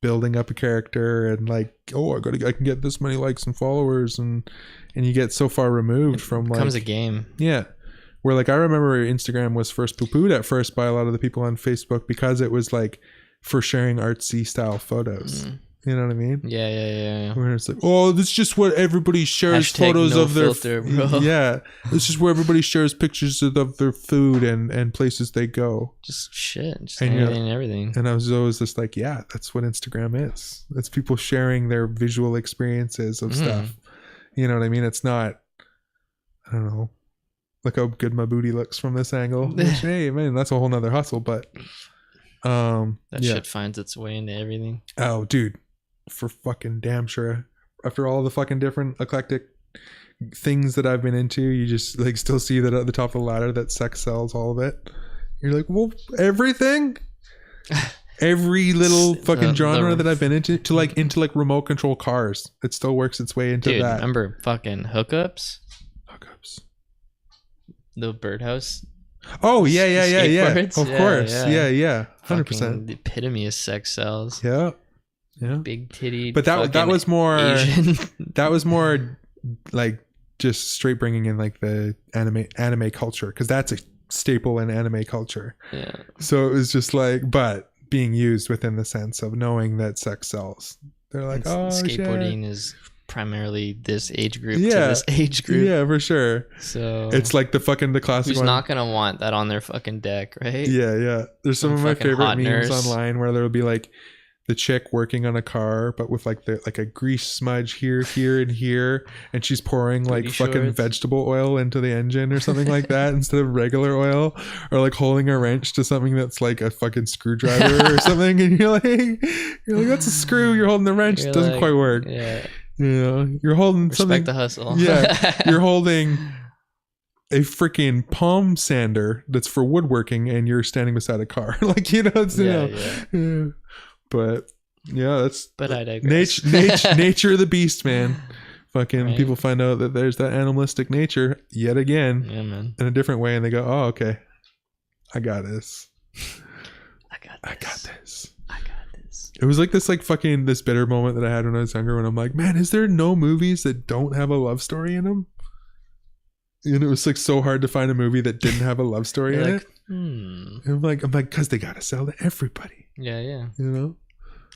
building up a character and like, oh, I can get this many likes and followers, and you get so far removed from like, becomes a game. Yeah. Where like I remember Instagram was first poo-pooed at first by a lot of the people on Facebook because it was like for sharing artsy style photos. You know what I mean? Yeah. Where it's like, oh, that's just what everybody shares photos of their filter, bro. Yeah, it's just where everybody shares pictures of their food and places they go. Just shit, just and everything. And I was always just like, yeah, that's what Instagram is. It's people sharing their visual experiences of stuff. You know what I mean? It's not, I don't know, look how good my booty looks from this angle. Which, hey, man, that's a whole nother hustle. But that shit finds its way into everything. Oh, dude. For fucking damn sure. After all the fucking different eclectic things that I've been into, you just like still see that at the top of the ladder that sex sells all of it. You're like, well, everything, every little fucking genre that I've been into like remote control cars, it still works its way into that. Remember fucking hookups, the birdhouse. Oh yeah. Of course, yeah. 100%. The epitome of sex sells. Yeah. Big titty. But that was more Asian. That was more like just straight bringing in like the anime culture, because that's a staple in anime culture. Yeah. So it was just like, but being used within the sense of knowing that sex sells. They're like, oh, skateboarding is primarily this age group to this age group. Yeah, for sure. So it's like the classic. Who's not gonna want that on their fucking deck, right? Yeah. There's some of my favorite memes online where there'll be like the chick working on a car, but with like a grease smudge here, and here, and she's pouring like fucking vegetable oil into the engine or something like that instead of regular oil, or like holding a wrench to something that's like a fucking screwdriver or something, and you're like, that's a screw. You're holding the wrench. It doesn't quite work. Yeah. You know, you're holding something. Respect the hustle. Yeah, you're holding a freaking palm sander that's for woodworking, and you're standing beside a car. Like, you know, it's yeah. But yeah, that's. But I digress. Nature of the beast, man. Fucking people find out that there's that animalistic nature yet again, man, in a different way, and they go, "Oh, okay, I got this. I got this. It was like this like fucking this bitter moment that I had when I was younger when I'm like, man, is there no movies that don't have a love story in them? And it was like so hard to find a movie that didn't have a love story in it. And I'm like, because they gotta sell to everybody. Yeah. You know?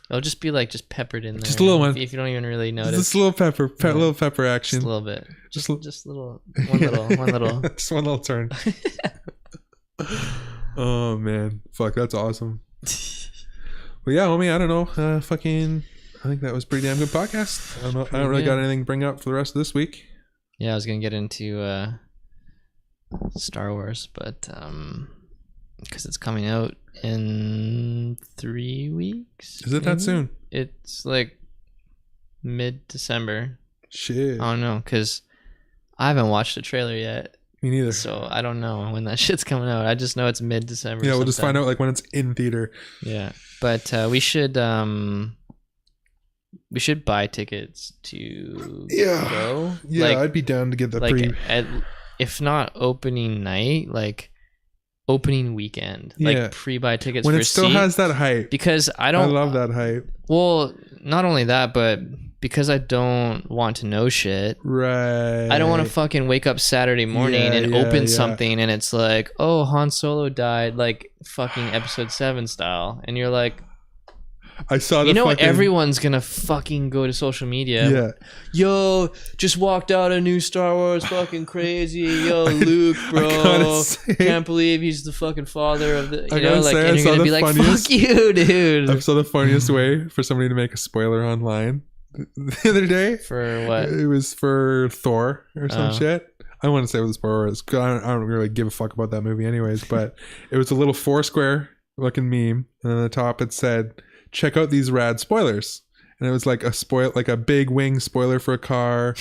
It'll just be like just peppered in there. Just a little one. If you don't even really notice. Just a little little pepper action. Just a little bit. Just little one little. Just one little turn. Oh man. Fuck, that's awesome. Well, yeah, homie, I don't know. I think that was a pretty damn good podcast. I don't really got anything to bring up for the rest of this week. Yeah, I was gonna get into Star Wars, but because it's coming out in 3 weeks. Is it that soon? It's like mid-December. Shit. I don't know, because I haven't watched the trailer yet. Me neither. So I don't know when that shit's coming out. I just know it's mid-December. Yeah, we'll just find out like when it's in theater. Yeah, but we should buy tickets to go. Yeah, like, I'd be down to get the like if not opening night, like opening weekend, like pre-buy tickets when for it still has that hype. Because I love that hype. Well, not only that, but because I don't want to know shit. Right. I don't want to fucking wake up Saturday morning and open something and it's like, oh, Han Solo died, like fucking Episode 7 style, and you're like, I saw the everyone's gonna fucking go to social media. Yeah. Yo, just walked out a new Star Wars, fucking crazy. Yo, Luke, bro. Can't believe he's the fucking father of the. You know, like, and you're gonna be like, fuck you, dude. I saw the funniest way for somebody to make a spoiler online the other day. For what? It was for Thor or some shit. I don't want to say what the spoiler is. I don't really give a fuck about that movie, anyways. But it was a little Foursquare looking meme, and on the top it said, check out these rad spoilers. And it was like a big wing spoiler for a car,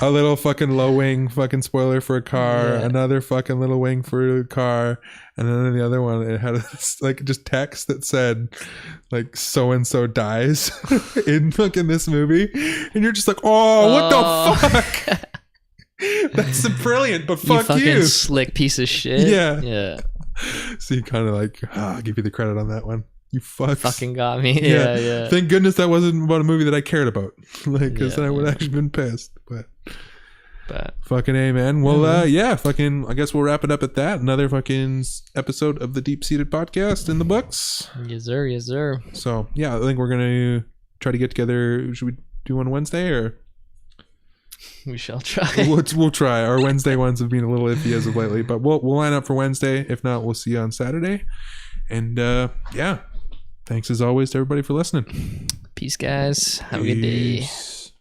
a little fucking low wing fucking spoiler for a car, another fucking little wing for a car, and then in the other one it had like just text that said like so and so dies in fucking this movie, and you're just like, oh, what the fuck? That's brilliant, but fuck you, fucking slick piece of shit. Yeah. So you kind of like, I'll give you the credit on that one. You fucking got me. Yeah. Thank goodness that wasn't about a movie that I cared about. Like, because then I would have actually been pissed. But fucking A, man. Well, fucking, I guess we'll wrap it up at that. Another fucking episode of the Deep Seated Podcast in the books. Yes, sir. So, yeah, I think we're going to try to get together. Should we do one Wednesday or? We shall try. We'll try. Our Wednesday ones have been a little iffy as of lately, but we'll line up for Wednesday. If not, we'll see you on Saturday. And thanks as always to everybody for listening. Peace, guys. Have a good day.